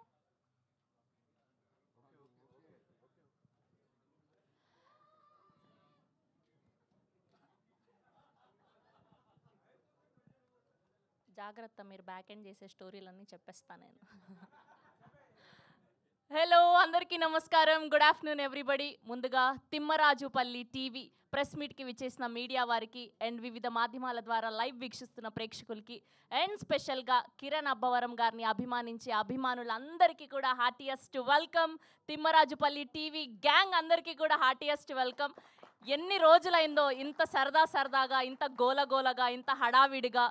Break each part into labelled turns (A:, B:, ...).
A: Okay. జాగ్రత్త, మీరు back end చేసే స్టోరీలన్నీ చెప్పేస్తా నేను. హలో, అందరికీ నమస్కారం. Good afternoon everybody. ముందుగా తిమ్మరాజుపల్లి టీవీ ప్రెస్ మీట్కి విచ్చేసిన మీడియా వారికి అండ్ వివిధ మాధ్యమాల ద్వారా లైవ్ వీక్షిస్తున్న ప్రేక్షకులకి అండ్ స్పెషల్గా కిరణ్ అబ్బవరం గారిని అభిమానించే అభిమానులందరికీ కూడా heartiest welcome. Thimmarajupalli TV gang అందరికీ కూడా హార్టియస్ట్ వెల్కమ్. ఎన్ని రోజులైందో ఇంత సరదా సరదాగా, ఇంత గోలగోలగా, ఇంత హడావిడిగా.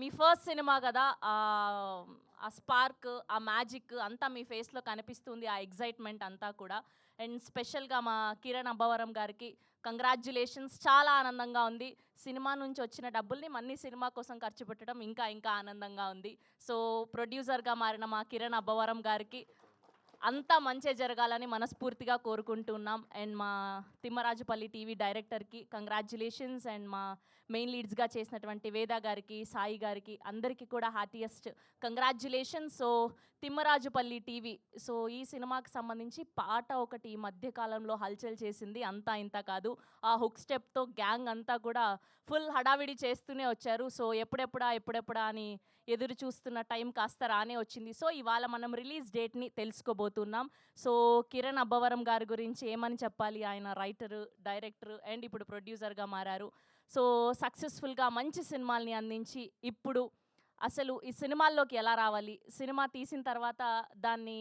A: మీ ఫస్ట్ సినిమా కదా, ఆ స్పార్క్, ఆ మ్యాజిక్ అంతా మీ ఫేస్లో కనిపిస్తుంది, ఆ ఎగ్జైట్మెంట్ అంతా కూడా. అండ్ స్పెషల్గా మా కిరణ్ అబ్బవరం గారికి కంగ్రాచ్యులేషన్స్. చాలా ఆనందంగా ఉంది. సినిమా నుంచి వచ్చిన డబ్బుల్ని మన్ని సినిమా కోసం ఖర్చు పెట్టడం ఇంకా ఇంకా ఆనందంగా ఉంది. సో ప్రొడ్యూసర్గా మారిన మా కిరణ్ అబ్బవరం గారికి అంతా మంచి జరగాలని మనస్ఫూర్తిగా కోరుకుంటున్నాం. అండ్ మా తిమ్మరాజుపల్లి టీవీ డైరెక్టర్కి కంగ్రాచ్యులేషన్స్. అండ్ మా మెయిన్ లీడ్స్గా చేసినటువంటి వేద గారికి, సాయి గారికి అందరికీ కూడా heartiest congratulations. So Thimmarajupalli TV, so ఈ సినిమాకి సంబంధించి పాట ఒకటి ఈ మధ్యకాలంలో హల్చల్ చేసింది, అంతా ఇంత కాదు. ఆ హుక్ స్టెప్తో గ్యాంగ్ అంతా కూడా ఫుల్ హడావిడి చేస్తూనే వచ్చారు. సో ఎప్పుడెప్పుడా అని ఎదురు చూస్తున్న టైం కాస్త రానే వచ్చింది. సో ఇవాళ మనం రిలీజ్ డేట్ని తెలుసుకోబోతున్నాం. సో కిరణ్ అబ్బవరం గారి గురించి ఏమని చెప్పాలి, ఆయన రైటరు, డైరెక్టర్ అండ్ ఇప్పుడు ప్రొడ్యూసర్గా మారారు. సో సక్సెస్ఫుల్గా మంచి సినిమాల్ని అందించి ఇప్పుడు అసలు ఈ సినిమాల్లోకి ఎలా రావాలి, సినిమా తీసిన తర్వాత దాన్ని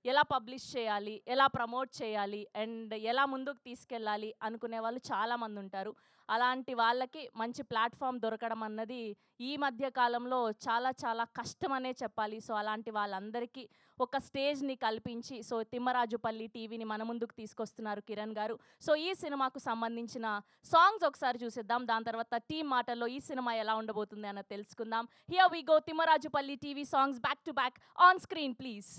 A: ఎలా పబ్లిష్ చేయాలి, ఎలా ప్రమోట్ చేయాలి అండ్ ఎలా ముందుకు తీసుకెళ్ళాలి అనుకునే వాళ్ళు చాలామంది ఉంటారు. అలాంటి వాళ్ళకి మంచి ప్లాట్ఫామ్ దొరకడం అన్నది ఈ మధ్య కాలంలో చాలా చాలా కష్టమనే చెప్పాలి. సో అలాంటి వాళ్ళందరికీ ఒక స్టేజ్ని కల్పించి సో తిమ్మరాజుపల్లి టీవీని మన ముందుకు తీసుకొస్తున్నారు కిరణ్ గారు. సో ఈ సినిమాకు సంబంధించిన సాంగ్స్ ఒకసారి చూసేద్దాం. దాని తర్వాత టీమ్ మాటల్లో ఈ సినిమా ఎలా ఉండబోతుంది అన్నది తెలుసుకుందాం. Here we go, Thimmarajupalli TV songs back to back on screen please.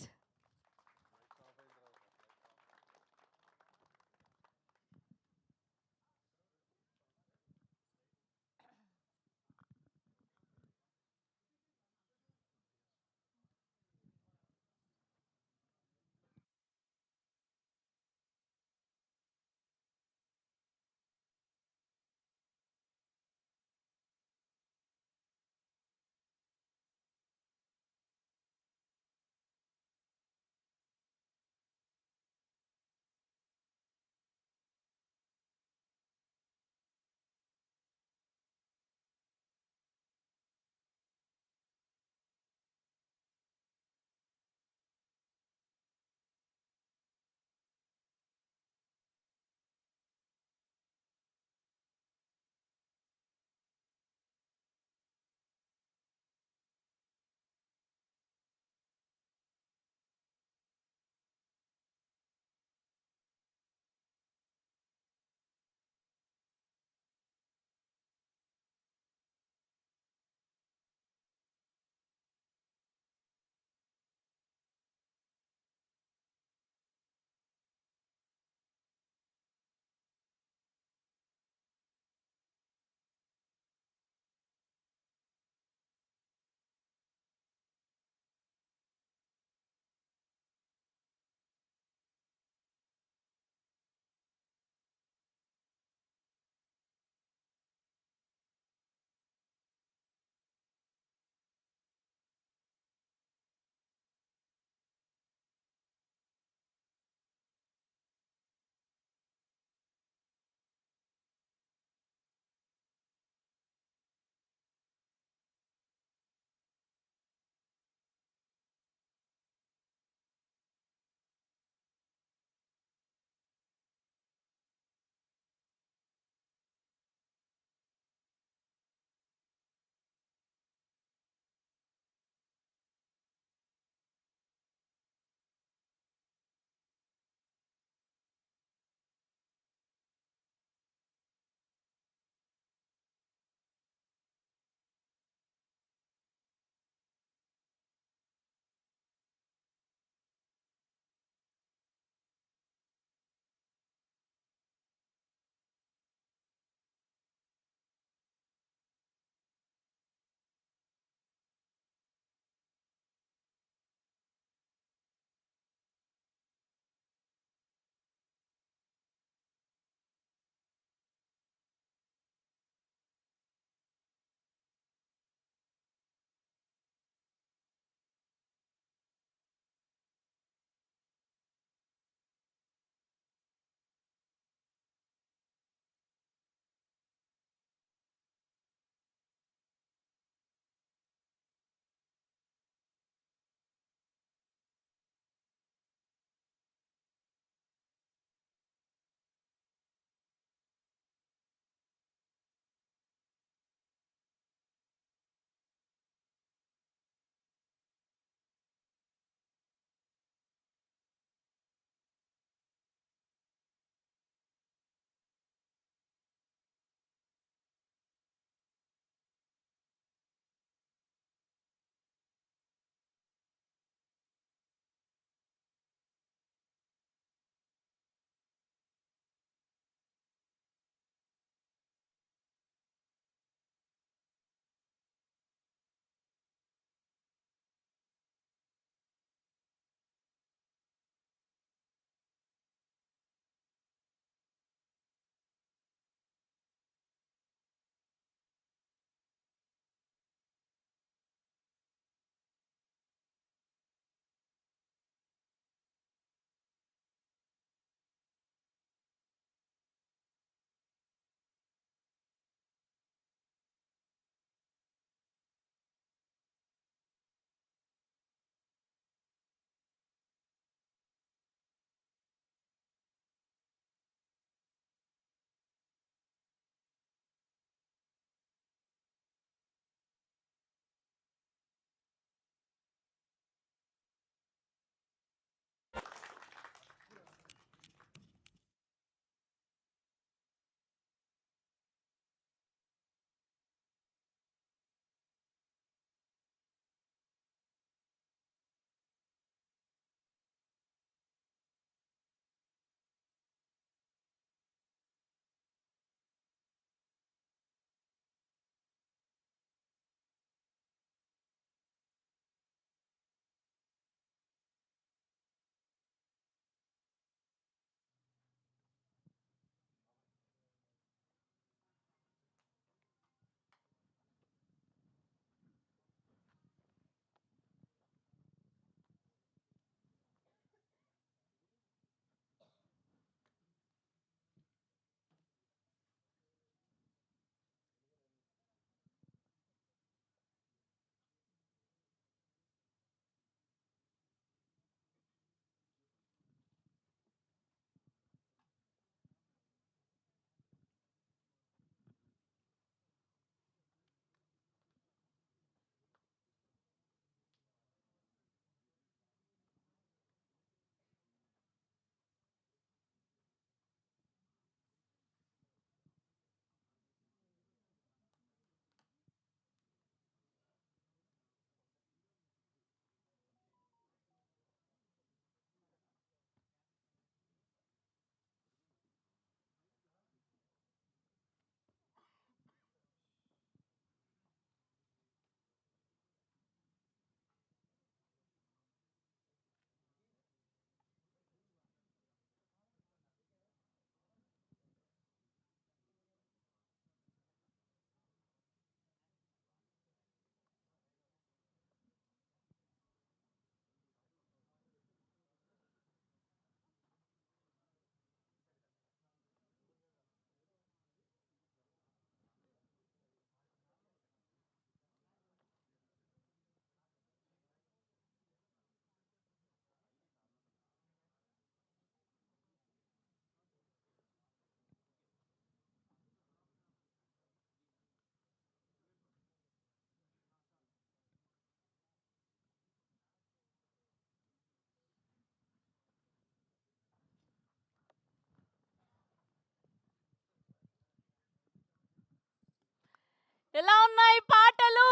A: ఎలా ఉన్నాయి పాటలు?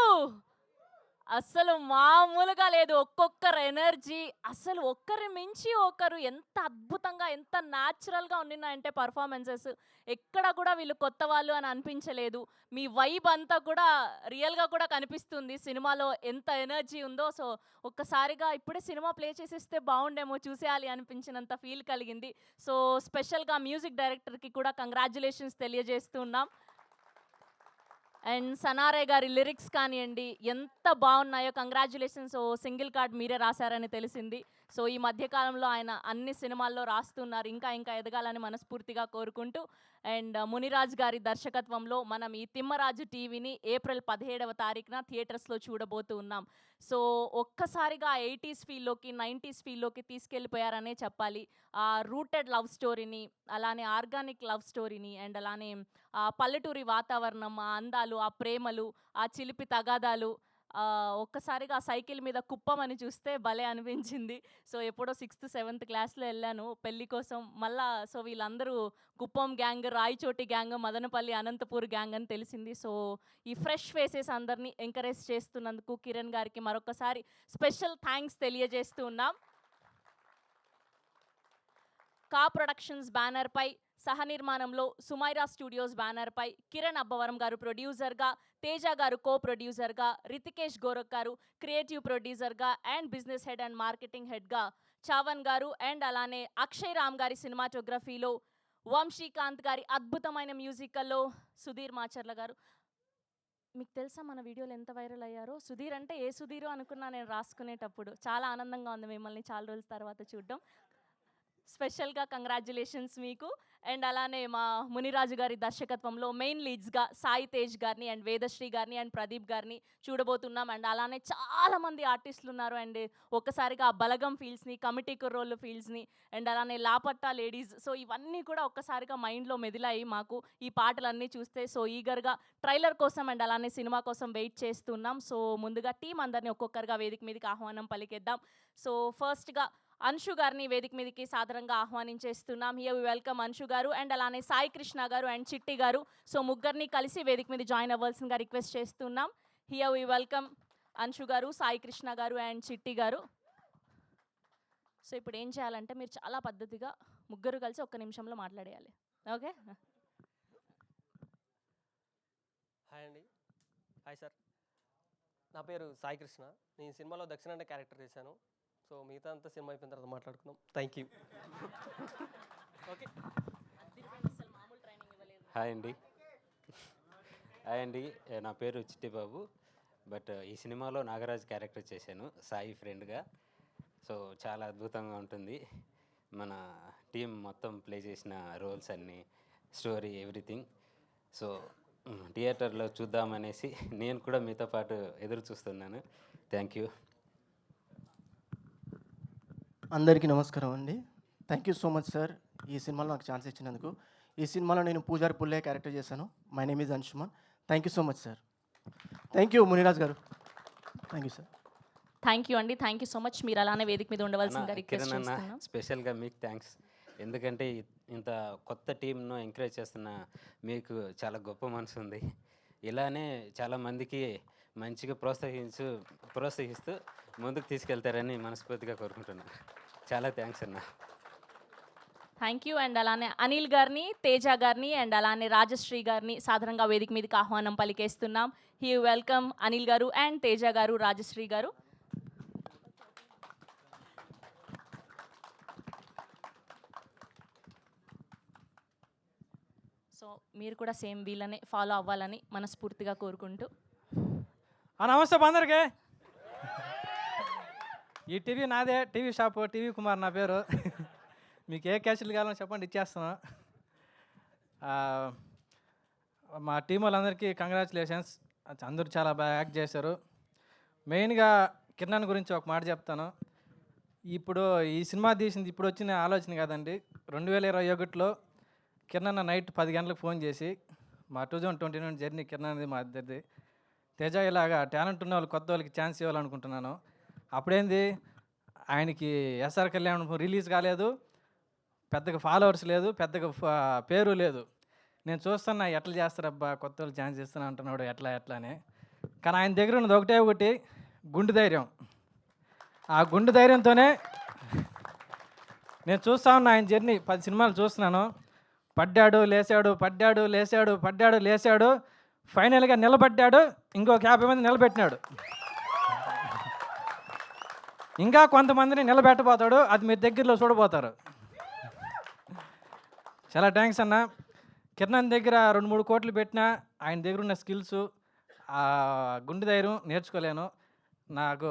A: అస్సలు మామూలుగా లేదు. ఒక్కొక్కరు ఎనర్జీ అసలు ఒకరిని మించి ఒకరు ఎంత అద్భుతంగా, ఎంత న్యాచురల్‌గా ఉండినాయంటే పెర్ఫార్మన్సెస్. ఎక్కడ కూడా వీళ్ళు కొత్త వాళ్ళు అని అనిపించలేదు. మీ వైబ్ అంతా కూడా రియల్‌గా కూడా కనిపిస్తుంది. సినిమాలో ఎంత ఎనర్జీ ఉందో. సో, ఒక్కసారిగా ఇప్పుడే సినిమా ప్లే చేసేస్తే బావుండేమో చూసేయాలి అనిపించినంత ఫీల్ కలిగింది. సో, స్పెషల్‌గా మ్యూజిక్ డైరెక్టర్‌కి కూడా కంగ్రాచ్యులేషన్స్ తెలియజేస్తూ ఉన్నాం. అండ్ సనారే గారి లిరిక్స్ కానియండి ఎంత బాగున్నాయో. కంగ్రాచ్యులేషన్స్. ఓ సింగిల్ కార్డ్ మీరే రాశారని తెలిసింది. సో ఈ మధ్య కాలంలో ఆయన అన్ని సినిమాల్లో రాస్తున్నారు. ఇంకా ఇంకా ఎదగాలని మనస్ఫూర్తిగా కోరుకుంటూ అండ్ మునిరాజ్ గారి దర్శకత్వంలో మనం ఈ తిమ్మరాజు టీవీని ఏప్రిల్ 17వ తారీఖున థియేటర్స్లో చూడబోతూ ఉన్నాం. సో ఒక్కసారిగా 80s ఫీల్లోకి 90s ఫీల్లోకి తీసుకెళ్ళిపోయారనే చెప్పాలి. ఆ రూటెడ్ లవ్ స్టోరీని, అలానే ఆర్గానిక్ లవ్ స్టోరీని అండ్ అలానే ఆ పల్లెటూరి వాతావరణం, ఆ అందాలు, ఆ ప్రేమలు, ఆ చిలిపి తగాదాలు, ఒక్కసారిగా సైకిల్ మీద కుప్పం అని చూస్తే భలే అనిపించింది. సో ఎప్పుడో 6th, 7th క్లాస్‌లో ఎళ్ళాను పెళ్లి కోసం. మళ్ళా సో వీళ్ళందరూ Kuppam gang, Rayachoti gang, Madanapalle, Anantapur gang అని తెలిసింది. సో ఈ ఫ్రెష్ ఫేసెస్ అందరినీ ఎంకరేజ్ చేస్తున్నందుకు కిరణ్ గారికి మరొకసారి స్పెషల్ థ్యాంక్స్ తెలియజేస్తూ ఉన్నాం. కా ప్రొడక్షన్స్ బ్యానర్పై సహనిర్మాణంలో సుమైరా స్టూడియోస్ బ్యానర్పై కిరణ్ అబ్బవరం గారు ప్రొడ్యూసర్గా, తేజ గారు కో ప్రొడ్యూసర్గా, రితికేష్ గోరఖ్ గారు క్రియేటివ్ ప్రొడ్యూసర్గా and business head and marketing హెడ్గా చావన్ గారు అండ్ అలానే అక్షయ్ రామ్ గారి సినిమాటోగ్రఫీలో, వంశీకాంత్ గారి అద్భుతమైన మ్యూజికల్లో సుధీర్ మాచర్ల గారు. మీకు తెలుసా మన వీడియోలు ఎంత వైరల్ అయ్యారో? సుధీర్ అంటే ఏ సుధీరో అనుకున్నా నేను రాసుకునేటప్పుడు. చాలా ఆనందంగా ఉంది మిమ్మల్ని చాలా రోజుల తర్వాత చూడడం. స్పెషల్‌గా కంగ్రాచ్యులేషన్స్ మీకు. అండ్ అలానే మా మునిరాజు గారి దర్శకత్వంలో మెయిన్ లీడ్స్‌గా సాయి తేజ్ గారిని అండ్ వేదశ్రీ గారిని అండ్ ప్రదీప్ గారిని చూడబోతున్నాం. అండ్ అలానే చాలామంది ఆర్టిస్టులు ఉన్నారు. అండ్ ఒక్కసారిగా ఆ బలగం ఫీల్స్‌ని, కమిటీ కుర్రోళ్ళు ఫీల్స్‌ని అండ్ అలానే లాపట్టా లేడీస్, సో ఇవన్నీ కూడా ఒక్కసారిగా మైండ్‌లో మెదిలాయి మాకు ఈ పాటలన్నీ చూస్తే. సో ఈగర్‌గా ట్రైలర్ కోసం అండ్ అలానే సినిమా కోసం వెయిట్ చేస్తున్నాం. సో ముందుగా టీం అందరిని ఒక్కొక్కరుగా వేదిక మీదకి ఆహ్వానం పలికేద్దాం. సో ఫస్ట్‌గా అన్షు గారిని వేదిక మీదకి సాదరంగా ఆహ్వానించేస్తున్నాం. హియర్ వి వెల్కమ్ అన్షు గారు అండ్ అలానే సాయి కృష్ణ గారు అండ్ చిట్టి గారు. సో ముగ్గురిని కలిసి వేదిక మీద జాయిన్ అవ్వాల్సిందిగా రిక్వెస్ట్ చేస్తున్నాం. హియర్ వి వెల్కమ్ అన్షు గారు, సాయి కృష్ణ గారు అండ్ చిట్టి గారు. సో ఇప్పుడు ఏం చేయాలంటే మీరు చాలా పద్ధతిగా ముగ్గురు కలిసి ఒక్క నిమిషంలో మాట్లాడేయాలి. ఓకే?
B: హాయ్ అండి. Hi sir. నా పేరు సాయి కృష్ణ. నేను సినిమాలో దక్షిణ అనే క్యారెక్టర్ చేశాను. సో మిగతా అంతా సినిమా అయిపోయిన తర్వాత మాట్లాడుకుందాం. Thank you. ఓకే.
C: హాయ్ అండి. హాయ్ అండి. నా పేరు చిట్టిబాబు. బట్ ఈ సినిమాలో నాగరాజ్ క్యారెక్టర్ చేశాను సాయి ఫ్రెండ్గా. సో చాలా అద్భుతంగా ఉంటుంది. మన టీం మొత్తం ప్లే చేసిన రోల్స్ అన్నీ, స్టోరీ, ఎవ్రీథింగ్. సో థియేటర్లో చూద్దామనేసి నేను కూడా మీతో పాటు ఎదురు చూస్తున్నాను. Thank you.
D: అందరికీ నమస్కారం అండి. Thank you so much sir ఈ సినిమాలో నాకు ఛాన్స్ ఇచ్చినందుకు. ఈ సినిమాలో నేను పూజారి పుల్లయ్య క్యారెక్టర్ చేశాను. My name is Anshuman. Thank you so much sir. Thank you Muniraj garu. Thank you sir.
A: Thank you అండి. Thank you so much. మీరు అలానే వేదిక మీద ఉండవలసిందిగా రిక్వెస్ట్
C: కిరణ్ అన్న,
A: చేస్తున్నాం.
C: స్పెషల్గా మీకు థ్యాంక్స్. ఎందుకంటే ఇంత కొత్త టీంను ఎంకరేజ్ చేస్తున్న మీకు చాలా గొప్ప మనసు ఉంది. ఇలానే చాలామందికి మంచిగా ప్రోత్సహిస్తూ ముందుకు తీసుకెళ్తారని మనస్ఫూర్తిగా కోరుకుంటున్నాను. చాలా థ్యాంక్స్ అన్న.
A: Thank you. అండ్ అలానే అనిల్ గారిని, తేజ గారిని అండ్ అలానే రాజశ్రీ గారిని సాధారణంగా వేదిక మీదకి ఆహ్వానం పలికేస్తున్నాం. హీ వెల్కమ్ అనిల్ గారు అండ్ తేజ గారు, రాజశ్రీ గారు. సో మీరు కూడా సేమ్ వీళ్ళనే ఫాలో అవ్వాలని మనస్ఫూర్తిగా కోరుకుంటూ.
E: నమస్తే అందరికీ. ఈ టీవీ నాదే, టీవీ షాపు, టీవీ కుమార్ నా పేరు. మీకు ఏ క్యాషులు కావాలో చెప్పండి, ఇచ్చేస్తాను. మా టీం వాళ్ళందరికీ కంగ్రాచులేషన్స్. అందరూ చాలా బాగా యాక్ట్ చేశారు. మెయిన్గా కిరణ్ గురించి ఒక మాట చెప్తాను. ఇప్పుడు ఈ సినిమా తీసింది ఇప్పుడు వచ్చిన ఆలోచన కాదండి. 2021లో కిరణ్ నైట్ 10 గంటలకు ఫోన్ చేసి, మా 2021 జర్నీ కిరణ్ అనేది మా ఇద్దరిది. తేజ ఇలాగా టాలెంట్ ఉన్న వాళ్ళు, కొత్త వాళ్ళకి ఛాన్స్ ఇవ్వాలనుకుంటున్నాను. అప్పుడేంది, ఆయనకి ఎస్ఆర్ కళ్యాణ్ రిలీజ్ కాలేదు, పెద్దగా ఫాలోవర్స్ లేదు, పెద్దగా పేరు లేదు. నేను చూస్తున్నా ఎట్లా చేస్తారబ్బా కొత్త వాళ్ళు ఛాన్స్ ఇస్తున్నా అంటున్నాడు ఎట్లా అని. కానీ ఆయన దగ్గర ఉన్నది ఒకటి గుండె ధైర్యం. ఆ గుండె ధైర్యంతోనే నేను చూస్తా ఉన్నా ఆయన జర్నీ. 10 సినిమాలు చూస్తున్నాను. పడ్డాడు లేచాడు ఫైనల్గా నిలబడ్డాడు. ఇంకొక 50 మంది నిలబెట్టినాడు. ఇంకా కొంతమందిని నిలబెట్టబోతాడు. అది మీరు దగ్గరలో చూడబోతారు. చాలా థ్యాంక్స్ అన్న. కిరణ్ దగ్గర 2-3 కోట్లు పెట్టినా ఆయన దగ్గర ఉన్న స్కిల్స్, గుండె ధైర్యం నేర్చుకోలేను. నాకు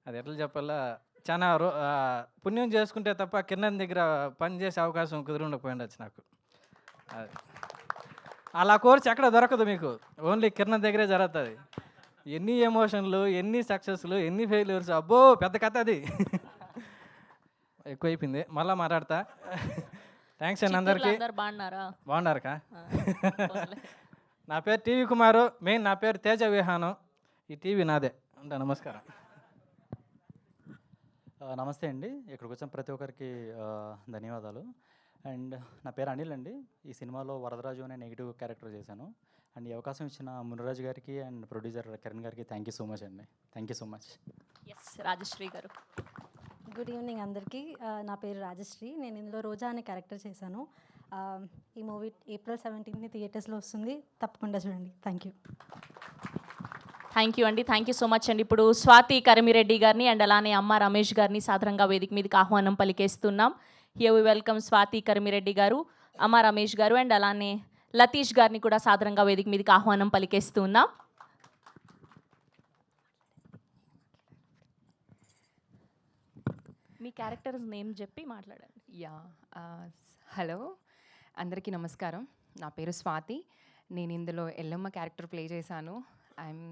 E: అది ఎట్లా చెప్పాలా, చాలా పుణ్యం చేసుకుంటే తప్ప కిరణ్ దగ్గర పనిచేసే అవకాశం కుదిరిండకపోయిండొచ్చు నాకు. అలా కోర్స్ ఎక్కడ దొరకదు మీకు, ఓన్లీ కిరణ్ దగ్గరే జరుగుతుంది. ఎన్ని ఎమోషన్లు, ఎన్ని సక్సెస్లు, ఎన్ని ఫెయిల్యూర్స్, అబ్బో పెద్ద కథ అది. ఎక్కువైపోయింది, మళ్ళీ మాట్లాడతా. థ్యాంక్స్ అండి అందరికీ.
A: అందరు బాగున్నారా?
E: బాగున్నారుకా? నా పేరు టీవీ కుమారు, మెయిన్ నా పేరు తేజ విహానం. ఈ టీవీ నాదే. అంటే నమస్కారం.
F: నమస్తే అండి. ఇక్కడికి వచ్చిన ప్రతి ఒక్కరికి ధన్యవాదాలు. అండ్ నా పేరు అనిల్ అండి. ఈ సినిమాలో వరదరాజు అనే నెగిటివ్ క్యారెక్టర్ చేశాను. అండ్ ఈ అవకాశం ఇచ్చిన మునిరాజు గారికి అండ్ ప్రొడ్యూసర్ కిరణ్ గారికి థ్యాంక్ యూ సో మచ్ అండి. Thank you so much.
A: Yes, Rajashri garu.
G: Good evening అందరికీ. నా పేరు రాజశ్రీ. నేను ఇందులో రోజా అనే క్యారెక్టర్ చేశాను. ఈ మూవీ April 17th థియేటర్స్లో వస్తుంది, తప్పకుండా చూడండి. Thank you.
A: థ్యాంక్ యూ అండి, థ్యాంక్ యూ సో మచ్ అండి. ఇప్పుడు స్వాతి కరిమిరెడ్డి గారిని అండ్ అలానే అమ్మ రమేష్ గారిని సాదరంగా వేదిక మీదకి ఆహ్వానం పలికేస్తున్నాం. Here we welcome Swathi Karimireddy గారు, అమ్మ రమేష్ గారు అండ్ అలానే లతీష్ గారిని కూడా సాదరంగా వేదిక మీదకి ఆహ్వానం పలికేస్తున్నాం. మీ క్యారెక్టర్ నేమ్ చెప్పి మాట్లాడండి.
H: యా, హలో అందరికీ నమస్కారం. నా పేరు స్వాతి. నేను ఇందులో ఎల్లమ్మ క్యారెక్టర్ ప్లే చేశాను. I'm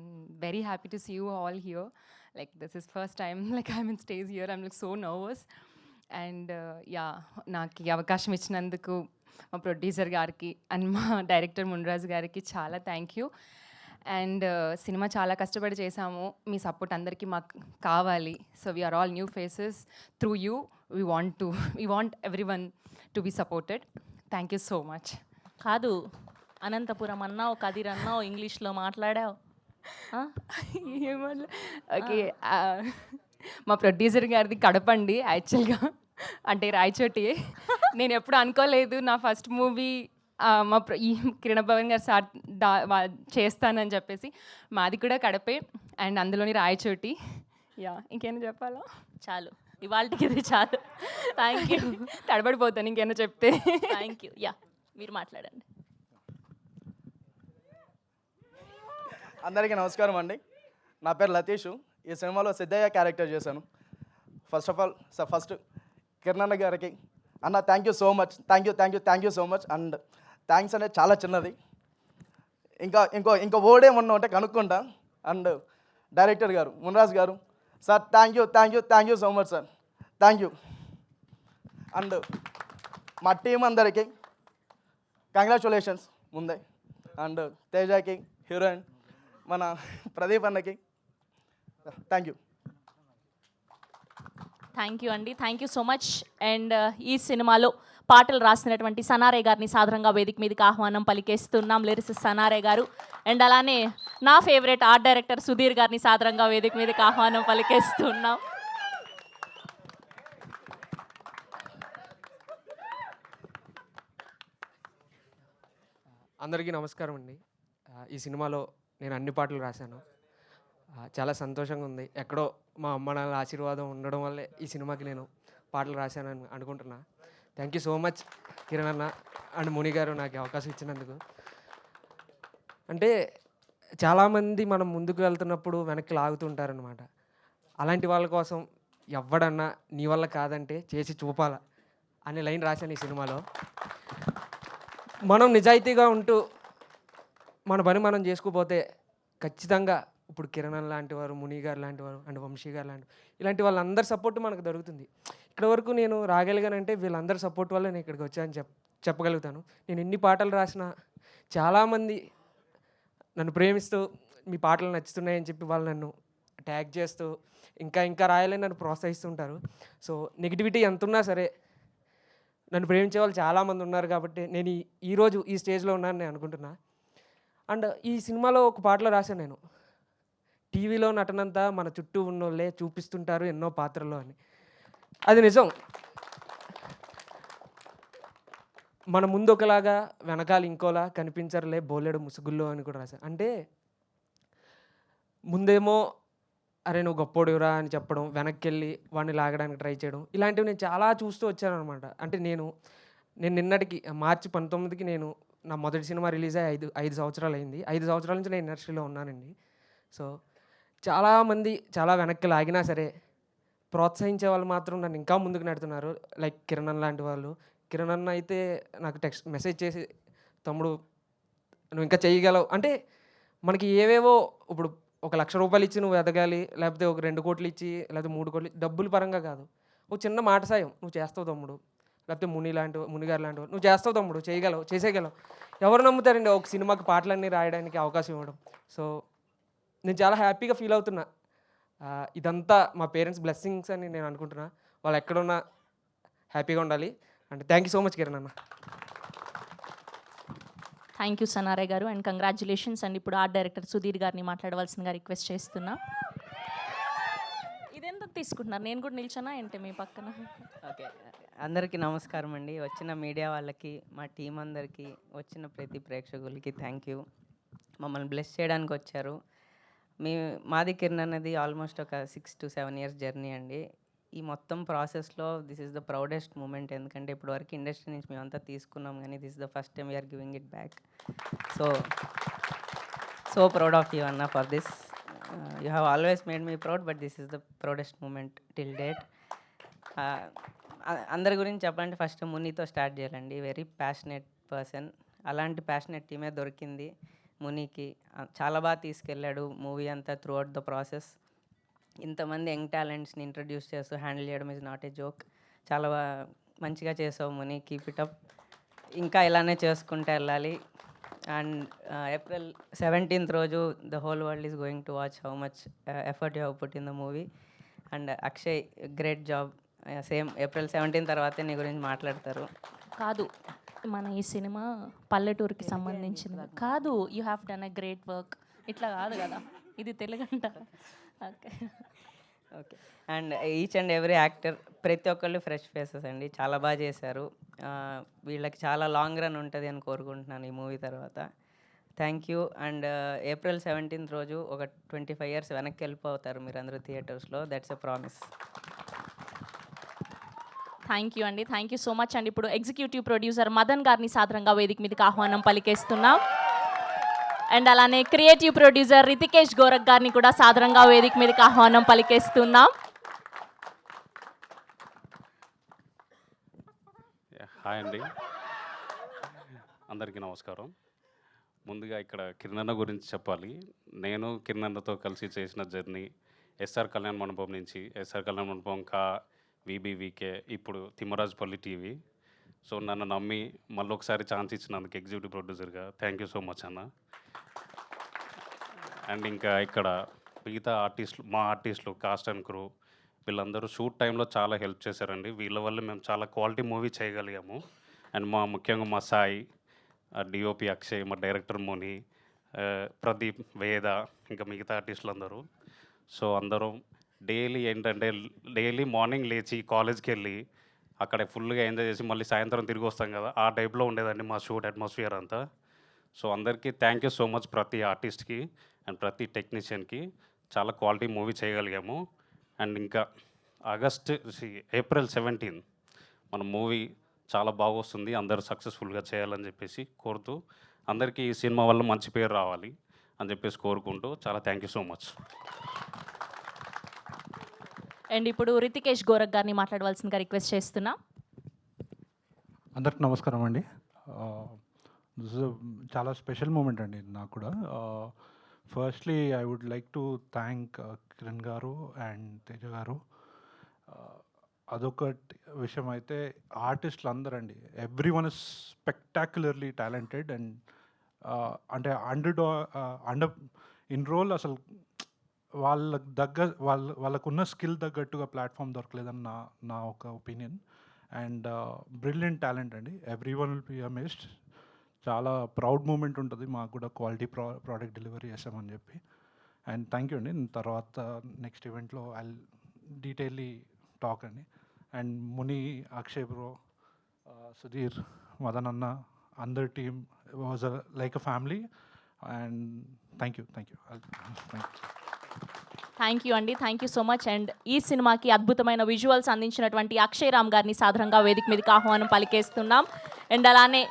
H: very happy to see you all here. Like this is first time like I'm in stage here. I'm like so nervous. And yeah, నాకు ఈ అవకాశం ఇచ్చినందుకు మా ప్రొడ్యూసర్ గారికి అండ్ మా డైరెక్టర్ మున్రాజు గారికి చాలా థ్యాంక్ యూ. అండ్ సినిమా చాలా కష్టపడి చేసాము. మీ సపోర్ట్ అందరికీ మాకు కావాలి. So we're all new faces. Through you we want everyone to be supported. Thank you so much.
A: కాదు, అనంతపురం అన్నావు, కదిర్ అన్నావు, ఇంగ్లీష్లో మాట్లాడావు.
H: ఓకే, మా ప్రొడ్యూసర్ గారిది కడపండి యాక్చువల్గా, అంటే రాయచోటి. నేను ఎప్పుడు అనుకోలేదు నా ఫస్ట్ మూవీ ఈ కిరణ్ భవన్ గారు సార్ చేస్తానని చెప్పేసి. మాది కూడా కడపే అండ్ అందులోని రాయచోటి. యా, ఇంకేమైనా చెప్పాలా?
A: చాలు, ఇవాళకి ఇది చాలు. Thank you.
H: తడబడిపోతాను ఇంకేమైనా చెప్తే.
A: Thank you. యా, మీరు మాట్లాడండి.
I: అందరికీ నమస్కారం అండి. నా పేరు లతీష్. ఈ సినిమాలో సిద్ధయ్య క్యారెక్టర్ చేశాను. ఫస్ట్ కిరణ్ అన్న గారికి అన్న thank you so much. Thank you so much. And thanks అనేది చాలా చిన్నది. ఇంకో ఓడే మొన్న ఉంటే కనుక్కుంటా. అండ్ డైరెక్టర్ గారు మున్రాజ్ గారు, sir thank you so much sir. Thank you. And మా టీం అందరికీ కంగ్రాచులేషన్స్ ముందే. అండ్ తేజకి, హీరోయిన్ మన ప్రదీప్ అన్నకి థ్యాంక్ యూ.
A: థ్యాంక్ యూ అండి, thank you so much. And ఈ సినిమాలో పాటలు రాసినటువంటి సనారే గారిని సాధారణంగా వేదిక మీదకి ఆహ్వానం పలికేస్తున్నాం. లిరిసిస్ట్ సనారే గారు అండ్ అలానే నా ఫేవరెట్ ఆర్ట్ డైరెక్టర్ సుధీర్ గారిని సాధారణంగా వేదిక మీదకి ఆహ్వానం పలికేస్తున్నాం.
J: అందరికీ నమస్కారం అండి. ఈ సినిమాలో నేను అన్ని పాటలు రాశాను. చాలా సంతోషంగా ఉంది. ఎక్కడో మా అమ్మ నాన్నల ఆశీర్వాదం ఉండడం వల్లే ఈ సినిమాకి నేను పాటలు రాశానని అనుకుంటున్నా. Thank you so much Kiran అన్న అండ్ ముని గారు నాకు అవకాశం ఇచ్చినందుకు. అంటే చాలామంది మనం ముందుకు వెళ్తున్నప్పుడు వెనక్కి లాగుతుంటారనమాట. అలాంటి వాళ్ళ కోసం ఎవడన్నా నీ వల్ల కాదంటే చేసి చూపాల అనే లైన్ రాశాను ఈ సినిమాలో. మనం నిజాయితీగా ఉంటూ మన పని మనం చేసుకోపోతే ఖచ్చితంగా ఇప్పుడు కిరణ్ లాంటి వారు, ముని గారు లాంటి వారు అండ్ వంశీ గారు ఇలాంటి వాళ్ళందరి సపోర్ట్ మనకు దొరుకుతుంది. ఇక్కడ వరకు నేను రాగలిగానంటే వీళ్ళందరి సపోర్ట్ వల్ల నేను ఇక్కడికి వచ్చానని చెప్పగలుగుతాను. నేను ఎన్ని పాటలు రాసినా చాలామంది నన్ను ప్రేమిస్తూ మీ పాటలు నచ్చుతున్నాయని చెప్పి వాళ్ళు నన్ను ట్యాగ్ చేస్తూ ఇంకా రాయాలని నన్ను ప్రోత్సహిస్తుంటారు. సో నెగిటివిటీ ఎంత ఉన్నా సరే నన్ను ప్రేమించే వాళ్ళు చాలామంది ఉన్నారు కాబట్టి నేను ఈరోజు ఈ స్టేజ్లో ఉన్నాను నేను అనుకుంటున్నా. అండ్ ఈ సినిమాలో ఒక పాటలో రాశాను నేను, టీవీలో నటనంతా మన చుట్టూ ఉన్నోళ్ళే చూపిస్తుంటారు ఎన్నో పాత్రల్లో అని. అది నిజం. మన ముందు ఒకలాగా వెనకాల ఇంకోలా కనిపించరులే బోలెడు ముసుగుల్లో అని కూడా రాశాను. అంటే ముందేమో అరే నువ్వు గొప్పోడివిరా అని చెప్పడం, వెనక్కి వెళ్ళి వాడిని లాగడానికి ట్రై చేయడం, ఇలాంటివి నేను చాలా చూస్తూ వచ్చాను అనమాట. అంటే నేను నిన్నటికి మార్చి 19కి నేను నా మొదటి సినిమా రిలీజ్ అయ్యి 5 సంవత్సరాలు అయింది. 5 సంవత్సరాల నుంచి నేను ఇండస్ట్రీలో ఉన్నానండి. సో చాలామంది చాలా వెనక్కి లాగినా సరే ప్రోత్సహించే వాళ్ళు మాత్రం నన్ను ఇంకా ముందుకు నెడుతున్నారు. లైక్ కిరణ్ అన్న లాంటి వాళ్ళు. కిరణ్ అన్న అయితే నాకు మెసేజ్ చేసి, తమ్ముడు నువ్వు ఇంకా చేయగలవు అంటే, మనకి ఏవేవో ఇప్పుడు ఒక 1,00,000 రూపాయలు ఇచ్చి నువ్వు ఎదగాలి, లేకపోతే ఒక 2 కోట్లు ఇచ్చి, లేకపోతే 3 కోట్లు డబ్బుల పరంగా కాదు, ఒక చిన్న మాట సాయం నువ్వు చేస్తావు తమ్ముడు, లేకపోతే మునిగారు లాంటి నువ్వు చేస్తావు తమ్ముడు, చేయగలవు, చేసేయగలవు. ఎవరు నమ్ముతారండి ఒక సినిమాకి పాటలన్నీ రాయడానికి అవకాశం ఇవ్వడం. సో నేను చాలా హ్యాపీగా ఫీల్ అవుతున్నా. ఇదంతా మా పేరెంట్స్ బ్లెస్సింగ్స్ అని నేను అనుకుంటున్నా. వాళ్ళు ఎక్కడున్నా హ్యాపీగా ఉండాలి. అంటే thank you so much Kiran అన్న.
A: థ్యాంక్ యూ సనారే గారు అండ్ కంగ్రాచులేషన్స్. అండ్ ఇప్పుడు ఆర్ట్ డైరెక్టర్ సుధీర్ గారిని మాట్లాడవలసిందిగా రిక్వెస్ట్ చేస్తున్నా. ఇదెందుకు తీసుకుంటున్నారు? నేను కూడా నిల్చున్నా ఏంటి మీ పక్కన?
K: ఓకే, అందరికీ నమస్కారం అండి. వచ్చిన మీడియా వాళ్ళకి, మా టీం అందరికీ, వచ్చిన ప్రతి ప్రేక్షకులకి థ్యాంక్ యూ. మమ్మల్ని బ్లెస్ చేయడానికి వచ్చారు. మాది కిరణ్ అన్నది ఆల్మోస్ట్ ఒక 6 to 7 years జర్నీ అండి. ఈ మొత్తం ప్రాసెస్లో this is the proudest moment. ఎందుకంటే ఇప్పటివరకు ఇండస్ట్రీ నుంచి మేమంతా తీసుకున్నాం, కానీ this is the first time we're giving it back. So proud of you అన్న for this. You have always made me proud, but this is the proudest moment till date. అందరి గురించి చెప్పాలంటే ఫస్ట్ మునితో start చేయాలండి. Very passionate person. అలాంటి passionate టీమే దొరికింది మునికి. చాలా బాగా తీసుకెళ్ళాడు మూవీ అంతా త్రూ అవుట్ ద ప్రాసెస్. ఇంతమంది యంగ్ టాలెంట్స్ని ఇంట్రడ్యూస్ చేస్తూ హ్యాండిల్ చేయడం ఈజ్ నాట్ ఏ జోక్. చాలా మంచిగా చేసావు ముని, కీప్ ఇట్ అప్. ఇంకా ఇలానే చేసుకుంటూ వెళ్ళాలి. అండ్ April 17th రోజు the whole world is going to watch how much effort you have put in the movie. And Akshay, great job. Same April 17 తర్వాతే నీ గురించి మాట్లాడతారు.
A: కాదు, మన ఈ సినిమా పల్లెటూరుకి సంబంధించింది కాదు. You have done a great work. ఇట్లా కాదు కదా, ఇది తెలుగంట. Okay
K: okay. And each and every actor, ప్రతి ఒక్కళ్ళు ఫ్రెష్ ఫేసెస్ అండి. చాలా బాగా చేశారు. వీళ్ళకి చాలా లాంగ్ రన్ ఉంటుంది అని కోరుకుంటున్నాను ఈ మూవీ తర్వాత. Thank you. అండ్ April 17 రోజు ఒక 25 years వెనక్కి వెళ్ళిపోతారు మీరందరూ థియేటర్స్లో. That's a promise.
A: Thank you అండి, థ్యాంక్ యూ సో మచ్ అండి. ఇప్పుడు ఎగ్జిక్యూటివ్ ప్రొడ్యూసర్ మదన్ గారిని సాదరంగా వేదిక మీదకి ఆహ్వానం పలికేస్తున్నాం. అండ్ అలానే క్రియేటివ్ ప్రొడ్యూసర్ రితికేష్ గోరఖ్ గారిని కూడా సాదరంగా వేదిక మీదకి ఆహ్వానం పలికేస్తున్నాం.
L: హాయ్ అండి, అందరికీ నమస్కారం. ముందుగా ఇక్కడ కిరణ్ అన్న గురించి చెప్పాలి. నేను కిరణ్ అన్నతో కలిసి చేసిన జర్నీ ఎస్ఆర్ కళ్యాణ్ మండపం నుంచి, ఎస్ఆర్ కళ్యాణ్ మండపం VBVK, ఇప్పుడు తిమ్మరాజుపల్లి టీవీ. సో నన్ను నమ్మి మళ్ళీ ఒకసారి ఛాన్స్ ఇచ్చినందుకు ఎగ్జిక్యూటివ్ ప్రొడ్యూసర్గా థ్యాంక్ యూ సో మచ్ అన్న. అండ్ ఇంకా ఇక్కడ మిగతా ఆర్టిస్టులు, మా ఆర్టిస్టులు, కాస్ట్ అండ్ క్రూ, వీళ్ళందరూ షూట్ టైంలో చాలా హెల్ప్ చేశారండి. వీళ్ళ వల్ల మేము చాలా క్వాలిటీ మూవీ చేయగలిగాము. అండ్ ముఖ్యంగా మా సాయి, డిఓపి అక్షయ్, మా డైరెక్టర్ ముని, ప్రదీప్, వేద, ఇంకా మిగతా ఆర్టిస్టులు అందరూ. సో అందరం డైలీ ఏంటంటే డైలీ మార్నింగ్ లేచి కాలేజ్కి వెళ్ళి అక్కడ ఫుల్గా ఎంజాయ్ చేసి మళ్ళీ సాయంత్రం తిరిగి వస్తాం కదా, ఆ టైప్లో ఉండేదండి మా షూట్ అట్మాస్ఫియర్ అంతా. సో అందరికీ థ్యాంక్ యూ సో మచ్, ప్రతి ఆర్టిస్ట్కి అండ్ ప్రతి టెక్నీషియన్కి. చాలా క్వాలిటీ మూవీ చేయగలిగాము. అండ్ ఇంకా April 17 మన మూవీ చాలా బాగా వస్తుంది. అందరూ సక్సెస్ఫుల్గా చేయాలని చెప్పేసి కోరుతూ, అందరికీ ఈ సినిమా వల్ల మంచి పేరు రావాలి అని చెప్పేసి కోరుకుంటూ చాలా thank you so much.
A: And ఇప్పుడు రితికేష్ గోరఖ్ గారిని మాట్లాడవలసిందిగా రిక్వెస్ట్ చేస్తున్నా.
M: అందరికి నమస్కారం అండి. చాలా స్పెషల్ మూమెంట్ అండి నాకు కూడా. Firstly I would like to thank Kiran గారు అండ్ తేజ గారు. అదొక విషయం అయితే, ఆర్టిస్టులు అందరండి, everyone is spectacularly talented. And అంటే అండర్ ఇన్ రోల్ అసలు వాళ్ళకున్న స్కిల్ తగ్గట్టుగా ప్లాట్ఫామ్ దొరకలేదని నా ఒక ఒపీనియన్. అండ్ బ్రిలియంట్ టాలెంట్ అండి. Everyone will be amazed. చాలా ప్రౌడ్ మూమెంట్ ఉంటుంది మాకు కూడా క్వాలిటీ ప్రోడక్ట్ డెలివరీ చేసామని చెప్పి. అండ్ థ్యాంక్ యూ అండి. తర్వాత నెక్స్ట్ ఈవెంట్లో ఐ డీటెయిల్లీ టాక్ అండి. అండ్ ముని, అక్షయ్ బ్రో, సుధీర్, మదన్ అన్న, అందర్ team was like a family. And thank you.
A: Thank you అండి, thank you so much. And ఈ సినిమాకి అద్భుతమైన విజువల్స్ అందించినటువంటి అక్షయ్ రామ్ గారిని సాధారణంగా వేదిక మీదకి ఆహ్వానం పలికేస్తున్నాం. అండ్ అలానే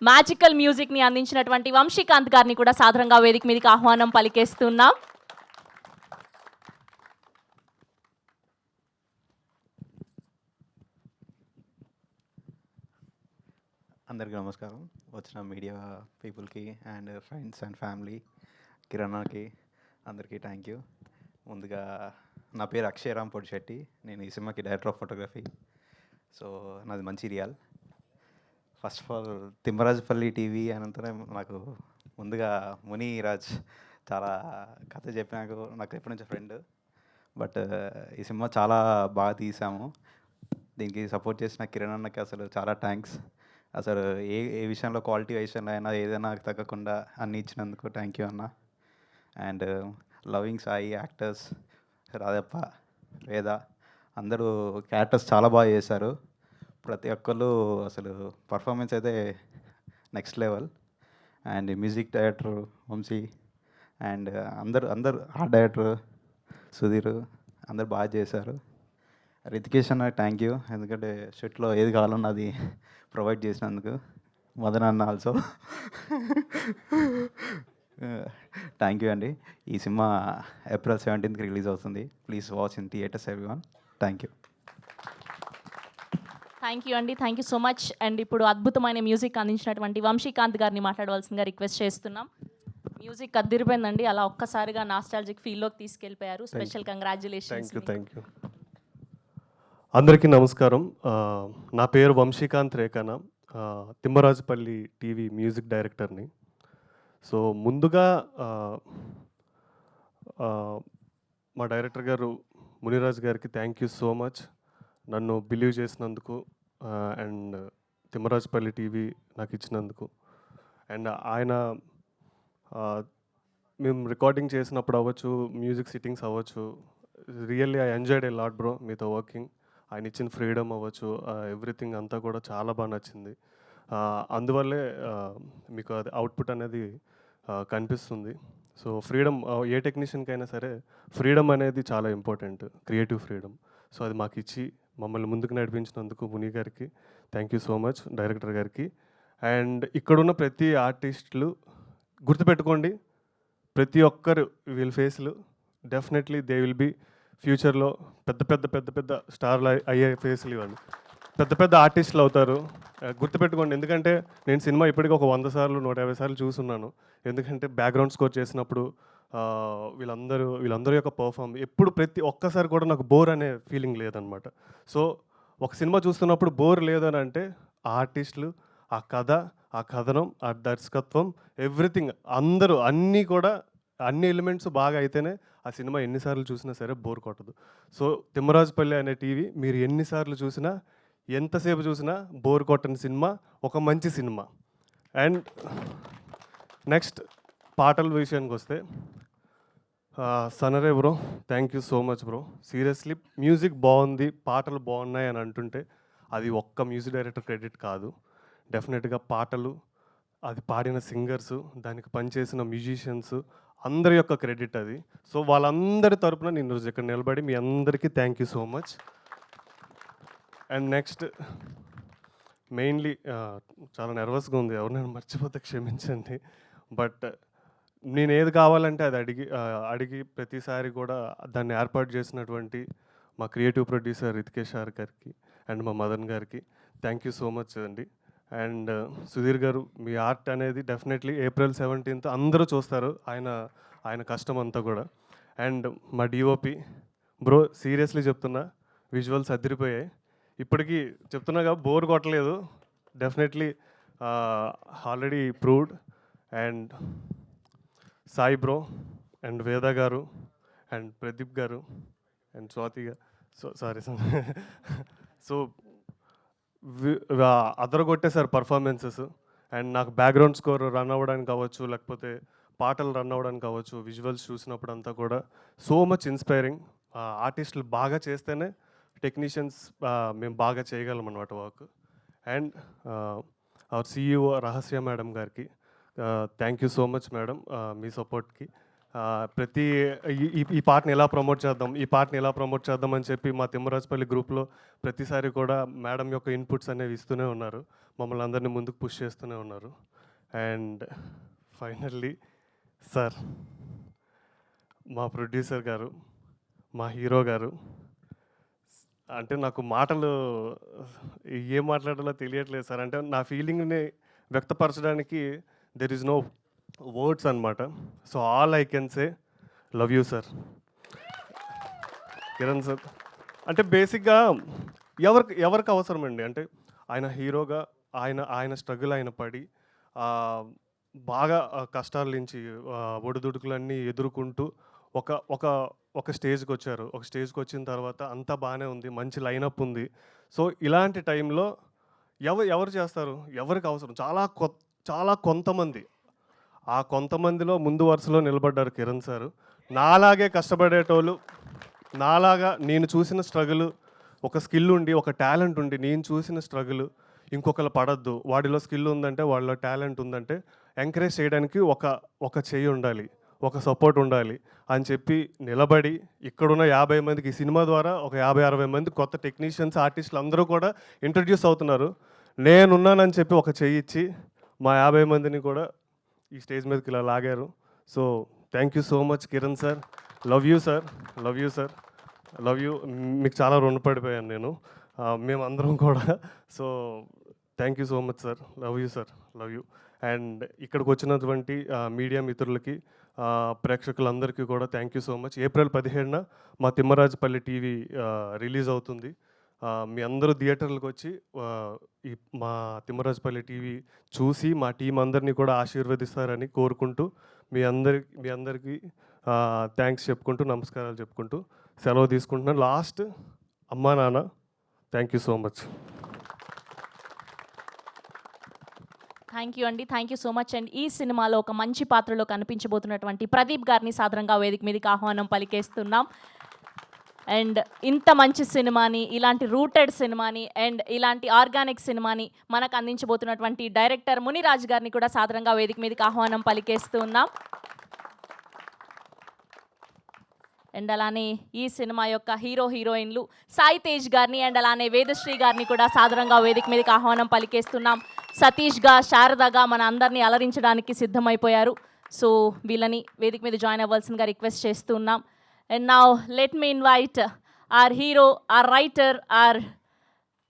A: మ్యాజికల్ మ్యూజిక్ని అందించినటువంటి వంశీకాంత్ గారిని కూడా సాధారణంగా వేదిక మీదకి ఆహ్వానం పలికేస్తున్నాం.
N: అందరికీ నమస్కారం. వచ్చిన మీడియా పీపుల్కి అండ్ ఫ్రెండ్స్ అండ్ ఫ్యామిలీ, కిరణాకి అందరికీ థ్యాంక్ యూ. ముందుగా నా పేరు అక్షయ్ రామ్ పొడిశెట్టి. నేను ఈ సినిమాకి డైరెక్టర్ ఆఫ్ ఫోటోగ్రఫీ. సో నాది Mancherial. First of all Thimmarajupalli TV అనంతనే నాకు ముందుగా మునిరాజ్ చాలా కథ చెప్పినాక నాకు ఎప్పటి నుంచో ఫ్రెండ్. బట్ ఈ సినిమా చాలా బాగా తీసాము. దీనికి సపోర్ట్ చేసిన కిరణ్ అన్నకి అసలు చాలా థ్యాంక్స్. అసలు ఏ విషయంలో, క్వాలిటీ విషయంలో అయినా ఏదైనా తగ్గకుండా అన్నీ ఇచ్చినందుకు థ్యాంక్ యూ అన్న. అండ్ లవింగ్ సాయి, యాక్టర్స్ రాధప్ప, వేద, అందరూ క్యారెక్టర్స్ చాలా బాగా చేశారు. ప్రతి ఒక్కళ్ళు అసలు పర్ఫార్మెన్స్ అయితే next level. And music director Vamsi and అందరు ఆర్ట్ డైరెక్టర్ సుధీర్ అందరు బాగా చేశారు. రితికేష్ అన్న థ్యాంక్ యూ, ఎందుకంటే షూట్లో ఏది కావాలన్నా అది ప్రొవైడ్ చేసినందుకు. మదన్ అన్న ఆల్సో థ్యాంక్ యూ అండి. ఈ సినిమా ఏప్రిల్ 17th రిలీజ్ అవుతుంది. Please watch in theatres everyone. Thank you.
A: Thank you అండి, thank you so much. And ఇప్పుడు అద్భుతమైన మ్యూజిక్ అందించినటువంటి వంశీకాంత్ గారిని మాట్లాడవలసిందిగా రిక్వెస్ట్ చేస్తున్నాం. మ్యూజిక్ అద్దిరిపోయిందండి, అలా ఒక్కసారిగా నాస్టాలజిక్ ఫీల్లోకి తీసుకెళ్ళిపోయారు. Special congratulations.
O: Thank you. అందరికీ నమస్కారం. నా పేరు వంశీకాంత్ రేఖన, తిమ్మరాజుపల్లి టీవీ మ్యూజిక్ డైరెక్టర్ని. సో ముందుగా మా డైరెక్టర్ గారు మునిరాజ్ గారికి థ్యాంక్ యూ సో మచ్, నన్ను బిలీవ్ చేసినందుకు అండ్ తిమ్మరాజుపల్లి టీవీ నాకు ఇచ్చినందుకు. అండ్ ఆయన మేము రికార్డింగ్ చేసినప్పుడు అవ్వచ్చు, మ్యూజిక్ సిట్టింగ్స్ అవ్వచ్చు, really I enjoyed a lot bro మీతో వర్కింగ్. ఆయన ఇచ్చిన ఫ్రీడమ్ అవ్వచ్చు, ఎవ్రీథింగ్ అంతా కూడా చాలా బాగా నచ్చింది. అందువల్లే మీకు అది అవుట్పుట్ అనేది కనిపిస్తుంది. సో ఫ్రీడమ్, ఏ టెక్నీషియన్కి అయినా సరే ఫ్రీడమ్ అనేది చాలా ఇంపార్టెంట్, క్రియేటివ్ ఫ్రీడమ్. సో అది మాకు ఇచ్చి మమ్మల్ని ముందుకు నడిపించినందుకు ముని గారికి thank you so much, director గారికి. అండ్ ఇక్కడున్న ప్రతి ఆర్టిస్టులు గుర్తుపెట్టుకోండి, ప్రతి ఒక్కరు వీళ్ళ ఫేస్లు డెఫినెట్లీ దే విల్ బీ ఫ్యూచర్లో పెద్ద పెద్ద పెద్ద పెద్ద స్టార్లు అయ్యే ఫేస్లు ఇవ్వండి, పెద్ద పెద్ద ఆర్టిస్టులు అవుతారు. గుర్తుపెట్టుకోండి, ఎందుకంటే నేను సినిమా ఇప్పటికీ ఒక 100 సార్లు 150 సార్లు చూస్తున్నాను. ఎందుకంటే బ్యాక్గ్రౌండ్ స్కోర్ చేసినప్పుడు వీళ్ళందరూ యొక్క పర్ఫామ్ ఎప్పుడు ప్రతి ఒక్కసారి కూడా నాకు బోర్ అనే ఫీలింగ్ లేదనమాట. సో ఒక సినిమా చూస్తున్నప్పుడు బోర్ లేదని అంటే ఆ ఆర్టిస్టులు, ఆ కథ, ఆ కథనం, ఆ దర్శకత్వం, ఎవ్రీథింగ్ అందరూ అన్ని ఎలిమెంట్స్ బాగా అయితేనే ఆ సినిమా ఎన్నిసార్లు చూసినా సరే బోర్ కొట్టదు. సో తిమ్మరాజుపల్లి అనే టీవీ మీరు ఎన్నిసార్లు చూసినా, ఎంతసేపు చూసినా బోర్ కొట్టని సినిమా, ఒక మంచి సినిమా. అండ్ నెక్స్ట్ పాటల విషయానికి వస్తే, Sanare bro thank you so much bro. Seriously music బాగుంది, పాటలు బాగున్నాయి అని అంటుంటే అది ఒక్క మ్యూజిక్ డైరెక్టర్ క్రెడిట్ కాదు. డెఫినెట్గా పాటలు, అది పాడిన సింగర్సు, దానికి పనిచేసిన మ్యూజిషియన్స్ అందరి యొక్క క్రెడిట్ అది. సో వాళ్ళందరి తరపున నేను రోజు ఇక్కడ నిలబడి మీ అందరికీ thank you so much. And next mainly చాలా నర్వస్గా ఉంది, ఎవరినైనా మర్చిపోతే క్షమించండి. బట్ నేను ఏది కావాలంటే అది అడిగి ప్రతిసారి కూడా దాన్ని ఏర్పాటు చేసినటువంటి మా క్రియేటివ్ ప్రొడ్యూసర్ రితికేష్ గారికి అండ్ మా మదన్ గారికి థ్యాంక్ యూ సో మచ్ అండి. అండ్ సుధీర్ గారు, మీ ఆర్ట్ అనేది డెఫినెట్లీ ఏప్రిల్ 17th అందరూ చూస్తారు, ఆయన కష్టం అంతా కూడా. అండ్ మా డిఓపి బ్రో, సీరియస్లీ చెప్తున్నా, విజువల్స్ అదిరిపోయాయి. ఇప్పటికీ చెప్తున్నాగా బోర్ కొట్టలేదు, definitely already proved. And Sai bro and వేద గారు అండ్ ప్రదీప్ గారు అండ్ స్వాతి గారు, సారీ సో అదరగొట్టేశారు పర్ఫార్మెన్సెస్. అండ్ నాకు బ్యాక్గ్రౌండ్ స్కోర్ రన్ అవ్వడానికి కావచ్చు, లేకపోతే పాటలు రన్ అవ్వడానికి కావచ్చు, విజువల్స్ చూసినప్పుడు అంతా కూడా సో మచ్ ఇన్స్పైరింగ్. ఆర్టిస్టులు బాగా చేస్తేనే టెక్నీషియన్స్ మేము బాగా చేయగలం అన్నమాట work. And our CEO Rahasya madam గారికి thank you so much madam, మీ సపోర్ట్కి. ప్రతి ఈ పాటని ఎలా ప్రమోట్ చేద్దాం, ఈ పాటని ఎలా ప్రమోట్ చేద్దాం అని చెప్పి మా తిమ్మరాజుపల్లి గ్రూప్లో ప్రతిసారి కూడా మేడం యొక్క ఇన్పుట్స్ అనేవి ఇస్తూనే ఉన్నారు, మమ్మల్ని అందరినీ ముందుకు పుష్ చేస్తూనే ఉన్నారు. అండ్ ఫైనల్లీ సార్, మా ప్రొడ్యూసర్ గారు, మా హీరో గారు, అంటే నాకు మాటలు ఏం మాట్లాడాలో తెలియట్లేదు సార్. అంటే నా ఫీలింగ్ని వ్యక్తపరచడానికి దెర్ ఈజ్ నో వర్డ్స్ అనమాట. So all I can say love you sir. Kiran sir అంటే బేసిక్గా ఎవరికి అవసరమండి, అంటే ఆయన హీరోగా ఆయన స్ట్రగుల్ ఆయన పడి బాగా కష్టాల నుంచి ఒడిదుడుకులన్నీ ఎదుర్కొంటూ ఒక స్టేజ్కి వచ్చారు. ఒక స్టేజ్కి వచ్చిన తర్వాత అంతా బాగానే ఉంది, మంచి లైనప్ ఉంది. సో ఇలాంటి టైంలో ఎవరు చేస్తారు, ఎవరికి అవసరం, చాలా కొంతమంది. ఆ కొంతమందిలో ముందు వరుసలో నిలబడ్డారు కిరణ్ సారు. నాలాగే కష్టపడేటోళ్ళు, నాలాగా నేను చూసిన స్ట్రగుల్, ఒక స్కిల్ ఉండి, ఒక టాలెంట్ ఉండి నేను చూసిన స్ట్రగుల్ ఇంకొకరు పడద్దు. వాడిలో స్కిల్ ఉందంటే, వాళ్ళలో టాలెంట్ ఉందంటే ఎంకరేజ్ చేయడానికి ఒక చెయ్యి ఉండాలి, ఒక సపోర్ట్ ఉండాలి అని చెప్పి నిలబడి ఇక్కడున్న 50 మందికి ఈ సినిమా ద్వారా ఒక 50-60 మంది కొత్త టెక్నీషియన్స్, ఆర్టిస్టులు అందరూ కూడా ఇంట్రడ్యూస్ అవుతున్నారు. నేనున్నానని చెప్పి ఒక చెయ్యి ఇచ్చి మా 50 మందిని కూడా ఈ స్టేజ్ మీదకి ఇలా లాగారు. So thank you so much Kiran sir. Love you sir, love you sir, love you. మీకు చాలా రుణపడిపోయాను నేను, మేమందరం కూడా. So thank you so much sir, love you sir, love you. And ఇక్కడికి వచ్చినటువంటి మీడియా మిత్రులకి, ప్రేక్షకులందరికీ కూడా thank you so much. April 17న మా తిమ్మరాజుపల్లి టీవీ రిలీజ్ అవుతుంది. మీ అందరూ థియేటర్లకు వచ్చి మా తిమ్మరాజుపల్లి టీవీ చూసి మా టీం అందరినీ కూడా ఆశీర్వదిస్తారని కోరుకుంటూ మీ అందరికీ థ్యాంక్స్ చెప్పుకుంటూ, నమస్కారాలు చెప్పుకుంటూ సెలవు తీసుకుంటున్నాను. లాస్ట్, అమ్మా నాన్న, thank you so much.
A: Thank you అండి, thank you so much. And ఈ సినిమాలో ఒక మంచి పాత్రలో కనిపించబోతున్నటువంటి ప్రదీప్ గారిని సాదరంగా వేదిక మీదకి ఆహ్వానం పలికేస్తున్నాం. అండ్ ఇంత మంచి సినిమాని, ఇలాంటి రూటెడ్ సినిమాని అండ్ ఇలాంటి ఆర్గానిక్ సినిమాని మనకు అందించబోతున్నటువంటి డైరెక్టర్ మునిరాజ్ గారిని కూడా సాదరంగా వేదిక మీదకి ఆహ్వానం పలికేస్తున్నాం. అండ్ అలానే ఈ సినిమా యొక్క హీరోయిన్లు సాయి తేజ్ గారిని అండ్ అలానే వేదశ్రీ గారిని కూడా సాదరంగా వేదిక మీదకి ఆహ్వానం పలికేస్తున్నాం. సతీష్గా, శారదగా మన అందరినీ అలరించడానికి సిద్ధమైపోయారు. సో వీళ్ళని వేదిక మీద జాయిన్ అవ్వాల్సిందిగా రిక్వెస్ట్ చేస్తున్నాం. And now let me invite our hero, our writer, our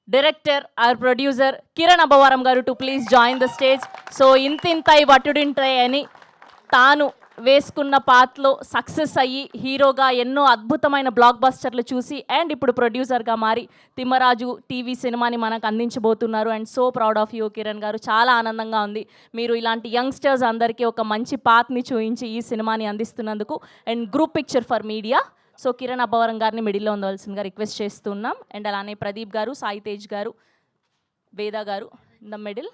A: director, our producer, Kiran Abavaram garu to please join the stage. So intintai vattudintai ani తాను వేసుకున్న పాత్రలో సక్సెస్ అయ్యి హీరోగా ఎన్నో అద్భుతమైన బ్లాక్ బస్టర్లు చూసి అండ్ ఇప్పుడు ప్రొడ్యూసర్గా మారి తిమ్మరాజు టీవీ సినిమాని మనకు అందించబోతున్నారు. And so proud of you Kiran గారు, చాలా ఆనందంగా ఉంది మీరు ఇలాంటి యంగ్స్టర్స్ అందరికీ ఒక మంచి పాత్ని చూపించి ఈ సినిమాని అందిస్తున్నందుకు. And group picture for media. So Kiran Abbavaram గారిని మిడిల్లో ఉండవలసిందిగా రిక్వెస్ట్ చేస్తున్నాం. అండ్ అలానే ప్రదీప్ గారు, సాయి తేజ్ గారు, వేద గారు ఇన్ ద మిడిల్.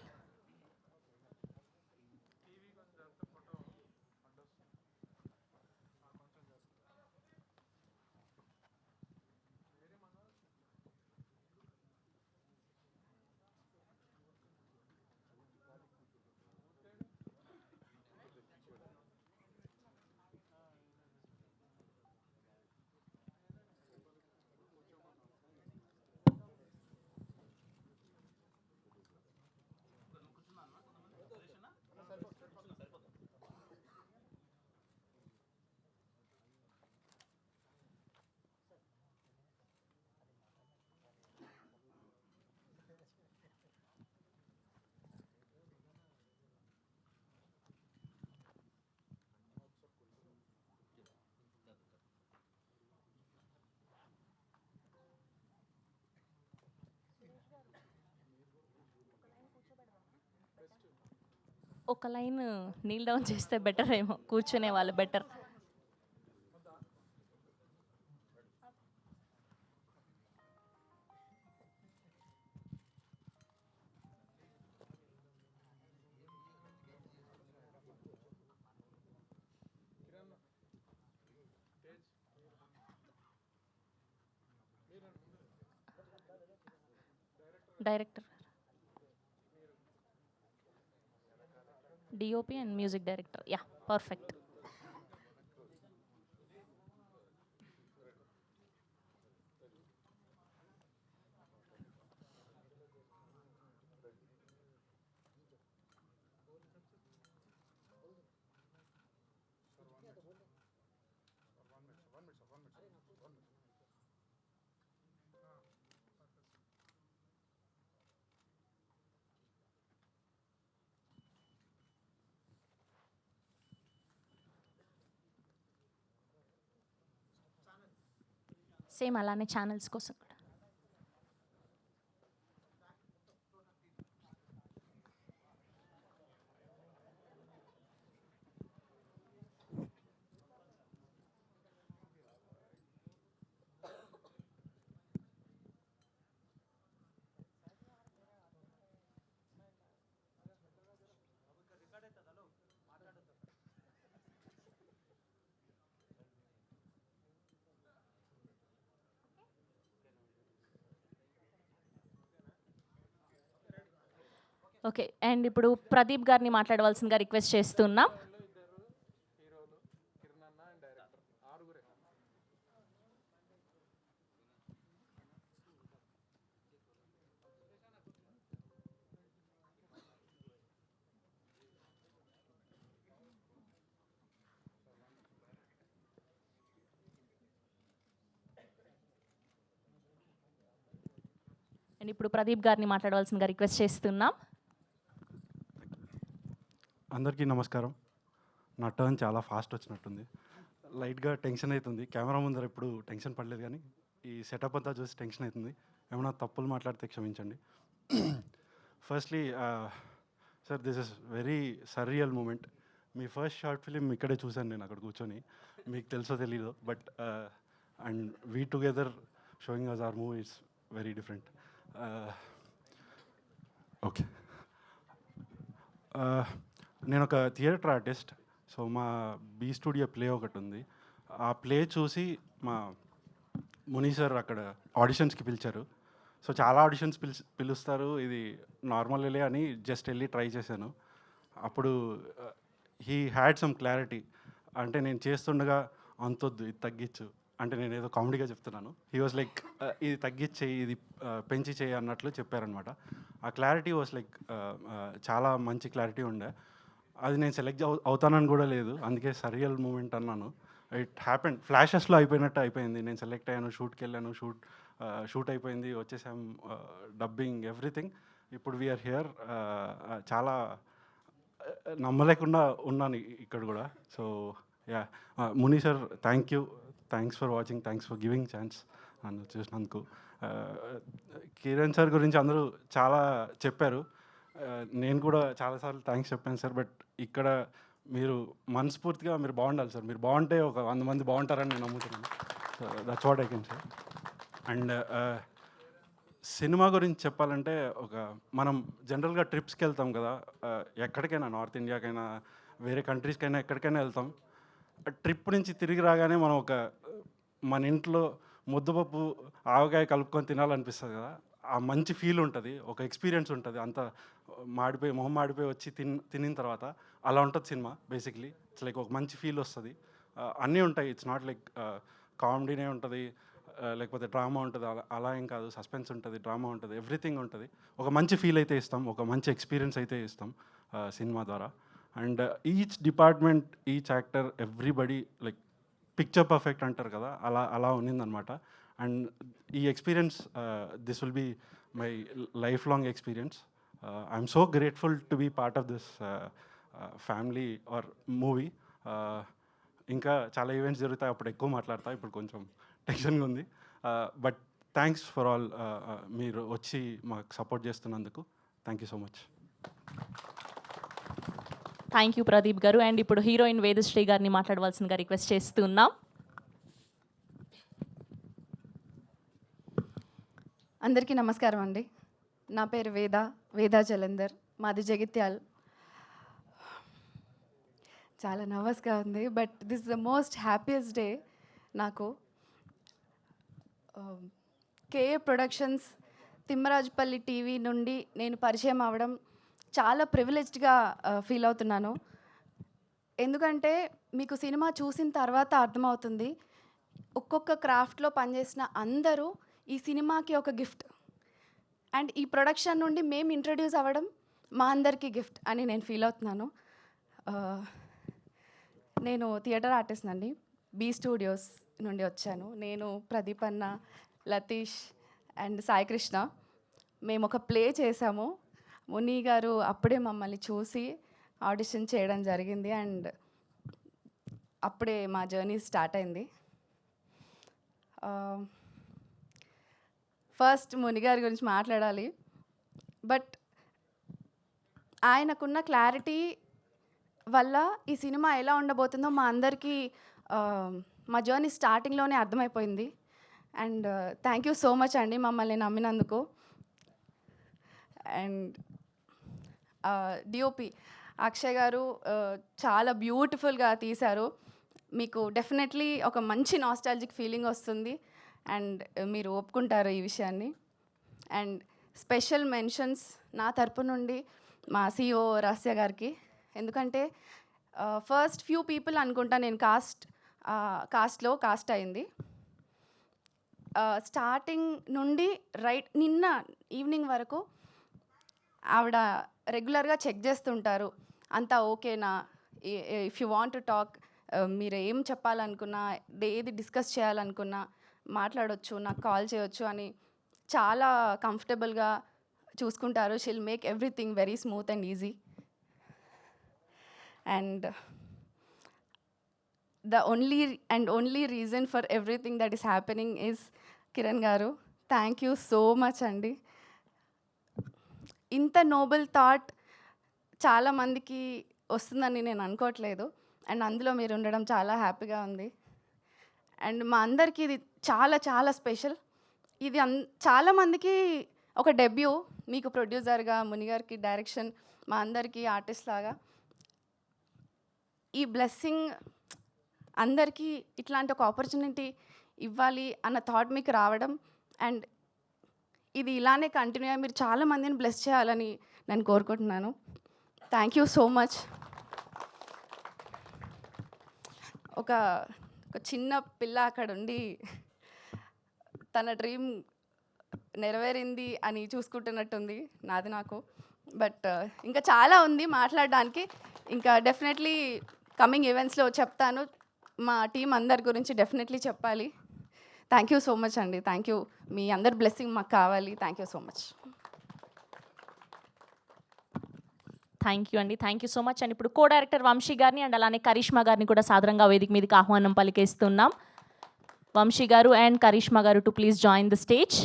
A: ఒక లైన్ నీల్ డౌన్ చేస్తే బెటర్ ఏమో, కూర్చునే వాళ్ళు better. Director, DOP and music director. Yeah, perfect. Same అలానే ఛానల్స్ కోసం కూడా. ఓకే, అండ్ ఇప్పుడు ప్రదీప్ గారిని మాట్లాడవలసిందిగా రిక్వెస్ట్ చేస్తున్నాం. అండ్ ఇప్పుడు ప్రదీప్ గారిని మాట్లాడవలసిందిగా రిక్వెస్ట్ చేస్తున్నాం.
M: అందరికీ నమస్కారం. నా టర్న్ చాలా ఫాస్ట్ వచ్చినట్టుంది. లైట్గా టెన్షన్ అవుతుంది. కెమెరా ముందర ఎప్పుడు టెన్షన్ పడలేదు, కానీ ఈ సెటప్ అంతా చూసి టెన్షన్ అవుతుంది. ఏమైనా తప్పులు మాట్లాడితే క్షమించండి. Firstly sir, this is very surreal moment. మీ ఫస్ట్ షార్ట్ ఫిలిం ఇక్కడే చూశాను నేను, అక్కడ కూర్చొని. మీకు తెలుసో తెలీదో, but and we together showing us our movie is very different. Okay, నేను ఒక థియేటర్ ఆర్టిస్ట్. సో మా బీ స్టూడియో ప్లే ఒకటి ఉంది. ఆ ప్లే చూసి మా ముని సార్ అక్కడ ఆడిషన్స్కి పిలిచారు. సో చాలా ఆడిషన్స్ పిలుస్తారు, ఇది నార్మల్లే అని జస్ట్ వెళ్ళి ట్రై చేశాను. అప్పుడు హీ హ్యాడ్ సమ్ క్లారిటీ. అంటే నేను చేస్తుండగా అంతొద్దు, ఇది తగ్గించు అంటే, నేను ఏదో కామెడీగా చెప్తున్నాను. హీ వాజ్ లైక్ ఇది తగ్గించేయి, ఇది పెంచి చేయి అన్నట్లు చెప్పారనమాట. ఆ క్లారిటీ వాజ్ లైక్ చాలా మంచి క్లారిటీ ఉండే. అది నేను సెలెక్ట్ అవుతానని కూడా లేదు, అందుకే సరియల్ మూమెంట్ అన్నాను. ఇట్ హ్యాపెండ్, ఫ్లాషెస్లో అయిపోయినట్టు అయిపోయింది. నేను సెలెక్ట్ అయ్యాను, షూట్కి వెళ్ళాను, షూట్ అయిపోయింది, వచ్చేసాం, డబ్బింగ్, ఎవ్రీథింగ్. ఇప్పుడు వీఆర్ హియర్. చాలా నమ్మలేకుండా ఉన్నాను ఇక్కడ కూడా. So yeah, Muni sir, thanks for watching, thanks for giving chance నన్ను చూసినందుకు. కిరణ్ సార్ గురించి అందరూ చాలా చెప్పారు, నేను కూడా చాలాసార్లు థ్యాంక్స్ చెప్పాను సార్. బట్ ఇక్కడ మీరు మనస్ఫూర్తిగా మీరు బాగుండాలి సార్. మీరు బాగుంటే ఒక 100 మంది బాగుంటారని నేను నమ్ముతున్నాను. So that's what I can sir. And cinema గురించి చెప్పాలంటే, మనం జనరల్గా ట్రిప్స్కి వెళ్తాం కదా, ఎక్కడికైనా, నార్త్ ఇండియాకైనా వేరే కంట్రీస్కైనా ఎక్కడికైనా వెళ్తాం. ట్రిప్ నుంచి తిరిగి రాగానే మనం మన ఇంట్లో ముద్దపప్పు ఆవకాయ కలుపుకొని తినాలనిపిస్తుంది కదా, ఆ మంచి ఫీల్ ఉంటుంది, ఒక ఎక్స్పీరియన్స్ ఉంటుంది. అంత మొహం మాడిపోయి వచ్చి తినిన తర్వాత అలా ఉంటుంది సినిమా. బేసిక్లీ ఇట్స్ లైక్ ఒక మంచి ఫీల్ వస్తుంది. అన్నీ ఉంటాయి, ఇట్స్ నాట్ లైక్ కామెడీనే ఉంటుంది, లేకపోతే డ్రామా ఉంటుంది, అలా ఏం కాదు. సస్పెన్స్ ఉంటుంది, డ్రామా ఉంటుంది, ఎవ్రీథింగ్ ఉంటుంది. ఒక మంచి ఫీల్ అయితే ఇస్తాం, ఒక మంచి ఎక్స్పీరియన్స్ అయితే ఇస్తాం సినిమా ద్వారా. And each department, each actor, everybody like picture perfect అంటారు కదా, అలా ఉన్నిందనమాట. అండ్ ఈ experience, this will be my life long experience. I'm so grateful to be part of this family our movie. ఇంకా చాలా ఈవెంట్స్ జరుగుతాయి, అప్పుడు ఎక్కువ మాట్లాడతా, ఇప్పుడు కొంచెం టెన్షన్గా ఉంది. బట్ థ్యాంక్స్ ఫర్ ఆల్, మీరు వచ్చి మాకు సపోర్ట్ చేస్తున్నందుకు. Thank you so much.
A: Thank you Pradeep గారు. అండ్ ఇప్పుడు హీరోయిన్ వేదశ్రీ గారిని మాట్లాడవలసిందిగా రిక్వెస్ట్ చేస్తున్నాం.
P: అందరికీ నమస్కారం అండి. నా పేరు వేదా జలంధర్, మాది జగిత్యాల్. చాలా నర్వస్గా ఉంది, but this the most happiest day నాకు. కేఏ ప్రొడక్షన్స్ తిమ్మరాజుపల్లి టీవీ నుండి నేను పరిచయం అవ్వడం చాలా ప్రివిలేజ్డ్గా ఫీల్ అవుతున్నాను. ఎందుకంటే మీకు సినిమా చూసిన తర్వాత అర్థమవుతుంది, ఒక్కొక్క క్రాఫ్ట్లో పనిచేసిన అందరూ ఈ సినిమాకి ఒక గిఫ్ట్. అండ్ ఈ ప్రొడక్షన్ నుండి మేము ఇంట్రడ్యూస్ అవ్వడం మా అందరికీ గిఫ్ట్ అని నేను ఫీల్ అవుతున్నాను. నేను థియేటర్ ఆర్టిస్ట్ అండి, బీ స్టూడియోస్ నుండి వచ్చాను. నేను ప్రదీప్ అన్న, లతీష్ అండ్ సాయి కృష్ణ మేము ఒక ప్లే చేసాము. ముని గారు అప్పుడే మమ్మల్ని చూసి ఆడిషన్ చేయడం జరిగింది అండ్ అప్పుడే మా జర్నీ స్టార్ట్ అయింది. ఫస్ట్ ముని గారి గురించి మాట్లాడాలి. బట్ ఆయనకున్న క్లారిటీ వల్ల ఈ సినిమా ఎలా ఉండబోతుందో మా అందరికీ మా జర్నీ స్టార్టింగ్లోనే అర్థమైపోయింది. And thank you so much అండి మమ్మల్ని నమ్మినందుకు. అండ్ డిఓపి అక్షయ్ గారు చాలా బ్యూటిఫుల్గా తీశారు. మీకు డెఫినెట్లీ ఒక మంచి నాస్టాలజిక్ ఫీలింగ్ వస్తుంది అండ్ మీరు ఒప్పుకుంటారు ఈ విషయాన్ని. అండ్ స్పెషల్ మెన్షన్స్ నా తరపు నుండి మా సిఇఓ రహస్య గారికి. ఎందుకంటే ఫస్ట్ ఫ్యూ పీపుల్ అనుకుంటా నేను కాస్ట్లో కాస్ట్ అయింది. స్టార్టింగ్ నుండి నిన్న ఈవినింగ్ వరకు ఆవిడ రెగ్యులర్గా చెక్ చేస్తుంటారు, అంతా ఓకేనా, if you want to talk, మీరు ఏం చెప్పాలనుకున్నా, ఏది డిస్కస్ చేయాలనుకున్నా మాట్లాడవచ్చు, నాకు కాల్ చేయొచ్చు అని చాలా కంఫర్టబుల్గా చూసుకుంటారు. She'll make everything very smooth and easy. And the only reason for everything that is happening is Kiran గారు. థ్యాంక్ యూ సో మచ్ అండి. ఇంత నోబెల్ థాట్ చాలామందికి వస్తుందని నేను అనుకోవట్లేదు అండ్ అందులో మీరు ఉండడం చాలా హ్యాపీగా ఉంది. అండ్ మా అందరికీ ఇది చాలా చాలా స్పెషల్. ఇది చాలామందికి ఒక డెబ్యూ, మీకు ప్రొడ్యూసర్గా, ముని గారికి డైరెక్షన్, మా అందరికీ ఆర్టిస్ట్ లాగా. ఈ బ్లెస్సింగ్ అందరికీ ఇట్లాంటి ఒక ఆపర్చునిటీ ఇవ్వాలి అన్న థాట్ మీకు రావడం అండ్ ఇది ఇలానే కంటిన్యూ అయ్యి మీరు చాలామందిని బ్లెస్ చేయాలని నేను కోరుకుంటున్నాను. Thank you so much. ఒక చిన్న పిల్ల అక్కడ ఉండి తన డ్రీమ్ నెరవేరింది అని చూసుకుంటున్నట్టుంది నాది నాకు. బట్ ఇంకా చాలా ఉంది మాట్లాడడానికి. ఇంకా డెఫినెట్లీ కమింగ్ ఈవెంట్స్లో చెప్తాను. మా టీం అందరి గురించి డెఫినెట్లీ చెప్పాలి. థ్యాంక్ యూ సో మచ్ అండి. Thank you. మీ అందరి బ్లెస్సింగ్ మాకు కావాలి. Thank you so much.
A: Thank you అండి. Thank you so much. And ఇప్పుడు కో డైరెక్టర్ వంశీ గారిని అండ్ అలానే కరిష్మా గారిని కూడా సాదరంగా వేదిక మీదకి ఆహ్వానం పలికేస్తున్నాం. వంశీ గారు అండ్ కరిష్మా గారు to please join the stage.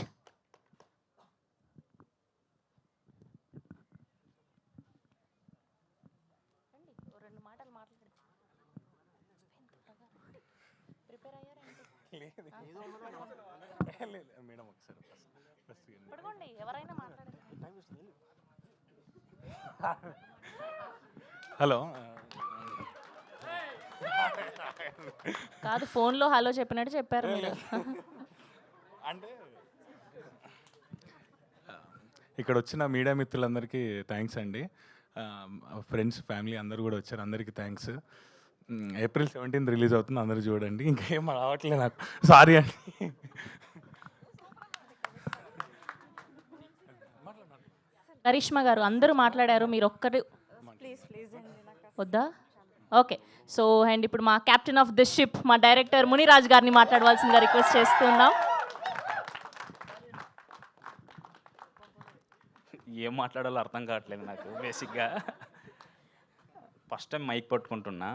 Q: Hello
A: కాదు, ఫోన్లో హలో చెప్పినట్టు చెప్పారు మీరు.
Q: అంటే ఇక్కడ వచ్చిన మీడియా మిత్రులందరికీ థ్యాంక్స్ అండి. ఫ్రెండ్స్, ఫ్యామిలీ అందరూ కూడా వచ్చారు, అందరికీ థ్యాంక్స్. ఏప్రిల్ 17 రిలీజ్ అవుతుంది, అందరూ చూడండి. ఇంకేం రావట్లేదు నాకు, సారీ అండి.
A: కరిష్మా గారు అందరూ మాట్లాడారు, మీరు ఒక్కరు వద్దా? ఓకే. సో అండ్ ఇప్పుడు మా కెప్టెన్ ఆఫ్ ది షిప్, మా డైరెక్టర్ మునిరాజ్ గారిని మాట్లాడవలసిందిగా రిక్వెస్ట్ చేస్తున్నాం.
R: ఏం మాట్లాడాలో అర్థం కావట్లేదు నాకు బేసిక్గా. ఫస్ట్ టైం మైక్ పట్టుకుంటున్నా.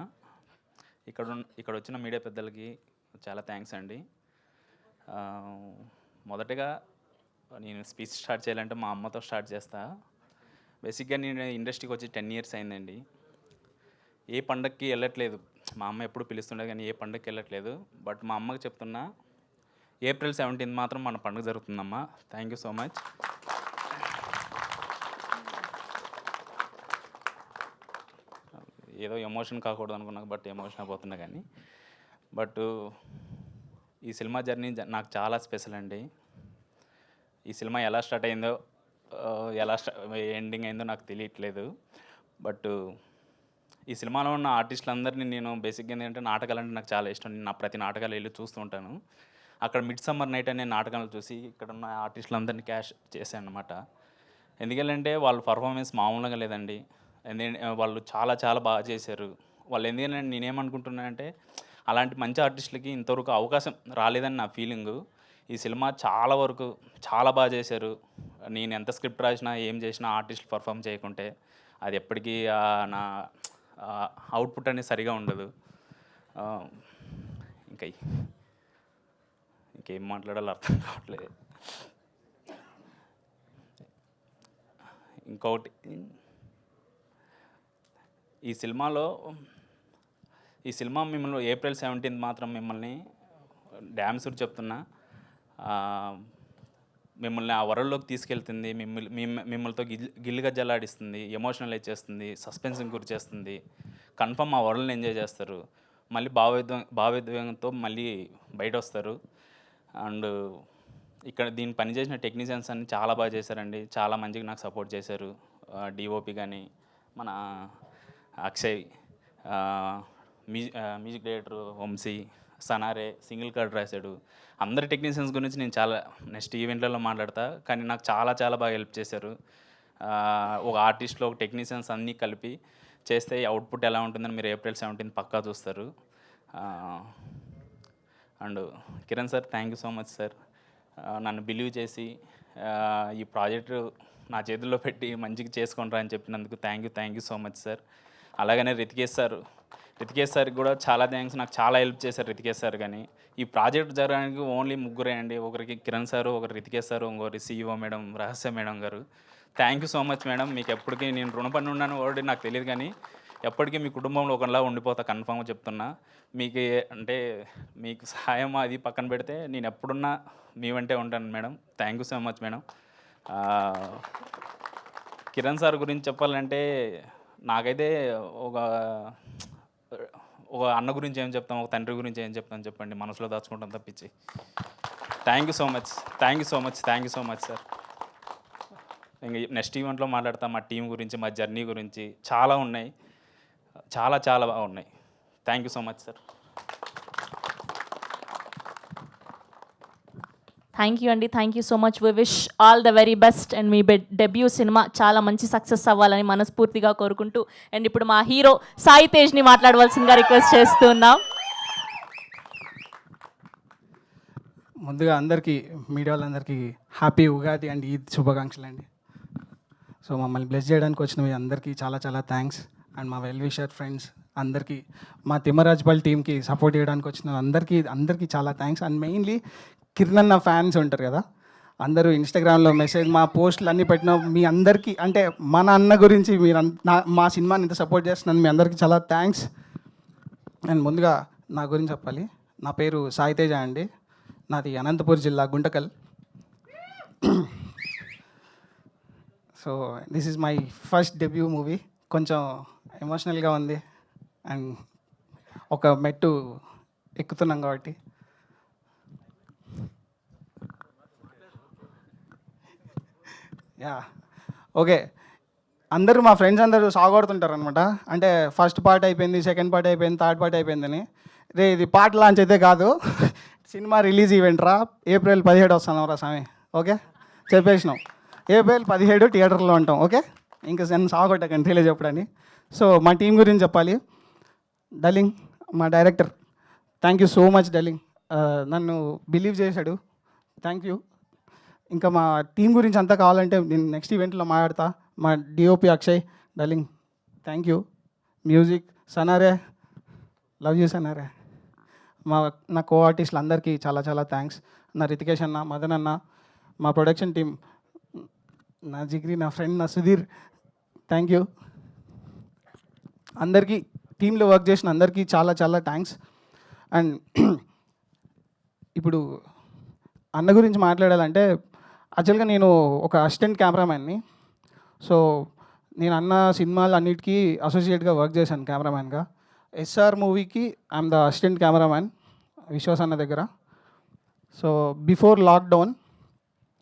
R: ఇక్కడ వచ్చిన మీడియా పెద్దలకి చాలా థ్యాంక్స్ అండి. మొదటగా నేను స్పీచ్ స్టార్ట్ చేయాలంటే మా అమ్మతో స్టార్ట్ చేస్తా. బేసిక్గా నేను ఇండస్ట్రీకి వచ్చి 10 years అయిందండి. ఏ పండగకి వెళ్ళట్లేదు, మా అమ్మ ఎప్పుడు పిలుస్తుండేది కానీ ఏ పండగకి వెళ్ళట్లేదు. బట్ మా అమ్మకి చెప్తున్నా, ఏప్రిల్ 17 మాత్రం మన పండుగ జరుగుతుందమ్మా. Thank you so much. ఏదో ఎమోషన్ కాకూడదు అనుకున్నా, బట్ ఎమోషన్ అయిపోతున్నా కానీ. బట్ ఈ సినిమా జర్నీ నాకు చాలా స్పెషల్ అండి. ఈ సినిమా ఎలా స్టార్ట్ అయిందో ఎలా ఎండింగ్ అయిందో నాకు తెలియట్లేదు. బట్ ఈ సినిమాలో ఉన్న ఆర్టిస్టులందరినీ నేను బేసిక్గా ఏంటంటే నాటకాలు అంటే నాకు చాలా ఇష్టం. నేను నా ప్రతి నాటకాలు వెళ్ళి చూస్తూ ఉంటాను. అక్కడ మిడ్ సమ్మర్ నైట్ అనే నాటకాలు చూసి ఇక్కడ ఉన్న ఆర్టిస్టులందరినీ క్యాష్ చేశాను అనమాట. ఎందుకంటే వాళ్ళ పర్ఫార్మెన్స్ మామూలుగా లేదండి. వాళ్ళు చాలా చాలా బాగా చేశారు. వాళ్ళు ఎందుకంటే నేనేమనుకుంటున్నానంటే అలాంటి మంచి ఆర్టిస్టులకి ఇంతవరకు అవకాశం రాలేదని నా ఫీలింగు. ఈ సినిమా చాలా వరకు చాలా బాగా చేశారు. నేను ఎంత స్క్రిప్ట్ రాసినా ఏం చేసినా ఆర్టిస్టులు పర్ఫామ్ చేయకుంటే అది ఎప్పటికీ నా అవుట్పుట్ అనేది సరిగా ఉండదు. ఇంకేం మాట్లాడాలో అర్థం కావట్లేదు. ఇంకొకటి, ఈ సినిమా మిమ్మల్ని ఏప్రిల్ 17 మాత్రం మిమ్మల్ని డ్యామ్సూర్ చెప్తున్నా, మిమ్మల్ని ఆ వరల్డ్లోకి తీసుకెళ్తుంది. మిమ్మల్తో గిల్లుగా జల్లాడిస్తుంది, ఎమోషనలైజ్ చేస్తుంది, సస్పెన్స్కి గురి చేస్తుంది. కన్ఫర్మ్ ఆ వరల్డ్ని ఎంజాయ్ చేస్తారు. మళ్ళీ భావోద్వేగంతో మళ్ళీ బయట వస్తారు. అండ్ ఇక్కడ దీన్ని పనిచేసిన టెక్నీషియన్స్ అన్ని చాలా బాగా చేశారండి. చాలా మంచిగా నాకు సపోర్ట్ చేశారు. డిఓపి కానీ, మన Akshay, music director Vamshi, Sanare single card రాశాడు. అందరి టెక్నీషియన్స్ గురించి నేను చాలా నెక్స్ట్ ఈవెంట్లలో మాట్లాడతా. కానీ నాకు చాలా చాలా బాగా హెల్ప్ చేశారు. ఒక ఆర్టిస్ట్లో ఒక టెక్నీషియన్స్ అన్నీ కలిపి చేస్తే అవుట్పుట్ ఎలా ఉంటుందని మీరు ఏప్రిల్ 17 పక్కా చూస్తారు. And Kiran sir, thank you so much sir. నన్ను బిలీవ్ చేసి ఈ ప్రాజెక్టు నా చేతుల్లో పెట్టి మంచిగా చేసుకుంటారా అని చెప్పినందుకు thank you so much sir. అలాగనే రితికేష్ సార్కి కూడా చాలా థ్యాంక్స్. నాకు చాలా హెల్ప్ చేశారు రితికేష్ సార్. కానీ ఈ ప్రాజెక్ట్ జరగడానికి ఓన్లీ ముగ్గురే అండి. ఒకరికి కిరణ్ సారు, ఒకరు రితికేష్ సారు, ఇంకొకరి CEO మేడం రహస్య మేడం గారు. Thank you so much madam. మీకు ఎప్పటికీ నేను రుణపడి ఉన్నాను వర్డ్ నాకు తెలియదు, కానీ ఎప్పటికీ మీ కుటుంబంలో ఒకలా ఉండిపోతా, కన్ఫామ్గా చెప్తున్నా. మీకు సహాయం అది పక్కన పెడితే నేను ఎప్పుడున్నా మీ వెంటే ఉంటాను madam. Thank you so much madam. Kiran sir గురించి చెప్పాలంటే నాకైతే ఒక అన్న గురించి ఏం చెప్తాం, ఒక తండ్రి గురించి ఏం చెప్తాం చెప్పండి, మనసులో దాచుకుంటాం తప్పించి. Thank you so much sir. ఇంక నెక్స్ట్ ఈవెంట్లో మాట్లాడతాం మా టీం గురించి, మా జర్నీ గురించి. చాలా ఉన్నాయి, చాలా చాలా బాగున్నాయి. Thank you so much sir.
A: Thank you అండి. Thank you so much. We wish all the very best. And మీ డెబ్యూ సినిమా చాలా మంచి సక్సెస్ అవ్వాలని మనస్ఫూర్తిగా కోరుకుంటూ, అండ్ ఇప్పుడు మా హీరో సాయి తేజ్ని మాట్లాడవలసిందిగా రిక్వెస్ట్ చేస్తున్నాం.
S: ముందుగా అందరికీ, మీడియా వాళ్ళందరికీ హ్యాపీ ఉగాది అండ్ ఈద్ శుభాకాంక్షలు అండి. సో మమ్మల్ని బ్లెస్ చేయడానికి వచ్చిన మీ అందరికీ చాలా చాలా థ్యాంక్స్. అండ్ మా వెల్ విషర్ ఫ్రెండ్స్ అందరికీ, మా తిమ్మరాజుపల్లి టీంకి సపోర్ట్ చేయడానికి వచ్చిన అందరికీ చాలా thanks. And mainly Kiran fans ఉంటారు కదా, అందరూ ఇన్స్టాగ్రామ్లో మెసేజ్, మా పోస్టులు అన్నీ పెట్టిన మీ అందరికీ, అంటే మన అన్న గురించి మీరు మా సినిమాని ఇంత సపోర్ట్ చేస్తున్నాను, మీ అందరికీ చాలా థ్యాంక్స్. అండ్ ముందుగా నా గురించి చెప్పాలి. నా పేరు సాయి తేజ అండి. నాది అనంతపూర్ జిల్లా Guntakal. So this is my first debut movie. కొంచెం ఎమోషనల్గా ఉంది అండ్ ఒక మెట్టు ఎక్కుతున్నాం కాబట్టి. Yeah okay. అందరూ మా ఫ్రెండ్స్ అందరూ సాగొడుతుంటారు అనమాట. అంటే ఫస్ట్ పార్ట్ అయిపోయింది, సెకండ్ పార్ట్ అయిపోయింది, థర్డ్ పార్ట్ అయిపోయిందని. రే ఇది పార్ట్ లాంచ్ అయితే కాదు, సినిమా రిలీజ్ ఈవెంట్ రా, ఏప్రిల్ 17 వస్తున్నాం రా స్వామి. ఓకే చెప్పేసినాం, ఏప్రిల్ 17 థియేటర్లో ఉంటాం. ఓకే ఇంకా నేను సాగొట్టకండి రిలీజ్ చెప్పడానికి. సో మా టీం గురించి చెప్పాలి. డలింగ్ మా director, thank you so much darling, నన్ను బిలీవ్ చేశాడు, థ్యాంక్ యూ. ఇంకా మా టీం గురించి అంతా కావాలంటే నేను నెక్స్ట్ ఈవెంట్లో మాట్లాడతా. మా DOP Akshay, darling thank you. Music Sanare, love you Sanare. నా కో ఆర్టిస్టులు అందరికీ చాలా చాలా థ్యాంక్స్. నా రితికేష్ అన్న, మదన్ అన్న, మా ప్రొడక్షన్ టీం, నా జిగ్రీ, నా ఫ్రెండ్ నా సుధీర్, థ్యాంక్ యూ. అందరికీ, టీంలో వర్క్ చేసిన అందరికీ చాలా చాలా థ్యాంక్స్. అండ్ ఇప్పుడు అన్న గురించి మాట్లాడాలంటే, యాక్చువల్గా నేను ఒక అసిస్టెంట్ కెమెరామ్యాన్ని. సో నేను అన్న సినిమాలు అన్నిటికీ అసోసియేట్గా వర్క్ చేశాను కెమెరామ్యాన్గా. ఎస్ఆర్ మూవీకి I'm the assistant cameraman Vishwas అన్న దగ్గర. సో బిఫోర్ లాక్డౌన్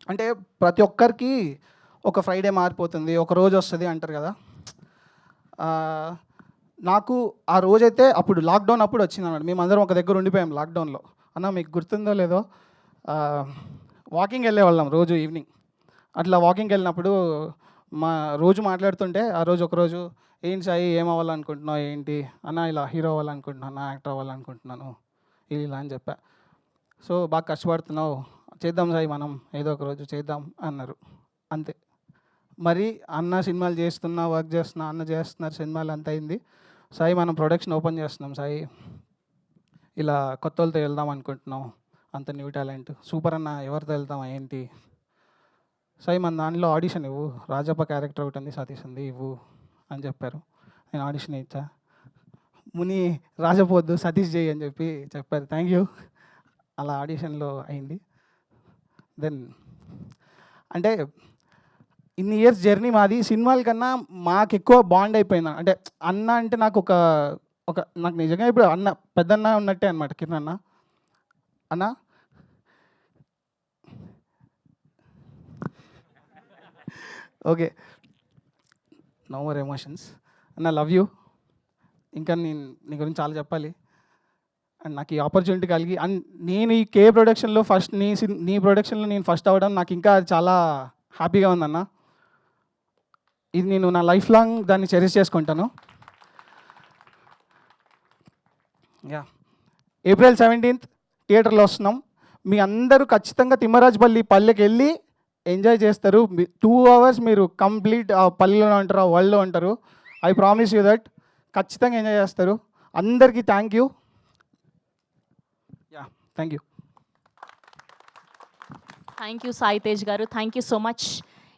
S: అంటే ప్రతి ఒక్కరికి ఒక ఫ్రైడే మారిపోతుంది, ఒక రోజు వస్తుంది అంటారు కదా. నాకు ఆ రోజైతే అప్పుడు లాక్డౌన్ అప్పుడు వచ్చింది అన్నమాట. మేమందరం ఒక దగ్గర ఉండిపోయాం లాక్డౌన్లో. అన్న మీకు గుర్తుందో లేదో, వాకింగ్ వెళ్ళేవాళ్ళం రోజు ఈవినింగ్. అట్లా వాకింగ్కి వెళ్ళినప్పుడు రోజు మాట్లాడుతుంటే ఆ రోజు ఒకరోజు, ఏంటి సాయి ఏం అవ్వాలనుకుంటున్నావు ఏంటి అన్న, ఇలా హీరో అవ్వాలనుకుంటున్నాను, యాక్టర్ అవ్వాలనుకుంటున్నాను ఇలా అని చెప్పా. సో బాగా కష్టపడుతున్నావు, చేద్దాం సాయి మనం ఏదో ఒక రోజు చేద్దాం అన్నారు. అంతే. మరి అన్న సినిమాలు చేస్తున్నా, వర్క్ చేస్తున్నా, అన్న చేస్తున్నారు సినిమాలు, అంత అయింది. సాయి మనం ప్రొడక్షన్ ఓపెన్ చేస్తున్నాం సాయి, ఇలా కొత్త వాళ్ళతో వెళ్దాం అనుకుంటున్నాం, అంత న్యూ టాలెంట్, సూపర్ అన్న ఎవరితో వెళ్తాం ఏంటి, సాయి మన దాంట్లో ఆడిషన్ ఇవ్వు, రాజప్ప క్యారెక్టర్ ఒకటి ఉంది, సతీష్ ఉంది, ఇవ్వు అని చెప్పారు. నేను ఆడిషన్ ఇచ్చా. ముని రాజప్ప వద్దు సతీష్ చేయి అని చెప్పారు. Thank you. అలా ఆడిషన్లో అయింది. దెన్ అంటే ఇన్ని ఇయర్స్ జర్నీ మాది, సినిమాల కన్నా మాకు ఎక్కువ బాండ్ అయిపోయింది. అంటే అన్న అంటే నాకు నాకు నిజంగా ఇప్పుడు అన్న పెద్దన్న ఉన్నట్టే అనమాట. కిరణ్ అన్న ఓకే, నో మోర్ ఎమోషన్స్ అన్న, లవ్ యూ. ఇంకా నీ గురించి చాలా చెప్పాలి. అండ్ నాకు ఈ ఆపర్చునిటీ కలిగి, అండ్ నేను ఈ కే ప్రొడక్షన్లో ఫస్ట్ నీ ప్రొడక్షన్లో నేను ఫస్ట్ అవ్వడం నాకు ఇంకా చాలా హ్యాపీగా ఉందన్న. ఇది నేను నా లైఫ్ లాంగ్ దాన్ని చెరిష్ చేసుకుంటాను. యా, April 17th థియేటర్లో వస్తున్నాం. మీ అందరూ ఖచ్చితంగా తిమ్మరాజుపల్లి పల్లెకి వెళ్ళి ఎంజాయ్ చేస్తారు. 2 hours మీరు కంప్లీట్ ఆ పల్లెలో ఉంటారు, ఆ వరల్డ్లో ఉంటారు. I promise you that. ఖచ్చితంగా ఎంజాయ్ చేస్తారు. అందరికీ thank you. Yeah, thank you.
A: Thank you Sai Tej గారు, thank you so much.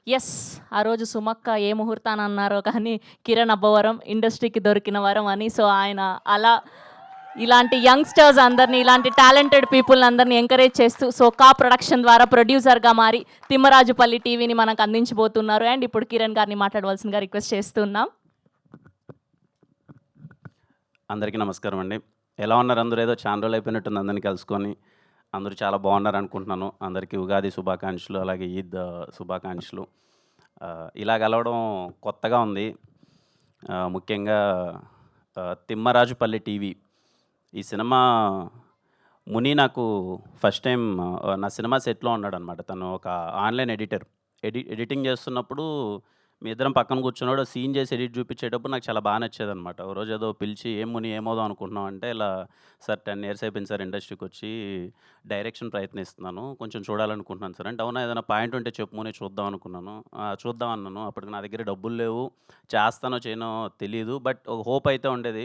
A: Yes, ఆ రోజు సుమక్క ఏ ముహూర్తాన అన్నారో కానీ కిరణ్ అబ్బవరం ఇండస్ట్రీకి దొరికిన వరం అని. సో ఆయన అలా ఇలాంటి యంగ్స్టర్స్ అందరినీ, ఇలాంటి టాలెంటెడ్ పీపుల్ని అందరినీ ఎంకరేజ్ చేస్తూ సో కా ప్రొడక్షన్ ద్వారా ప్రొడ్యూసర్గా మారి తిమ్మరాజుపల్లి టీవీని మనకు అందించబోతున్నారు. అండ్ ఇప్పుడు కిరణ్ గారిని మాట్లాడవలసిందిగా రిక్వెస్ట్ చేస్తున్నాం.
T: అందరికీ నమస్కారం అండి. ఎలా ఉన్నారు అందరూ? ఏదో చాలా రోజులు అయిపోయినట్టుంది అందరినీ కలుసుకొని. అందరూ చాలా బాగున్నారు అనుకుంటున్నాను. అందరికీ ఉగాది శుభాకాంక్షలు, అలాగే ఈద్ శుభాకాంక్షలు. ఇలా కలవడం కొత్తగా ఉంది. ముఖ్యంగా తిమ్మరాజుపల్లి టీవీ ఈ సినిమా, ముని నాకు ఫస్ట్ టైం నా సినిమా సెట్లో ఉన్నాడు అనమాట. తను ఒక ఆన్లైన్ ఎడిటర్. ఎడిటింగ్ చేస్తున్నప్పుడు మీ ఇద్దరం పక్కన కూర్చున్నాడు, సీన్ చేసి ఎడిట్ చూపించేటప్పుడు నాకు చాలా బాగా నచ్చేది అనమాట. ఓ రోజు ఏదో పిలిచి ఏం ముని ఏమవుదాం అనుకుంటున్నాం అంటే, ఇలా సార్ 10 years అయిపోయింది సార్ ఇండస్ట్రీకి వచ్చి, డైరెక్షన్ ప్రయత్నిస్తున్నాను, కొంచెం చూడాలనుకుంటున్నాను సార్ అంటే, అవునా ఏదైనా పాయింట్ ఉంటే చెప్పు ముని చూద్దాం అనుకున్నాను. చూద్దాం అన్నాను. అప్పటికి నా దగ్గర డబ్బులు లేవు, చేస్తానో చేయనో తెలియదు, బట్ ఒక హోప్ అయితే ఉండేది.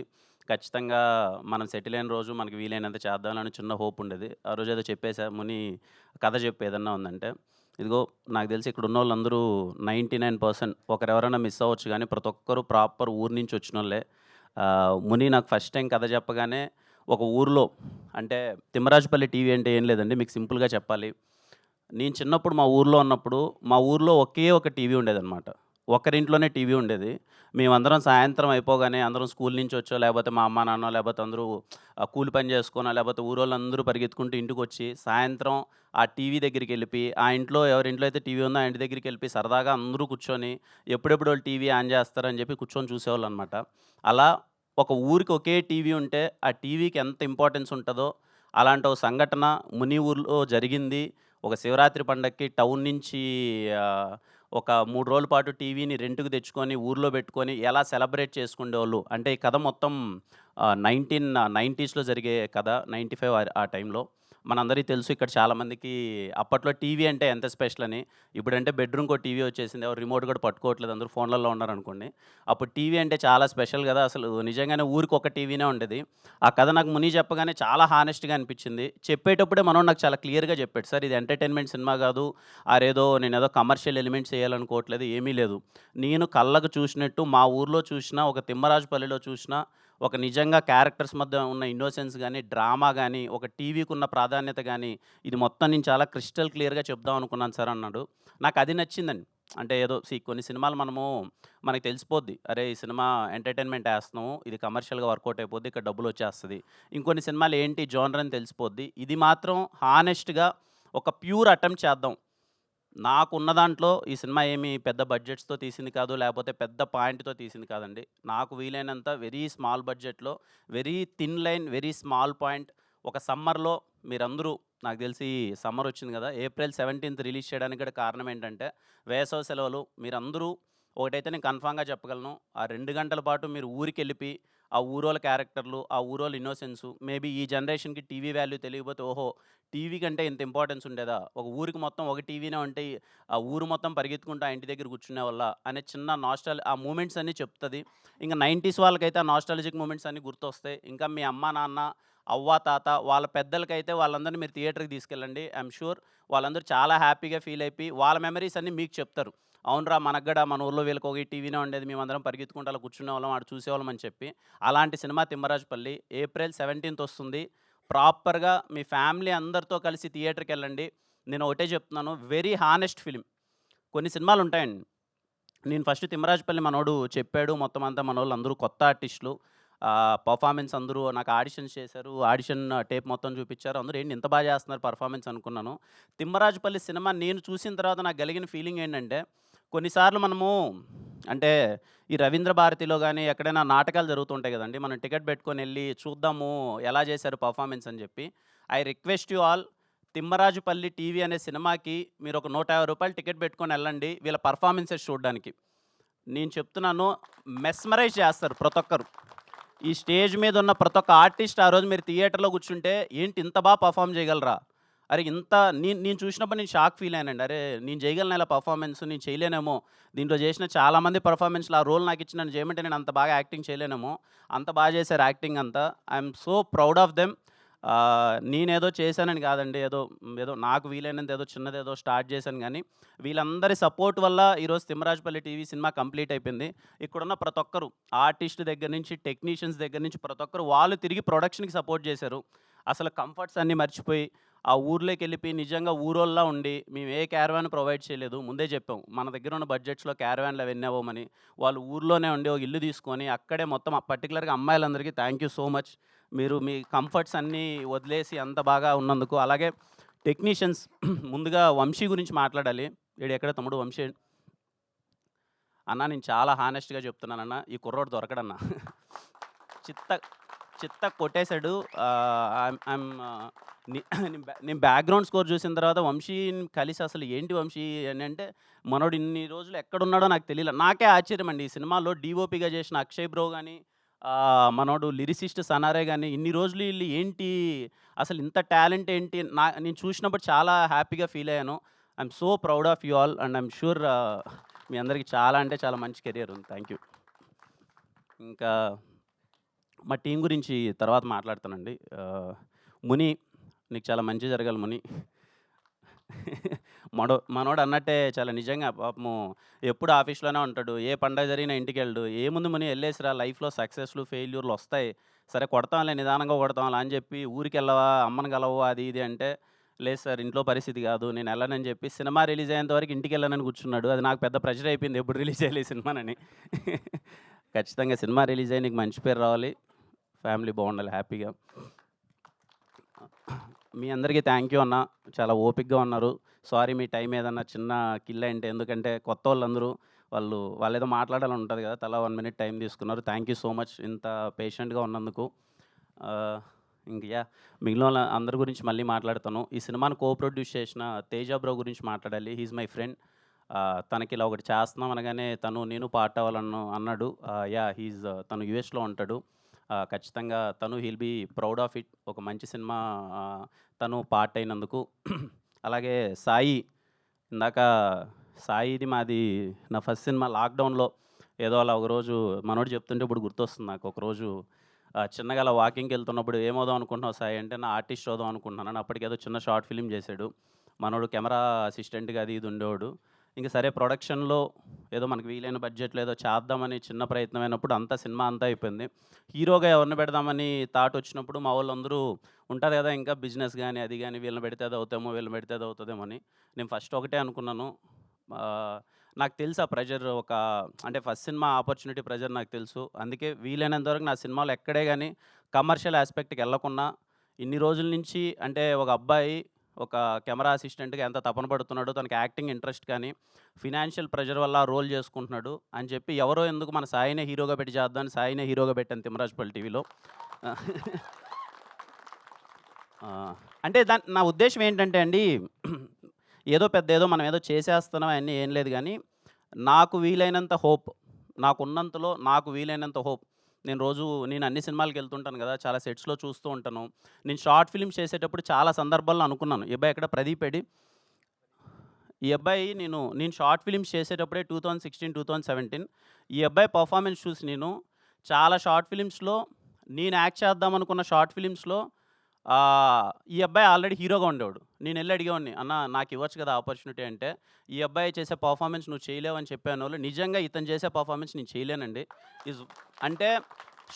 T: ఖచ్చితంగా మనం సెటిల్ అయిన రోజు మనకి వీలైనంత చేద్దామని చిన్న హోప్ ఉండేది. ఆ రోజు ఏదో చెప్పేసా, ముని కథ చెప్పు ఏదన్నా ఉందంటే, ఇదిగో నాకు తెలిసి ఇక్కడ ఉన్న వాళ్ళందరూ 99% ఒకరెవరైనా మిస్ అవ్వచ్చు కానీ ప్రతి ఒక్కరు ప్రాపర్ ఊరు నుంచి వచ్చిన వాళ్ళే. ముని నాకు ఫస్ట్ టైం కథ చెప్పగానే ఒక ఊరిలో, అంటే తిమ్మరాజుపల్లి టీవీ అంటే ఏం లేదండి, మీకు సింపుల్గా చెప్పాలి. నేను చిన్నప్పుడు మా ఊర్లో ఉన్నప్పుడు మా ఊర్లో ఒకే ఒక టీవీ ఉండేదన్నమాట. ఒకరింట్లోనే టీవీ ఉండేది. మేమందరం సాయంత్రం అయిపోగానే అందరం స్కూల్ నుంచి వచ్చో, లేకపోతే మా అమ్మ నాన్న, లేకపోతే అందరూ కూలి పని చేసుకోనో, లేకపోతే ఊరోళ్ళందరూ పరిగెత్తుకుంటూ ఇంటికి వచ్చి సాయంత్రం ఆ టీవీ దగ్గరికి వెళ్ళిపోయి, ఆ ఇంట్లో ఎవరింట్లో అయితే టీవీ ఉందో ఆ ఇంటి దగ్గరికి వెళ్ళి సరదాగా అందరూ కూర్చొని ఎప్పుడెప్పుడు వాళ్ళు టీవీ ఆన్ చేస్తారని చెప్పి కూర్చొని చూసేవాళ్ళు అనమాట. అలా ఒక ఊరికి ఒకే టీవీ ఉంటే ఆ టీవీకి ఎంత ఇంపార్టెన్స్ ఉంటుందో అలాంటి ఒక సంఘటన ముని ఊర్లో జరిగింది. ఒక శివరాత్రి పండగకి టౌన్ నుంచి ఒక 3 రోజుల పాటు టీవీని రెంట్‌కి తెచ్చుకొని ఊర్లో పెట్టుకొని ఎలా సెలబ్రేట్ చేసుకునేవాళ్ళు. అంటే ఈ కథ మొత్తం 1990స్‌లో జరిగే కథ. 95 ఆ టైంలో. మనందరికీ తెలుసు ఇక్కడ చాలామందికి అప్పట్లో టీవీ అంటే ఎంత స్పెషల్ అని. ఇప్పుడంటే బెడ్రూమ్‌కో టీవీ వచ్చేసింది. ఎవరు రిమోట్ కూడా పట్టుకోవట్లేదు, అందరూ ఫోన్లలో ఉన్నారనుకోండి. అప్పుడు టీవీ అంటే చాలా స్పెషల్ కదా. అసలు నిజంగానే ఊరికి ఒక టీవీనే ఉండేది. ఆ కథ నాకు ముని చెప్పగానే చాలా హానెస్ట్‌గా అనిపించింది. చెప్పేటప్పుడే మనోడు నాకు చాలా క్లియర్‌గా చెప్పాడు, సార్ ఇది ఎంటర్టైన్మెంట్ సినిమా కాదు, నేనేదో కమర్షియల్ ఎలిమెంట్స్ చేయాలనుకోవట్లేదు, ఏమీ లేదు. నేను కళ్ళకు చూసినట్టు మా ఊర్లో చూసిన, ఒక తిమ్మరాజుపల్లిలో చూసిన ఒక నిజంగా క్యారెక్టర్స్ మధ్య ఉన్న ఇన్నోసెన్స్ కానీ, డ్రామా కానీ, ఒక టీవీకి ఉన్న ప్రాధాన్యత కానీ, ఇది మొత్తం నేను చాలా క్రిస్టల్ క్లియర్గా చెప్దాం అనుకున్నాను సార్ అన్నాడు. నాకు అది నచ్చిందండి. అంటే ఏదో కొన్ని సినిమాలు మనకి తెలిసిపోద్ది, అరే ఈ సినిమా ఎంటర్టైన్మెంట్ వేస్తున్నాము, ఇది కమర్షియల్గా వర్కౌట్ అయిపోద్ది, ఇక్కడ డబ్బులు వచ్చేస్తుంది. ఇంకొన్ని సినిమాలు ఏంటి జోనర్ అని తెలిసిపోద్ది. ఇది మాత్రం హానెస్ట్గా ఒక ప్యూర్ అటెంప్ట్ చేద్దాం. నాకున్న దాంట్లో ఈ సినిమా ఏమి పెద్ద బడ్జెట్స్తో తీసింది కాదు, లేకపోతే పెద్ద పాయింట్తో తీసింది కాదండి. నాకు వీలైనంత వెరీ స్మాల్ బడ్జెట్లో, very thin line, very small point. ఒక సమ్మర్లో మీరందరూ, నాకు తెలిసి సమ్మర్ వచ్చింది కదా, April 17th రిలీజ్ చేయడానికి కూడా కారణం ఏంటంటే వేసవి సెలవులు. మీరందరూ ఒకటైతే నేను కన్ఫామ్గా చెప్పగలను, ఆ 2 గంటల పాటు మీరు ఊరికి వెళ్ళిపోయి ఆ ఊరోళ్ళ క్యారెక్టర్లు, ఆ ఊరోళ్ళ ఇన్నోసెన్సు, మేబీ ఈ జనరేషన్కి టీవీ వాల్యూ తెలియకపోతే, ఓహో టీవీ కంటే ఇంత ఇంపార్టెన్స్ ఉండేదా, ఒక ఊరికి మొత్తం ఒక టీవీనే ఉంటే ఆ ఊరు మొత్తం పరిగెత్తుకుంటూ ఆ ఇంటి దగ్గర కూర్చునే వల్ల అనే చిన్న ఆ మూమెంట్స్ అన్నీ చెప్తుంది. ఇంకా 90s వాళ్ళకైతే ఆ నాస్టాలజిక్ మూమెంట్స్ అన్నీ గుర్తొస్తాయి. ఇంకా మీ అమ్మ నాన్న, అవ్వ తాత వాళ్ళ పెద్దలకైతే వాళ్ళందరినీ మీరు థియేటర్కి తీసుకెళ్ళండి. ఐఎమ్ షూర్ వాళ్ళందరూ చాలా హ్యాపీగా ఫీల్ అయిపోయి వాళ్ళ మెమరీస్ అన్నీ మీకు చెప్తారు. అవునరా, మనకు కూడా మన ఊర్లో వీళ్ళకి ఒక టీవీనే ఉండేది, మేమందరం పరిగెత్తుకుంటూ అలా కూర్చునే వాళ్ళం, ఆడు చూసేవాళ్ళం అని చెప్పి. అలాంటి సినిమా తిమ్మరాజుపల్లి April 17th వస్తుంది. ప్రాపర్గా మీ ఫ్యామిలీ అందరితో కలిసి థియేటర్కి వెళ్ళండి. నేను ఒకటే చెప్తున్నాను, వెరీ హానెస్ట్ ఫిలిం. కొన్ని సినిమాలు ఉంటాయండి, నేను ఫస్ట్ తిమ్మరాజుపల్లి మనోడు చెప్పాడు, మొత్తం అంతా మనోళ్ళు అందరూ కొత్త ఆర్టిస్టులు, పర్ఫార్మెన్స్ అందరూ నాకు ఆడిషన్స్ చేశారు, ఆడిషన్ టేప్ మొత్తం చూపించారు, అందరూ ఏంటి ఇంత బాగా చేస్తున్నారు పర్ఫార్మెన్స్ అనుకున్నాను. తిమ్మరాజుపల్లి సినిమా నేను చూసిన తర్వాత నాకు కలిగిన ఫీలింగ్ ఏంటంటే, కొన్నిసార్లు మనము అంటే ఈ రవీంద్ర భారతిలో కానీ ఎక్కడైనా నాటకాలు జరుగుతుంటాయి కదండి, మనం టికెట్ పెట్టుకొని వెళ్ళి చూద్దాము ఎలా చేశారు పర్ఫార్మెన్స్ అని చెప్పి. I request you all, Thimmarajupalli TV అనే సినిమాకి మీరు ఒక 150 రూపాయలు టికెట్ పెట్టుకొని వెళ్ళండి వీళ్ళ పర్ఫార్మెన్సెస్ చూడడానికి. నేను చెప్తున్నాను, మెస్మరైజ్ చేస్తారు ప్రతి ఒక్కరు. ఈ స్టేజ్ మీద ఉన్న ప్రతి ఒక్క ఆర్టిస్ట్ ఆ రోజు మీరు థియేటర్లో కూర్చుంటే ఏంటి ఇంత బాగా పర్ఫామ్ చేయగలరా, అరే ఇంత నేను చూసినప్పుడు నేను షాక్ ఫీల్ అయ్యానండి. అరే నేను చేయగలను ఇలా పర్ఫార్మెన్స్, నేను చేయలేనేమో, దీంట్లో చేసిన చాలామంది పర్ఫార్మెన్స్లో ఆ రోల్ నాకు ఇచ్చి నన్ను చేయమంటే నేను అంత బాగా యాక్టింగ్ చేయలేనేమో, అంత బాగా చేశారు యాక్టింగ్ అంతా. I'm so proud of them. నేనేదో చేశానని కాదండి, ఏదో ఏదో నాకు వీలైనంత ఏదో చిన్నదేదో స్టార్ట్ చేశాను, కానీ వీళ్ళందరి సపోర్ట్ వల్ల ఈరోజు తిమ్మరాజుపల్లి టీవీ సినిమా కంప్లీట్ అయిపోయింది. ఇక్కడున్న ప్రతి ఒక్కరు ఆర్టిస్ట్ దగ్గర నుంచి టెక్నీషియన్స్ దగ్గర నుంచి ప్రతి ఒక్కరు వాళ్ళు తిరిగి ప్రొడక్షన్కి సపోర్ట్ చేశారు. అసలు కంఫర్ట్స్ అన్నీ మర్చిపోయి ఆ ఊర్లోకి వెళ్ళిపోయి నిజంగా ఊరోళ్ళ ఉండి, మేము ఏ క్యారవాన్ ప్రొవైడ్ చేయలేదు, ముందే చెప్పాం మన దగ్గర ఉన్న బడ్జెట్స్లో క్యారవాన్లు అవన్నీ అవ్వమని. వాళ్ళు ఊర్లోనే ఉండి ఒక ఇల్లు తీసుకొని అక్కడే మొత్తం, పర్టికులర్గా అమ్మాయిలందరికీ థ్యాంక్ యూ సో మచ్. మీరు మీ కంఫర్ట్స్ అన్నీ వదిలేసి అంత బాగా ఉన్నందుకు. అలాగే టెక్నీషియన్స్, ముందుగా వంశీ గురించి మాట్లాడాలి. వీడు ఎక్కడ తమ్ముడు వంశీ అన్న, నేను చాలా హానెస్ట్గా చెప్తున్నానన్న, ఈ కుర్రోడు దొరకడన్నా. చిత్త కొట్టేశాడు. నేను బ్యాక్గ్రౌండ్ స్కోర్ చూసిన తర్వాత వంశీని కలిసి అసలు ఏంటి వంశీ అని అంటే, మనోడు ఇన్ని రోజులు ఎక్కడున్నాడో నాకు తెలియదు. నాకే ఆశ్చర్యం అండి, ఈ సినిమాలో డిఓపిగా చేసిన అక్షయ్ బ్రో కానీ, మనోడు లిరిసిస్ట్ సనారే కానీ, ఇన్ని రోజులు వీళ్ళు ఏంటి అసలు ఇంత టాలెంట్ ఏంటి, నేను చూసినప్పుడు చాలా హ్యాపీగా ఫీల్ అయ్యాను. I'm so proud of you all and I'm sure మీ అందరికీ చాలా అంటే చాలా మంచి కెరియర్ ఉంది. Thank you. ఇంకా మా టీం గురించి తర్వాత మాట్లాడతానండి. ముని, నీకు చాలా మంచి జరగాలి ముని. మనోడు అన్నట్టే చాలా నిజంగా పాపము ఎప్పుడు ఆఫీస్లోనే ఉంటాడు, ఏ పండగ జరిగినా ఇంటికి వెళ్ళడు. ఏముంది ముని, వెళ్ళేసిరా, లైఫ్లో సక్సెస్లు ఫెయిల్యూర్లు వస్తాయి, సరే కొడతాంలే నిదానంగా కొడతాంలే అని చెప్పి ఊరికి వెళ్ళవా, అమ్మని కలవా, అది ఇది అంటే, లేదు సార్ ఇంట్లో పరిస్థితి కాదు నేను వెళ్ళనని చెప్పి సినిమా రిలీజ్ అయ్యేంత వరకు ఇంటికి వెళ్ళనని కూర్చున్నాడు. అది నాకు పెద్ద ప్రెషర్ అయిపోయింది, ఎప్పుడు రిలీజ్ అయ్యలే సినిమానని. ఖచ్చితంగా సినిమా రిలీజ్ అయ్యి నీకు మంచి పేరు రావాలి, ఫ్యామిలీ బాగుండాలి హ్యాపీగా. మీ అందరికీ థ్యాంక్ యూ అన్న, చాలా ఓపిక్గా ఉన్నారు. సారీ మీ టైం ఏదన్నా చిన్న కిల్ అంటే, ఎందుకంటే కొత్త వాళ్ళందరూ వాళ్ళు ఏదో మాట్లాడాలని ఉంటుంది కదా, తలా 1 minute టైం తీసుకున్నారు. థ్యాంక్ యూ సో మచ్ ఇంత పేషెంట్గా ఉన్నందుకు. ఇంక మిగిలిన వాళ్ళ అందరి గురించి మళ్ళీ మాట్లాడతాను. ఈ సినిమాను ప్రొడ్యూస్ చేసిన తేజ బ్రో గురించి మాట్లాడాలి. He's my friend. తనకి ఇలా ఒకటి చేస్తున్నాం అనగానే నేను పార్ట్ అన్నాడు. తను యూఎస్లో ఉంటాడు. ఖచ్చితంగా he'll be proud of it. ఒక మంచి సినిమా తను పార్ట్ అయినందుకు. అలాగే సాయి, ఇందాక సాయిది మాది నా ఫస్ట్ సినిమా లాక్డౌన్లో ఏదో అలా ఒకరోజు మనోడు చెప్తుంటే ఇప్పుడు గుర్తొస్తుంది నాకు. ఒకరోజు చిన్నగా అలా వాకింగ్కి వెళ్తున్నప్పుడు ఏమవుదాం అనుకుంటున్నావు సాయి అంటే, నా ఆర్టిస్ట్ అవుదాం అనుకుంటున్నాను. అప్పటికేదో చిన్న షార్ట్ ఫిలిం చేశాడు మనోడు, కెమెరా అసిస్టెంట్గా అది ఇది ఉండేవాడు. ఇంకా సరే ప్రొడక్షన్లో ఏదో మనకి వీలైన బడ్జెట్లో ఏదో చేద్దామని చిన్న ప్రయత్నం అయినప్పుడు అంతా సినిమా అంతా అయిపోయింది. హీరోగా ఎవరిని పెడదామని థాట్ వచ్చినప్పుడు మా వాళ్ళందరూ ఉంటుంది కదా, ఇంకా బిజినెస్ కానీ అది కానీ, వీళ్ళని పెడితే అది అవుతామో వీళ్ళని పెడితే అది అవుతుందేమో అని. నేను ఫస్ట్ ఒకటే అనుకున్నాను, నాకు తెలుసు ఆ ప్రెజర్, అంటే ఫస్ట్ సినిమా ఆపర్చునిటీ ప్రెజర్ నాకు తెలుసు. అందుకే వీలైనంత వరకు నా సినిమాలు ఎక్కడే కానీ కమర్షియల్ ఆస్పెక్ట్కి వెళ్ళకుండా ఇన్ని రోజుల నుంచి, అంటే ఒక అబ్బాయి ఒక కెమెరా అసిస్టెంట్గా ఎంత తపన పడుతున్నాడో, తనకి యాక్టింగ్ ఇంట్రెస్ట్ కానీ ఫినాన్షియల్ ప్రెషర్ వల్ల రోల్ చేసుకుంటున్నాడు అని చెప్పి ఎవరో ఎందుకు మన సాయినే హీరోగా పెట్టి చేద్దామని సాయినే హీరోగా పెట్టాను తిమ్మరాజుపల్లి టీవీలో. అంటే నా ఉద్దేశం ఏంటంటే అండి, ఏదో మనం ఏదో చేసేస్తున్నాం అన్నీ ఏం లేదు, కానీ నాకు వీలైనంత హోప్, నాకున్నంతలో నాకు వీలైనంత హోప్. నేను అన్ని సినిమాలకు వెళ్తుంటాను కదా, చాలా సెట్స్లో చూస్తూ ఉంటాను. నేను షార్ట్ ఫిల్మ్స్ చేసేటప్పుడు చాలా సందర్భాల్లో అనుకున్నాను, ఈ అబ్బాయి ఎక్కడ ప్రదీప్ ఎడి, ఈ అబ్బాయి నేను షార్ట్ ఫిల్మ్స్ చేసేటప్పుడే 2016, 2017 ఈ అబ్బాయి పర్ఫార్మెన్స్ చూసి నేను చాలా షార్ట్ ఫిలిమ్స్లో నేను యాక్ట్ చేద్దాం అనుకున్న షార్ట్ ఫిలిమ్స్లో ఈ అబ్బాయి ఆల్రెడీ హీరోగా ఉండేవాడు. నేను వెళ్ళి అడిగేవాడిని, అన్న నాకు ఇవ్వచ్చు కదా ఆపర్చునిటీ అంటే, ఈ అబ్బాయి చేసే పర్ఫార్మెన్స్ నువ్వు చేయలేవు అని చెప్పాను వాళ్ళు. నిజంగా ఇతను చేసే పర్ఫార్మెన్స్ నేను చేయలేనండి. అంటే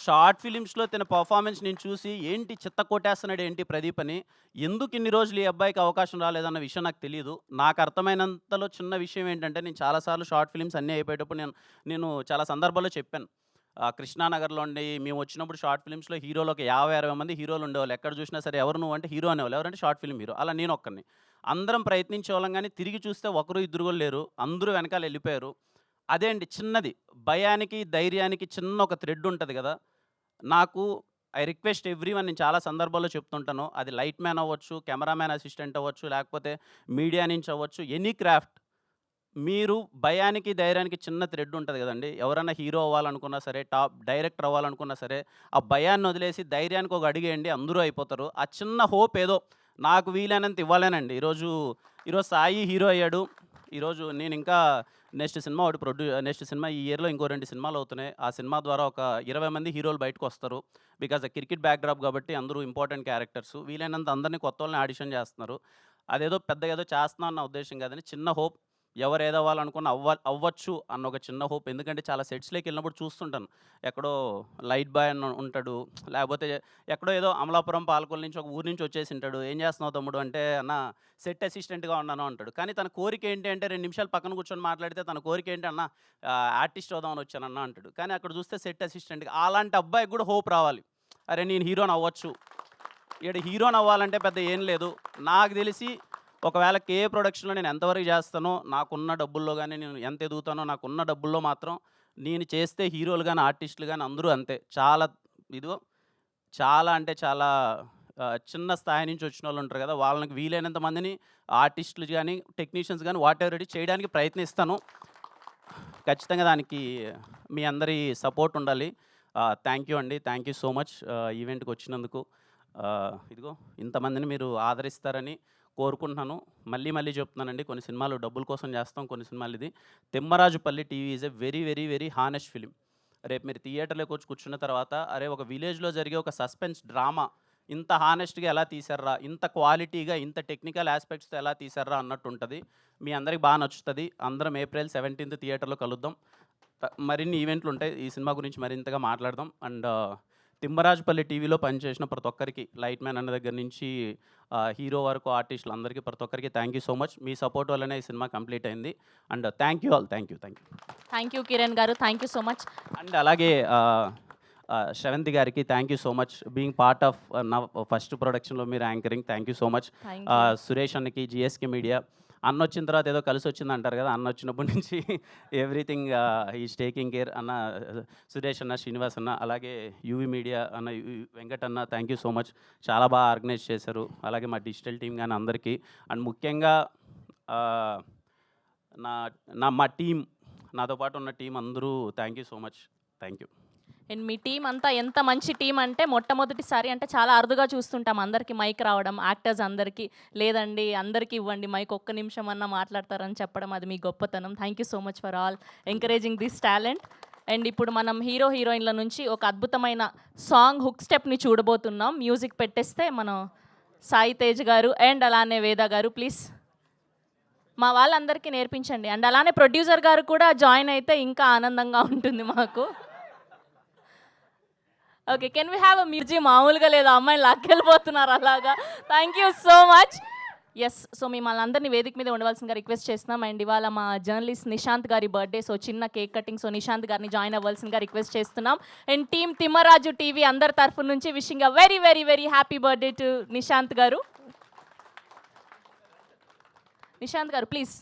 T: షార్ట్ ఫిలిమ్స్లో తన పర్ఫార్మెన్స్ నేను చూసి ఏంటి చిత్త కొట్టేస్తున్నాడు ఏంటి ప్రదీప్ అని, ఎందుకు ఇన్ని రోజులు ఈ అబ్బాయికి అవకాశం రాలేదన్న విషయం నాకు తెలియదు. నాకు అర్థమైనంతలో చిన్న విషయం ఏంటంటే, నేను చాలాసార్లు షార్ట్ ఫిలిమ్స్ అన్నీ అయిపోయేటప్పుడు నేను చాలా సందర్భాల్లో చెప్పాను, కృష్ణానగర్లో ఉండి మేము వచ్చినప్పుడు షార్ట్ ఫిల్మ్స్లో హీరోలు ఒక 50-60 మంది హీరోలు ఉండేవాళ్ళు. ఎక్కడ చూసినా సరే ఎవరు నువ్వు అంటే హీరో అనేవాళ్ళు, ఎవరంటే షార్ట్ ఫిల్మ్ హీరో. అలా నేను ఒక్కరిని. అందరం ప్రయత్నించే వాళ్ళం, కానీ తిరిగి చూస్తే ఒకరు ఇద్దరు కూడా లేరు, అందరూ వెనకాల వెళ్ళిపోయారు. అదే అండి చిన్నది, భయానికి ధైర్యానికి చిన్న ఒక థ్రెడ్ ఉంటుంది కదా. నాకు ఐ రిక్వెస్ట్ ఎవ్రీవన్, నేను చాలా సందర్భాల్లో చెప్తుంటాను, అది లైట్ మ్యాన్ అవ్వచ్చు, కెమెరామ్యాన్ అసిస్టెంట్ అవ్వచ్చు, లేకపోతే మీడియా నుంచి అవ్వచ్చు, ఎనీ క్రాఫ్ట్, మీరు భయానికి ధైర్యానికి చిన్న థ్రెడ్ ఉంటుంది కదండి. ఎవరైనా హీరో అవ్వాలనుకున్నా సరే, టాప్ డైరెక్టర్ అవ్వాలనుకున్నా సరే, ఆ భయాన్ని వదిలేసి ధైర్యానికి ఒక అడిగేయండి, అందరూ అయిపోతారు. ఆ చిన్న హోప్ ఏదో నాకు వీలైనంత ఇవ్వాలేనండి. ఈరోజు సాయి హీరో అయ్యాడు. ఈరోజు నేను ఇంకా నెక్స్ట్ సినిమా ఈ ఇయర్లో ఇంకో 2 సినిమాలు అవుతున్నాయి. ఆ సినిమా ద్వారా ఒక 20 మంది హీరోలు బయటకు వస్తారు. బికాజ్ క్రికెట్ బ్యాక్డ్రాప్ కాబట్టి అందరూ ఇంపార్టెంట్ క్యారెక్టర్స్. వీలైనంత అందరినీ కొత్త వాళ్ళని ఆడిషన్ చేస్తున్నారు. అదేదో పెద్దగా ఏదో చేస్తున్నా అన్న ఉద్దేశం కాదని చిన్న హోప్, ఎవరు ఏదో అవ్వాలనుకున్న అవ్వచ్చు అన్న ఒక చిన్న హోప్. ఎందుకంటే చాలా సెట్స్లోకి వెళ్ళినప్పుడు చూస్తుంటాను, ఎక్కడో లైట్ బాయ్ అని ఉంటాడు, లేకపోతే ఎక్కడో ఏదో అమలాపురం పాలకొల్లు నుంచి ఒక ఊరి నుంచి వచ్చేసి ఉంటాడు. ఏం చేస్తున్నావు తమ్ముడు అంటే, అన్న సెట్ అసిస్టెంట్గా ఉన్నాను అంటాడు. కానీ తన కోరిక ఏంటి అంటే 2 నిమిషాలు పక్కన కూర్చొని మాట్లాడితే తన కోరిక ఏంటి అన్న ఆర్టిస్ట్ అవుదామని వచ్చానన్న అంటాడు. కానీ అక్కడ చూస్తే సెట్ అసిస్టెంట్గా. అలాంటి అబ్బాయికి కూడా హోప్ రావాలి, అరే నేను హీరోని అవ్వచ్చు. ఇక్కడ హీరోని అవ్వాలంటే పెద్ద ఏం లేదు. నాకు తెలిసి ఒకవేళ కేఏ ప్రొడక్షన్లో నేను ఎంతవరకు చేస్తానో, నాకున్న డబ్బుల్లో కానీ నేను ఎంత ఎదుగుతానో, నాకున్న డబ్బుల్లో మాత్రం నేను చేస్తే హీరోలు కానీ ఆర్టిస్టులు కానీ అందరూ అంతే. చాలా అంటే చాలా చిన్న స్థాయి నుంచి వచ్చిన వాళ్ళు ఉంటారు కదా, వాళ్ళకి వీలైనంత మందిని ఆర్టిస్టులు కానీ టెక్నీషియన్స్ కానీ వాట్ ఎవర్ చేయడానికి ప్రయత్నిస్తాను. ఖచ్చితంగా దానికి మీ అందరి సపోర్ట్ ఉండాలి. థ్యాంక్ యూ అండి, థ్యాంక్ యూ సో మచ్ ఈవెంట్కి వచ్చినందుకు. ఇంతమందిని మీరు ఆదరిస్తారని కోరుకుంటున్నాను. మళ్ళీ చెప్తున్నానండి, కొన్ని సినిమాలు డబ్బుల కోసం చేస్తాం, కొన్ని సినిమాలు ఇది. Thimmarajupalli TV is a very very very honest film. రేపు మీరు థియేటర్లోకి వచ్చి కూర్చున్న తర్వాత, అరే ఒక విలేజ్లో జరిగే ఒక సస్పెన్స్ డ్రామా ఇంత హానెస్ట్గా ఎలా తీశారా, ఇంత క్వాలిటీగా, ఇంత టెక్నికల్ ఆస్పెక్ట్స్తో ఎలా తీశారా అన్నట్టు ఉంటుంది. మీ అందరికి బాగా నచ్చుతుంది. అందరం April 17th థియేటర్లో కలుద్దాం. మరిన్ని ఈవెంట్లు ఉంటాయి, ఈ సినిమా గురించి మరింతగా మాట్లాడదాం. అండ్ తిమ్మరాజుపల్లి టీవీలో పనిచేసిన ప్రతి ఒక్కరికి, లైట్ మ్యాన్ అన్న దగ్గర నుంచి హీరో వరకు ఆర్టిస్టులు అందరికీ, ప్రతి ఒక్కరికి థ్యాంక్ యూ సో మచ్. మీ సపోర్ట్ వల్లనే ఈ సినిమా కంప్లీట్ అయింది. And thank you all, thank you.
A: Thank you Kiran గారు, thank you so much.
T: And అలాగే శ్రవంతి గారికి thank you so much, being part of నా ఫస్ట్ ప్రొడక్షన్లో మీరు anchoring. Thank you so much. Suresh అన్నకి, GSK మీడియా, అన్న వచ్చిన తర్వాత ఏదో కలిసి వచ్చింది అంటారు కదా, అన్న వచ్చినప్పటి నుంచి ఎవ్రీథింగ్ ఈజ్ టేకింగ్ కేర్. అన్న సురేష్ అన్న, శ్రీనివాస్ అన్న, అలాగే UV మీడియా అన్న, వెంకట్ అన్న, థ్యాంక్ యూ సో మచ్. చాలా బాగా ఆర్గనైజ్ చేశారు. అలాగే మా డిజిటల్ టీం కానీ అందరికీ. అండ్ ముఖ్యంగా మా టీం, నాతో పాటు ఉన్న టీం అందరూ thank you so much. Thank you.
A: And me team అంతా ఎంత మంచి టీం అంటే, మొట్టమొదటిసారి అంటే చాలా అరుదుగా చూస్తుంటాం అందరికీ మైక్ రావడం, యాక్టర్స్ అందరికీ లేదండి అందరికీ ఇవ్వండి మైక్, ఒక్క నిమిషం అన్నా మాట్లాడతారని చెప్పడం, అది మీ గొప్పతనం. Thank you so much for all encouraging this talent. And ఇప్పుడు మనం హీరో హీరోయిన్ల నుంచి ఒక అద్భుతమైన సాంగ్ హుక్ స్టెప్ని చూడబోతున్నాం. మ్యూజిక్ పెట్టేస్తే మనం సాయి తేజ్ గారు అండ్ అలానే వేద గారు ప్లీజ్ మా వాళ్ళందరికీ నేర్పించండి. అండ్ అలానే ప్రొడ్యూసర్ గారు కూడా జాయిన్ అయితే ఇంకా ఆనందంగా ఉంటుంది మాకు. Okay, can we have a music? మామూలుగా లేదు, అమ్మాయిని లాక్కెళ్ళిపోతున్నారు అలాగా. Thank you so much. Yes, so మిమ్మల్ని అందరినీ వేదిక మీద ఉండవలసిందిగా రిక్వెస్ట్ చేస్తున్నాం. అండ్ ఇవాళ మా జర్నలిస్ట్ నిశాంత్ గారి బర్త్డే, సో చిన్న కేక్ కటింగ్, సో నిశాంత్ గారిని జాయిన్ అవ్వాల్సిందిగా రిక్వెస్ట్ చేస్తున్నాం. అండ్ టీమ్ తిమ్మరాజు టీవీ అందరి తరఫు నుంచి wishing a very very very happy birthday to Nishant గారు. నిశాంత్ గారు ప్లీజ్.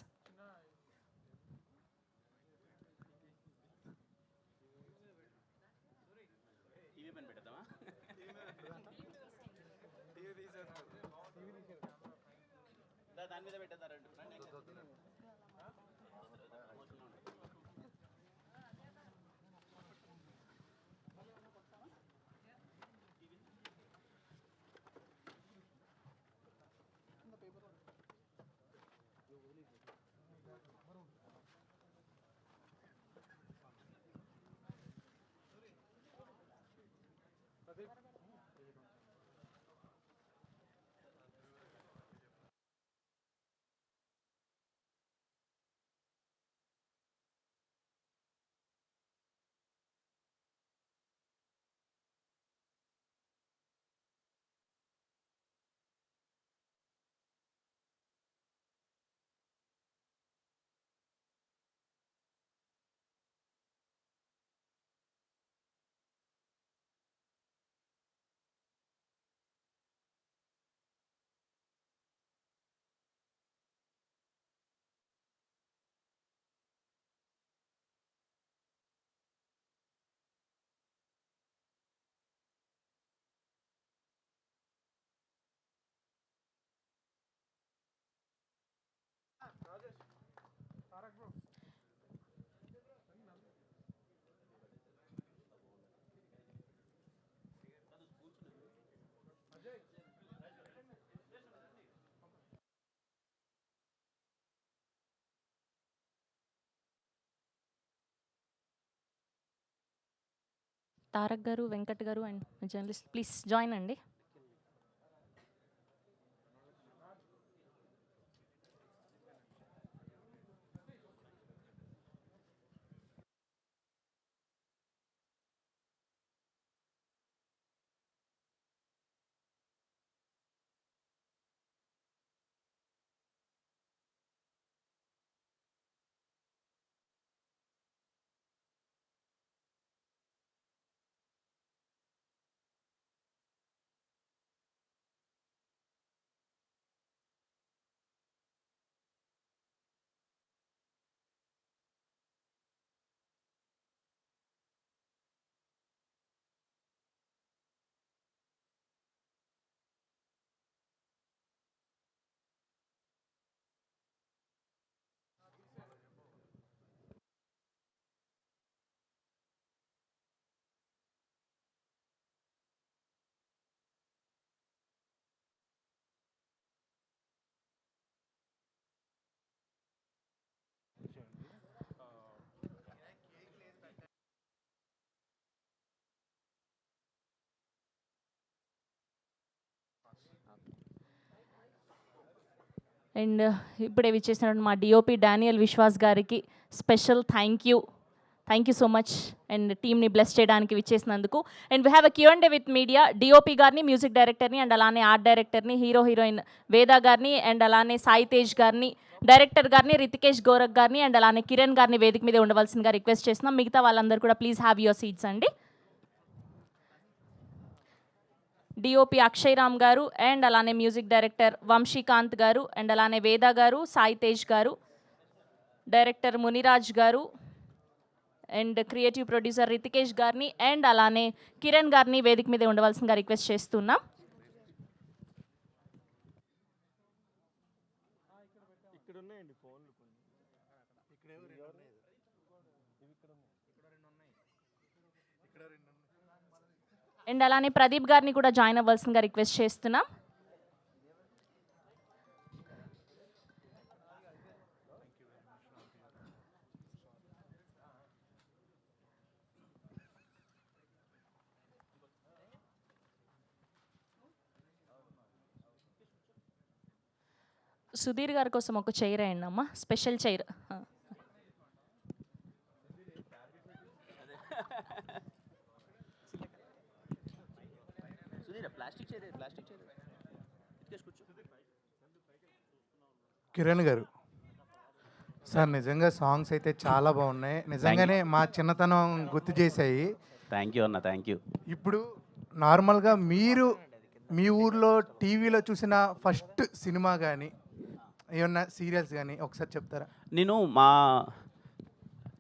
A: తారక్ గారు, వెంకట్ గారు అండ్ జర్నలిస్ట్ ప్లీజ్ జాయిన్ అండి. అండ్ ఇప్పుడే విచ్చేసినటువంటి మా డిఓపి డానియల్ విశ్వాస్ గారికి special thank you so much and టీమ్ని బ్లెస్ చేయడానికి విచ్చేసినందుకు. And we have a Q&A with media. DOP గారిని, మ్యూజిక్ డైరెక్టర్ని అండ్ అలానే ఆర్ట్ డైరెక్టర్ని, హీరోయిన్ వేద గారిని అండ్ అలానే సాయి తేజ్ గారిని, డైరెక్టర్ గారిని రితికేష్ గోరఖ్ గారిని అండ్ అలానే కిరణ్ గారిని వేదిక మీద ఉండవలసిందిగా రిక్వెస్ట్ చేస్తున్నాం. మిగతా వాళ్ళందరూ కూడా ప్లీజ్ హ్యావ్ యువర్ సీట్స్ అండి. డిఓపి అక్షయ్ రామ్ గారు అండ్ అలానే మ్యూజిక్ డైరెక్టర్ వంశీకాంత్ గారు అండ్ అలానే వేద గారు, సాయి తేజ్ గారు, డైరెక్టర్ మునిరాజ్ గారు అండ్ క్రియేటివ్ ప్రొడ్యూసర్ రితికేష్ గారిని అండ్ అలానే కిరణ్ గారిని వేదిక మీద ఉండవలసిందిగా రిక్వెస్ట్ చేస్తున్నాం. అండ్ అలానే ప్రదీప్ గారిని కూడా జాయిన్ అవ్వాల్సిందిగా రిక్వెస్ట్ చేస్తున్నాం. సుధీర్ గారి కోసం ఒక చైర్ వేయండి అమ్మా, స్పెషల్ చైర్.
U: కిరణ్ గారు సార్, నిజంగా సాంగ్స్ అయితే చాలా బాగున్నాయి. నిజంగానే మా చిన్నతనం గుర్తు చేశాయి.
T: థ్యాంక్ యూ అన్న, థ్యాంక్ యూ.
U: ఇప్పుడు నార్మల్గా మీరు మీ ఊర్లో టీవీలో చూసిన ఫస్ట్ సినిమా కానీ ఏమన్నా సీరియల్స్ కానీ ఒకసారి చెప్తారా?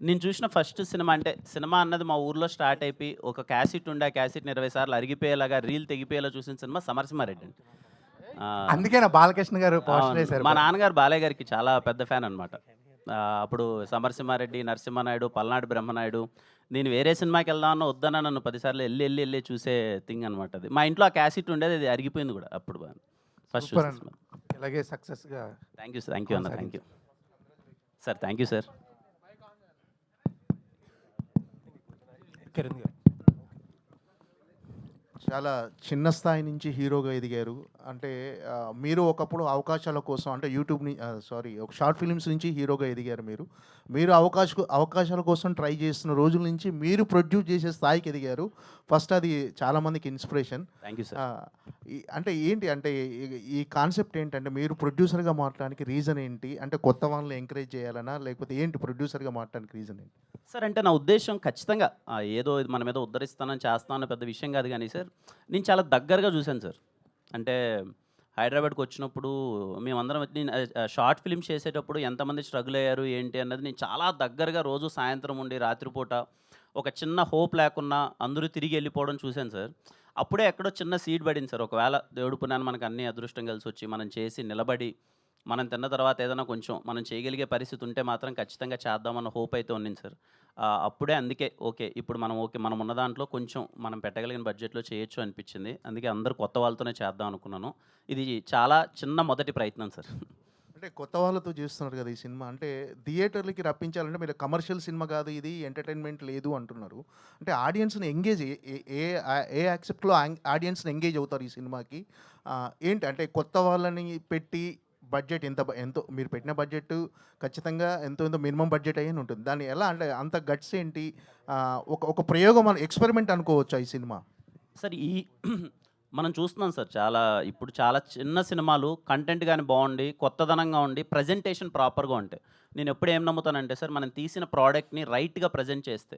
T: నేను చూసిన ఫస్ట్ సినిమా అంటే సినిమా అన్నది మా ఊర్లో స్టార్ట్ అయిపోయి ఒక క్యాసెట్ ఉండే ఆ క్యాసెట్ని 20 సార్లు అరిగిపోయేలాగా రీల్ తెగిపోయేలా చూసిన సినిమా సమరసింహారెడ్డి అండి.
U: అందుకే నా బాలకృష్ణ గారు పోస్టర్ వేశారు.
T: మా నాన్నగారు బాలయ్య గారికి చాలా పెద్ద ఫ్యాన్ అనమాట. అప్పుడు సమరసింహారెడ్డి, నరసింహనాయుడు, పల్నాడు బ్రహ్మనాయుడు, నేను వేరే సినిమాకి వెళ్దామన్నా వద్దన్నా నన్ను 10 సార్లు వెళ్ళి చూసే థింగ్ అనమాట అది. మా ఇంట్లో ఆ క్యాసెట్ ఉండేది, అది అరిగిపోయింది కూడా అప్పుడు ఫస్ట్
U: సూపర్ అండి. ఇలాగే సక్సెస్గా.
T: థ్యాంక్ యూ అన్న, thank you sir, thank you sir.
U: Kiran గారు
B: చాలా చిన్న స్థాయి నుంచి హీరోగా ఎదిగారు. అంటే మీరు ఒకప్పుడు అవకాశాల కోసం అంటే యూట్యూబ్ని ఒక షార్ట్ ఫిలిమ్స్ నుంచి హీరోగా ఎదిగారు. మీరు అవకాశాల కోసం ట్రై చేస్తున్న రోజుల నుంచి మీరు ప్రొడ్యూస్ చేసే స్థాయికి ఎదిగారు. ఫస్ట్ అది చాలామందికి ఇన్స్పిరేషన్.
T: Thank you sir.
B: అంటే ఏంటి అంటే ఈ కాన్సెప్ట్ ఏంటంటే మీరు ప్రొడ్యూసర్గా మారడానికి రీజన్ ఏంటి? అంటే కొత్త వాళ్ళని ఎంకరేజ్ చేయాలనా, లేకపోతే ఏంటి ప్రొడ్యూసర్గా మారడానికి రీజన్ ఏంటి?
T: సార్ అంటే నా ఉద్దేశం ఖచ్చితంగా ఏదో ఇది మన మీద ఉద్ధరిస్తానని చేస్తానన్న పెద్ద విషయం కాదు కానీ సార్, నేను చాలా దగ్గరగా చూశాను సార్. అంటే హైదరాబాద్కి వచ్చినప్పుడు మేమందరం నేను షార్ట్ ఫిల్మ్స్ చేసేటప్పుడు ఎంతమంది స్ట్రగుల్ అయ్యారు ఏంటి అన్నది నేను చాలా దగ్గరగా రోజు సాయంత్రం ఉండి రాత్రిపూట ఒక చిన్న హోప్ లేకున్నా అందరూ తిరిగి వెళ్ళిపోవడం చూశాను సార్. అప్పుడే ఎక్కడో చిన్న సీడ్ పడింది సార్. ఒకవేళ దేవుడు పుణ్యాన్ని మనకు అన్ని అదృష్టం కలిసి వచ్చి మనం చేసి నిలబడి మనం తిన్న తర్వాత ఏదైనా కొంచెం మనం చేయగలిగే పరిస్థితి ఉంటే మాత్రం ఖచ్చితంగా చేద్దామన్న హోప్ అయితే ఉండింది సార్. అప్పుడే అందుకే ఇప్పుడు మనం ఉన్న దాంట్లో కొంచెం మనం పెట్టగలిగిన బడ్జెట్లో చేయొచ్చు అనిపించింది. అందుకే అందరూ కొత్త వాళ్ళతోనే చేద్దాం అనుకున్నాను. ఇది చాలా చిన్న మొదటి ప్రయత్నం సార్.
B: అంటే కొత్త వాళ్ళతో చేస్తున్నారు కదా ఈ సినిమా. అంటే థియేటర్లకి రప్పించాలంటే మీరు కమర్షియల్ సినిమా కాదు, ఇది ఎంటర్టైన్మెంట్ లేదు అంటున్నారు. అంటే ఆడియన్స్ని ఎంగేజ్ ఏ యాక్సెప్ట్లో ఆడియన్స్ని ఎంగేజ్ అవుతారు ఈ సినిమాకి? ఏంటి అంటే కొత్త వాళ్ళని పెట్టి బడ్జెట్ ఎంతో మీరు పెట్టిన బడ్జెట్ ఖచ్చితంగా ఎంతో మినిమం బడ్జెట్ అయ్యి ఉంటుంది. దాన్ని ఎలా అంటే అంత గట్స్ ఏంటి? ఒక ప్రయోగం ఎక్స్పెరిమెంట్ అనుకోవచ్చా ఈ సినిమా?
T: సార్ మనం చూస్తున్నాం సార్, ఇప్పుడు చాలా చిన్న సినిమాలు కంటెంట్ కానీ బాగుండి కొత్తదనంగా ఉండి ప్రజెంటేషన్ ప్రాపర్గా ఉంటాయి. నేను ఎప్పుడు ఏం నమ్ముతానంటే సార్, మనం తీసిన ప్రోడక్ట్ని రైట్గా ప్రజెంట్ చేస్తే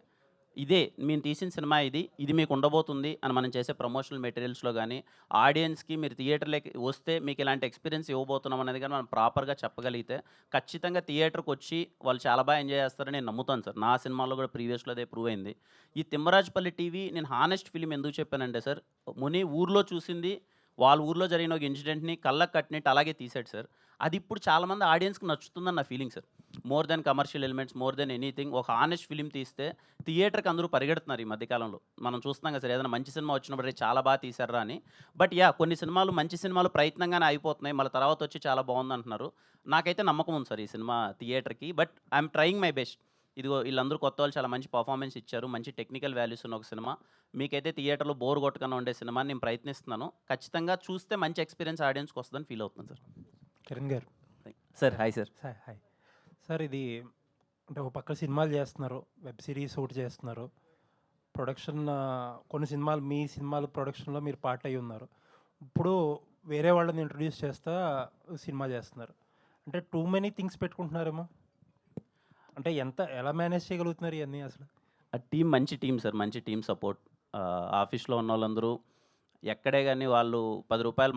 T: మేము తీసిన సినిమా ఇది మీకు ఉండబోతుంది అని మనం చేసే ప్రమోషనల్ మెటీరియల్స్లో కానీ ఆడియన్స్కి మీరు థియేటర్లోకి వస్తే మీకు ఇలాంటి ఎక్స్పీరియన్స్ ఇవ్వబోతున్నాం అనేది కానీ మనం ప్రాపర్గా చెప్పగలిగితే ఖచ్చితంగా థియేటర్కి వచ్చి వాళ్ళు చాలా బాగా ఎంజాయ్ చేస్తారని నేను నమ్ముతాను సార్. నా సినిమాలో కూడా ప్రీవియస్లో అదే ప్రూవ్ అయింది. ఈ తిమ్మరాజుపల్లి టీవీ నేను హానెస్ట్ ఫిలిం ఎందుకు చెప్పానంటే సార్, ముని ఊర్లో చూసింది వాళ్ళ ఊర్లో జరిగిన ఒక ఇన్సిడెంట్ని కళ్ళకు కట్టినట్టు అలాగే తీసాడు సార్. అది ఇప్పుడు చాలామంది ఆడియన్స్కి నచ్చుతుందని నా feeling sir. More than commercial elements, more than anything ఒక హానెస్ట్ ఫిలిం తీస్తే థియేటర్కి అందరూ పరిగెడుతున్నారు ఈ మధ్యకాలంలో. మనం చూస్తున్నాం కదా సార్, ఏదైనా మంచి సినిమా వచ్చినప్పుడు చాలా బాగా తీశారా అని. బట్ కొన్ని సినిమాలు మంచి సినిమాలు ప్రయత్నంగానే అయిపోతున్నాయి, మళ్ళీ తర్వాత వచ్చి చాలా బాగుంది అంటున్నారు. నాకైతే నమ్మకం ఉంది సార్ ఈ సినిమా థియేటర్కి. But I'm trying my best. ఇదిగో వీళ్ళందరూ కొత్త వాళ్ళు చాలా మంచి పర్ఫార్మెన్స్ ఇచ్చారు, మంచి టెక్నికల్ వాల్యూస్ ఉన్న ఒక సినిమా. మీకైతే థియేటర్లో బోర్ కొట్టకుండా ఉండే సినిమాని నేను ప్రయత్నిస్తున్నాను. ఖచ్చితంగా చూస్తే మంచి ఎక్స్పీరియన్స్ ఆడియన్స్కి వస్తుందని ఫీల్ అవుతుంది సార్.
V: కిరణ్ గారు
T: sir hi sir.
V: Hi sir. ఇది అంటే ఒక పక్క సినిమాలు చేస్తున్నారు, వెబ్ సిరీస్ ఒకటి చేస్తున్నారు, ప్రొడక్షన్ కొన్ని సినిమాలు మీ సినిమాలు ప్రొడక్షన్లో మీరు పార్ట్ అయ్యి ఉన్నారు. ఇప్పుడు వేరే వాళ్ళని ఇంట్రొడ్యూస్ చేస్తా సినిమా చేస్తున్నారు. అంటే టూ మెనీ థింగ్స్ పెట్టుకుంటున్నారేమో. అంటే ఎలా మేనేజ్ చేయగలుగుతున్నారు ఇవన్నీ అసలు?
T: ఆ టీం మంచి టీం సార్, మంచి టీం సపోర్ట్. ఆఫీస్లో ఉన్న వాళ్ళందరూ ఎక్కడే కానీ వాళ్ళు 10 రూపాయలు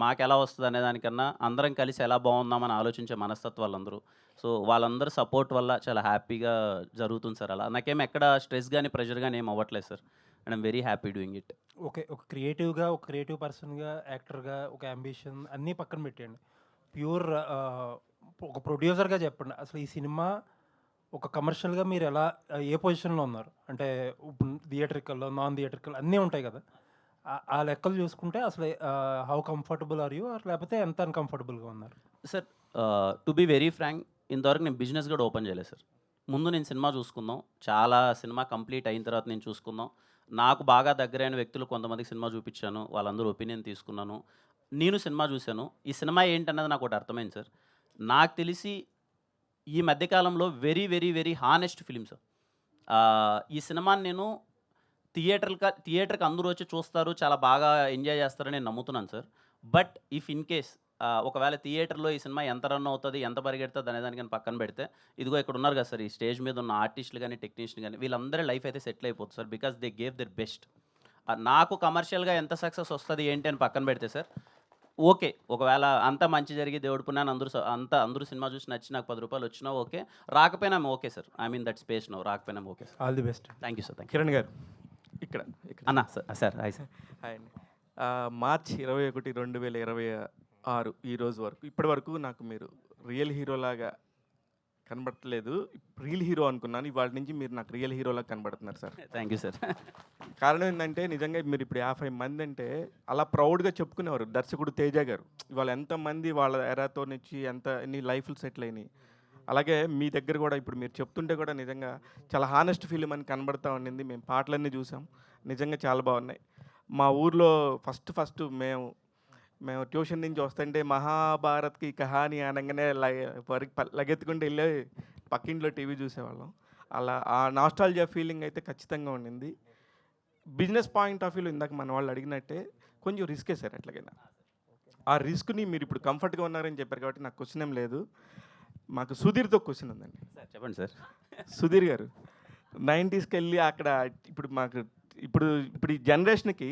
T: మాకెలా వస్తుంది అనే దానికన్నా అందరం కలిసి ఎలా బాగుందామని ఆలోచించే మనస్తత్వం వాళ్ళందరూ. సో వాళ్ళందరూ సపోర్ట్ వల్ల చాలా హ్యాపీగా జరుగుతుంది సార్. అలా నాకేం ఎక్కడ స్ట్రెస్ కానీ ప్రెషర్ కానీ ఏం అవ్వట్లేదు sir. And I'm very happy doing it.
V: ఒక క్రియేటివ్ పర్సన్గా, యాక్టర్గా ఒక అంబిషన్ అన్నీ పక్కన పెట్టండి. ప్యూర్ ఒక ప్రొడ్యూసర్గా చెప్పండి, అసలు ఈ సినిమా ఒక కమర్షియల్గా మీరు ఏ పొజిషన్లో ఉన్నారు? అంటే థియేటర్కల్లో, నాన్ థియేటర్కల్ అన్నీ ఉంటాయి కదా, ఆ లెక్కలు చూసుకుంటే అసలు హౌ కంఫర్టబుల్ ఆర్ యూ, లేకపోతే ఎంత అన్కంఫర్టబుల్గా ఉన్నారు?
T: Sir to be very frank, ఇంతవరకు నేను బిజినెస్ కూడా ఓపెన్ చేయలేదు సార్. ముందు నేను సినిమా చూసుకుందాం, చాలా సినిమా కంప్లీట్ అయిన తర్వాత నేను చూసుకుందాం. నాకు బాగా దగ్గరైన వ్యక్తులు కొంతమందికి సినిమా చూపించాను, వాళ్ళందరూ ఒపీనియన్ తీసుకున్నాను. నేను సినిమా చూశాను. ఈ సినిమా ఏంటన్నది నాకు ఒకటి అర్థమైంది సార్. నాకు తెలిసి ఈ మధ్యకాలంలో very very very honest film sir. ఈ సినిమాని నేను థియేటర్కి అందరూ వచ్చి చూస్తారు, చాలా బాగా ఎంజాయ్ చేస్తారని నేను నమ్ముతున్నాను sir. But if in case ఒకవేళ థియేటర్లో ఈ సినిమా ఎంత రన్ అవుతుంది, ఎంత పరిగెడుతుంది అనేదానికి కానీ పక్కన పెడితే, ఇదిగో ఇక్కడ ఉన్నారు కదా సార్, ఈ స్టేజ్ మీద ఉన్న ఆర్టిస్టులు కానీ టెక్నీషియన్ కానీ వీళ్ళందరి లైఫ్ అయితే సెటిల్ అయిపోతుంది sir. Because they gave there best. నాకు కమర్షియల్గా ఎంత సక్సెస్ వస్తుంది ఏంటి అని పక్కన పెడితే సార్, ఓకే. ఒకవేళ అంతా మంచి జరిగి దేవుడి పుణ్యాన అందరూ సినిమా చూసి నచ్చి నాకు 10 రూపాయలు వచ్చినా ఓకే. రాకపోయినా okay sir. I mean that space no. రాకపోయినా okay sir.
V: All the best.
T: Thank you sir. Thank you.
C: Kiran గారు ఇక్కడ
T: అన్న సార్ హాయ్ సార్.
C: హాయ్ అండి. మార్చి 21, 2026 ఈ రోజు వరకు ఇప్పటి వరకు నాకు మీరు రియల్ హీరోలాగా కనబడట్లేదు. రియల్ హీరో అనుకున్నాను. ఇవాళ నుంచి మీరు నాకు రియల్ హీరోలాగా కనబడుతున్నారు సార్.
T: Thank you sir.
C: కారణం ఏంటంటే నిజంగా మీరు ఇప్పుడు 50 మంది అంటే అలా ప్రౌడ్గా చెప్పుకునేవారు. దర్శకుడు తేజ గారు ఇవాళ ఎంతమంది వాళ్ళ ఎరాతో నుంచి ఎన్ని లైఫ్లు సెటిల్ అయినాయి. అలాగే మీ దగ్గర కూడా ఇప్పుడు మీరు చెప్తుంటే కూడా నిజంగా చాలా హానెస్ట్ ఫిలిం అని కనబడతా ఉండింది. మేము పాటలన్నీ చూసాం, నిజంగా చాలా బాగున్నాయి. మా ఊర్లో ఫస్ట్ మేము ట్యూషన్ నుంచి వస్తుంటే మహాభారత్కి కహాని అనగానే లగెత్తుకుంటూ వెళ్ళి పక్కింట్లో టీవీ చూసేవాళ్ళం. అలా ఆ నాస్టాల్జియా ఫీలింగ్ అయితే ఖచ్చితంగా ఉండింది. బిజినెస్ పాయింట్ ఆఫ్ వ్యూలో ఇందాక మన వాళ్ళు అడిగినట్టే కొంచెం రిస్కే సార్. ఎట్లాగైనా ఆ రిస్క్ని మీరు ఇప్పుడు కంఫర్ట్గా ఉన్నారని చెప్పారు కాబట్టి నాకు క్వశ్చన్ ఏం లేదు. మాకు సుధీర్తో క్వశ్చన్ ఉందండి.
T: చెప్పండి సార్.
C: సుధీర్ గారు 90స్కి వెళ్ళి అక్కడ ఇప్పుడు ఈ జనరేషన్కి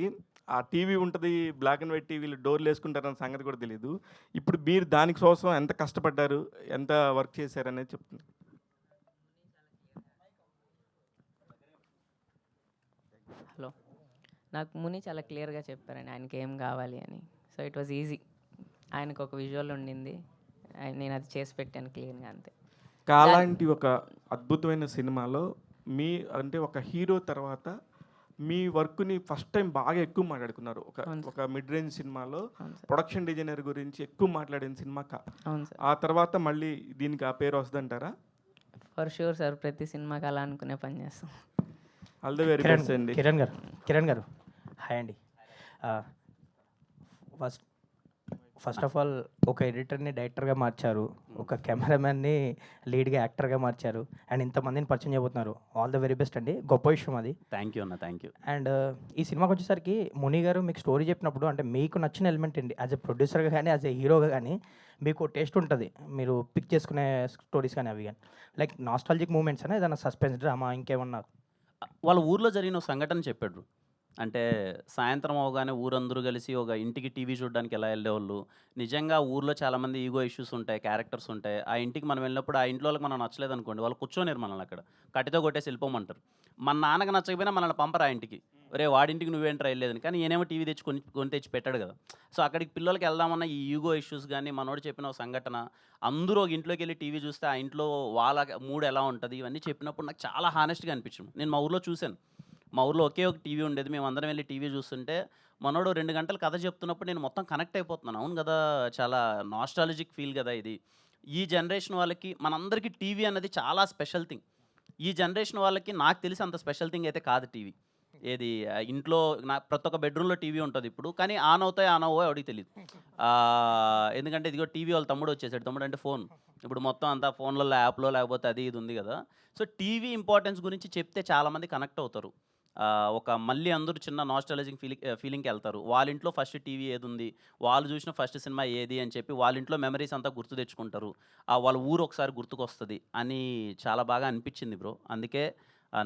C: ఆ టీవీ ఉంటుంది, బ్లాక్ అండ్ వైట్ టీవీలు డోర్లు వేసుకుంటారన్న సంగతి కూడా తెలియదు. ఇప్పుడు మీరు దానికోసం ఎంత కష్టపడ్డారు, ఎంత వర్క్ చేశారు అనేది చెప్తున్నారు.
K: హలో, నాకు ముని చాలా క్లియర్గా చెప్పారండి ఆయనకి ఏం కావాలి అని. So it was easy. ఆయనకు ఒక విజువల్ ఉండింది, నేను అది చేసి పెట్టాను క్లియర్గా, అంతే.
C: అలాంటి ఒక అద్భుతమైన సినిమాలో ఒక హీరో తర్వాత మీ వర్క్ని ఫస్ట్ టైం బాగా ఎక్కువ మాట్లాడుకున్నారు. ఒక మిడ్ రేంజ్ సినిమాలో ప్రొడక్షన్ డిజైనర్ గురించి ఎక్కువ మాట్లాడిన సినిమా ఆ తర్వాత మళ్ళీ దీనికి ఆ పేరు వస్తుందంటారా?
K: ఫర్ షూర్ సార్, ప్రతి సినిమాకి అలా అనుకునే పని చేస్తాం.
C: ఆల్ ది వెరీ బెస్ట్ అండి.
V: కిరణ్ గారు హాయ్ అండి. ఫస్ట్ ఆఫ్ ఆల్ ఒక ఎడిటర్ని డైరెక్టర్గా మార్చారు, ఒక కెమెరామ్యాన్ని లీడ్గా యాక్టర్గా మార్చారు, అండ్ ఇంతమందిని పరిచయం చేయబోతున్నారు. ఆల్ ద వెరీ బెస్ట్ అండి, గొప్ప విషయం అది.
T: థ్యాంక్ యూ అన్న, థ్యాంక్ యూ.
V: అండ్ ఈ సినిమాకి వచ్చేసరికి ముని గారు మీకు స్టోరీ చెప్పినప్పుడు అంటే మీకు నచ్చిన ఎలిమెంట్ ఏంటి? యాజ్ ఎ ప్రొడ్యూసర్గా కానీ యాజ్ ఎ హీరోగా కానీ మీకు టేస్ట్ ఉంటుంది, మీరు పిక్ చేసుకునే స్టోరీస్ కానీ అవి కానీ లైక్ నాస్టాలజిక్ మూమెంట్స్ అని ఏదైనా సస్పెన్స్ డ్రామా ఇంకేమన్నా?
T: వాళ్ళ ఊర్లో జరిగిన సంఘటన చెప్పాడు. అంటే సాయంత్రం అవగానే ఊరందరూ కలిసి ఒక ఇంటికి టీవీ చూడడానికి ఎలా వెళ్ళేవాళ్ళు. నిజంగా ఊర్లో చాలామంది ఈగో ఇష్యూస్ ఉంటాయి, క్యారెక్టర్స్ ఉంటాయి. ఆ ఇంటికి మనం వెళ్ళినప్పుడు ఆ ఇంట్లో వాళ్ళకి మనం నచ్చలేదు అనుకోండి, వాళ్ళు కూర్చోనేరు మనల్ని అక్కడ, కట్టితో కొట్టేసి వెళ్ళిపోమంటారు. మన నాన్నకి నచ్చకపోయినా మనల్ని పంపరు ఆ ఇంటికి. రే వాడింటికి నువ్వేంటి వెళ్ళలేదని. కానీ ఏనేమో టీవీ తెచ్చి కొని తెచ్చి పెట్టాడు కదా. సో అక్కడికి పిల్లలకి వెళ్దామన్న ఈ ఈగో ఇష్యూస్ కానీ మనోడు చెప్పిన ఒక సంఘటన, అందరూ ఒక ఇంట్లోకి వెళ్ళి టీవీ చూస్తే ఆ ఇంట్లో వాళ్ళ మూడ్ ఎలా ఉంటుంది ఇవన్నీ చెప్పినప్పుడు నాకు చాలా హానెస్ట్గా అనిపించింది. నేను మా ఊర్లో చూశాను. మా ఊర్లో ఒకే ఒక టీవీ ఉండేది, మేము అందరం వెళ్ళి టీవీ చూస్తుంటే మనోడు 2 గంటలు కథ చెప్తున్నప్పుడు నేను మొత్తం కనెక్ట్ అయిపోతున్నాను. అవును కదా, చాలా నాస్టాలజిక్ ఫీల్ కదా ఇది. ఈ జనరేషన్ వాళ్ళకి మనందరికీ టీవీ అన్నది చాలా స్పెషల్ థింగ్. ఈ జనరేషన్ వాళ్ళకి నాకు తెలిసి అంత స్పెషల్ థింగ్ అయితే కాదు టీవీ. ఏది ఇంట్లో ప్రతి ఒక్క బెడ్రూమ్లో టీవీ ఉంటుంది ఇప్పుడు, కానీ ఆన్ అవుతాయి ఆన్ అవ్వో ఎవరికి తెలియదు. ఎందుకంటే ఇదిగో టీవీ వాళ్ళ తమ్ముడు వచ్చేసాడు. తమ్ముడు అంటే ఫోన్. ఇప్పుడు మొత్తం అంతా ఫోన్లలో యాప్లో లేకపోతే అది ఇది ఉంది కదా. సో టీవీ ఇంపార్టెన్స్ గురించి చెప్తే చాలామంది కనెక్ట్ అవుతారు. మళ్ళీ అందరూ చిన్న నాస్టాలజిక్ ఫీలింగ్కి వెళ్తారు. వాళ్ళ ఇంట్లో ఫస్ట్ టీవీ ఏది ఉంది, వాళ్ళు చూసిన ఫస్ట్ సినిమా ఏది అని చెప్పి వాళ్ళ ఇంట్లో మెమరీస్ అంతా గుర్తు తెచ్చుకుంటారు. వాళ్ళ ఊరు ఒకసారి గుర్తుకొస్తుంది అని చాలా బాగా అనిపించింది బ్రో. అందుకే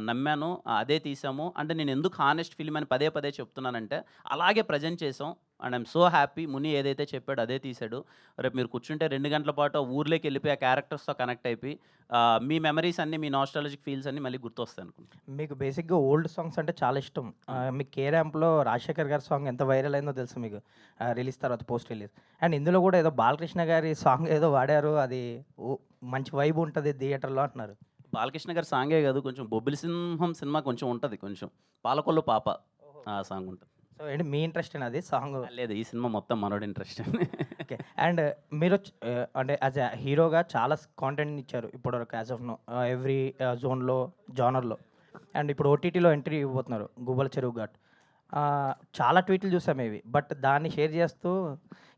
T: నమ్మాను, అదే తీసాము. అంటే నేను ఎందుకు హానెస్ట్ ఫిల్మ్ అని పదే పదే చెప్తున్నానంటే అలాగే ప్రజెంట్ చేసాం. And I'm so happy. ముని ఏదైతే చెప్పాడో అదే తీశాడు. రేపు మీరు కూర్చుంటే 2 గంటల పాటు ఊర్లోకి వెళ్ళిపోయి ఆ క్యారెక్టర్స్తో కనెక్ట్ అయిపోయి మీ మెమరీస్ అన్నీ, మీ నాస్టాలజిక్ ఫీల్స్ అన్నీ మళ్ళీ గుర్తొస్తాయి అనుకుంటా.
V: మీకు బేసిక్గా ఓల్డ్ సాంగ్స్ అంటే చాలా ఇష్టం. మీకు కే ర్యాంప్లో రాజశేఖర్ గారి సాంగ్ ఎంత వైరల్ అయిందో తెలుసు మీకు, రిలీజ్ తర్వాత పోస్ట్ రిలీజ్. అండ్ ఇందులో కూడా ఏదో బాలకృష్ణ గారి సాంగ్ ఏదో వాడారు, అది మంచి వైబ్ ఉంటుంది థియేటర్లో అంటున్నారు.
T: బాలకృష్ణ గారి సాంగే కాదు, కొంచెం బొబ్బిలి సింహం సినిమా కొంచెం ఉంటుంది, కొంచెం పాలకొల్లు పాప ఆ సాంగ్ ఉంటుంది.
V: సో ఏంటి మీ ఇంట్రెస్ట్ అది సాంగ్?
T: లేదు, ఈ సినిమా మొత్తం మనోడి ఇంట్రెస్ట్.
V: ఓకే. అండ్ మీరు అంటే యాజ్ అ హీరోగా చాలా కాంటెంట్ ఇచ్చారు ఇప్పటివరకు యాజ్ ఆఫ్ నో, ఎవ్రీ జోన్లో జానర్లో. అండ్ ఇప్పుడు ఓటీటీలో ఎంట్రీ ఇవ్వబోతున్నారు గుబ్బల చెరువు ఘాట్. చాలా ట్వీట్లు చూసాం ఇవి, బట్ దాన్ని షేర్ చేస్తూ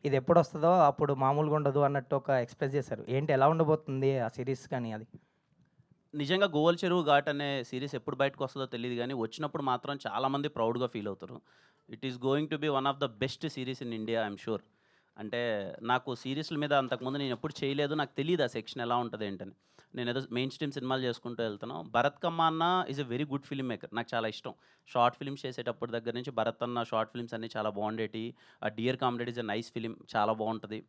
V: ఇది ఎప్పుడు వస్తుందో అప్పుడు మామూలుగా ఉండదు అన్నట్టు ఒక ఎక్స్ప్రెస్ చేశారు. ఏంటి, ఎలా ఉండబోతుంది ఆ సిరీస్ కానీ? అది
T: నిజంగా గోవల్ చెరువు ఘాట్ అనే సిరీస్ ఎప్పుడు బయటకు వస్తుందో తెలియదు, కానీ వచ్చినప్పుడు మాత్రం చాలామంది ప్రౌడ్గా ఫీల్ అవుతారు. It is going to B one of the best series in India, I'm sure. అంటే నాకు సీరీస్ల మీద అంతకుముందు నేను ఎప్పుడు చేయలేదు, నాకు తెలియదు ఆ సెక్షన్ ఎలా ఉంటుంది ఏంటని. నేను ఏదో మెయిన్ స్ట్రీమ్ సినిమాలు చేసుకుంటూ వెళ్తాను. భరత్ కమ్మ అన్న is a very good film maker, నాకు చాలా ఇష్టం. షార్ట్ ఫిల్మ్స్ చేసేటప్పటి దగ్గర నుంచి భరత్ అన్న షార్ట్ ఫిల్మ్స్ అన్నీ చాలా బాగుండేటి. ఆ dear comrade is a nice film, చాలా బాగుంటుంది.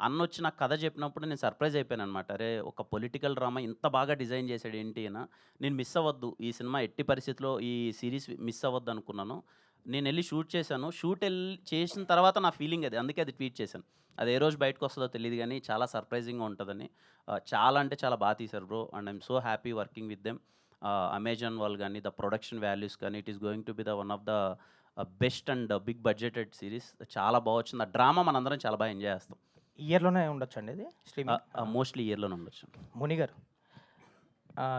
T: అన్న వచ్చి నాకు కథ చెప్పినప్పుడు నేను సర్ప్రైజ్ అయిపోయాను అనమాట. అరే ఒక పొలిటికల్ డ్రామా ఇంత బాగా డిజైన్ చేశాడు ఏంటి అయినా, నేను మిస్ అవ్వద్దు ఈ సినిమా, ఎట్టి పరిస్థితిలో ఈ సిరీస్ మిస్ అవ్వద్దు అనుకున్నాను. నేను వెళ్ళి షూట్ చేశాను. చేసిన తర్వాత నా ఫీలింగ్ అది, అందుకే అది ట్వీట్ చేశాను. అది ఏ రోజు బయటకు వస్తుందో తెలియదు కానీ చాలా సర్ప్రైజింగ్గా ఉంటుందని. చాలా అంటే చాలా బాగా తీశారు bro, and I'm so happy working with them. Amazon వాళ్ళు కానీ, ద ప్రొడక్షన్ వాల్యూస్ కానీ, it is going to be the one of the best and big budgeted series. చాలా బాగా వచ్చింది. ఆ డ్రామా మనందరం చాలా బాగా ఎంజాయ్ చేస్తాం.
D: ఇయర్లోనే ఉండొచ్చు అండి ఇది స్ట్రీమింగ్?
T: మోస్ట్లీ ఇయర్లోనే ఉండొచ్చు.
D: ముని గారు,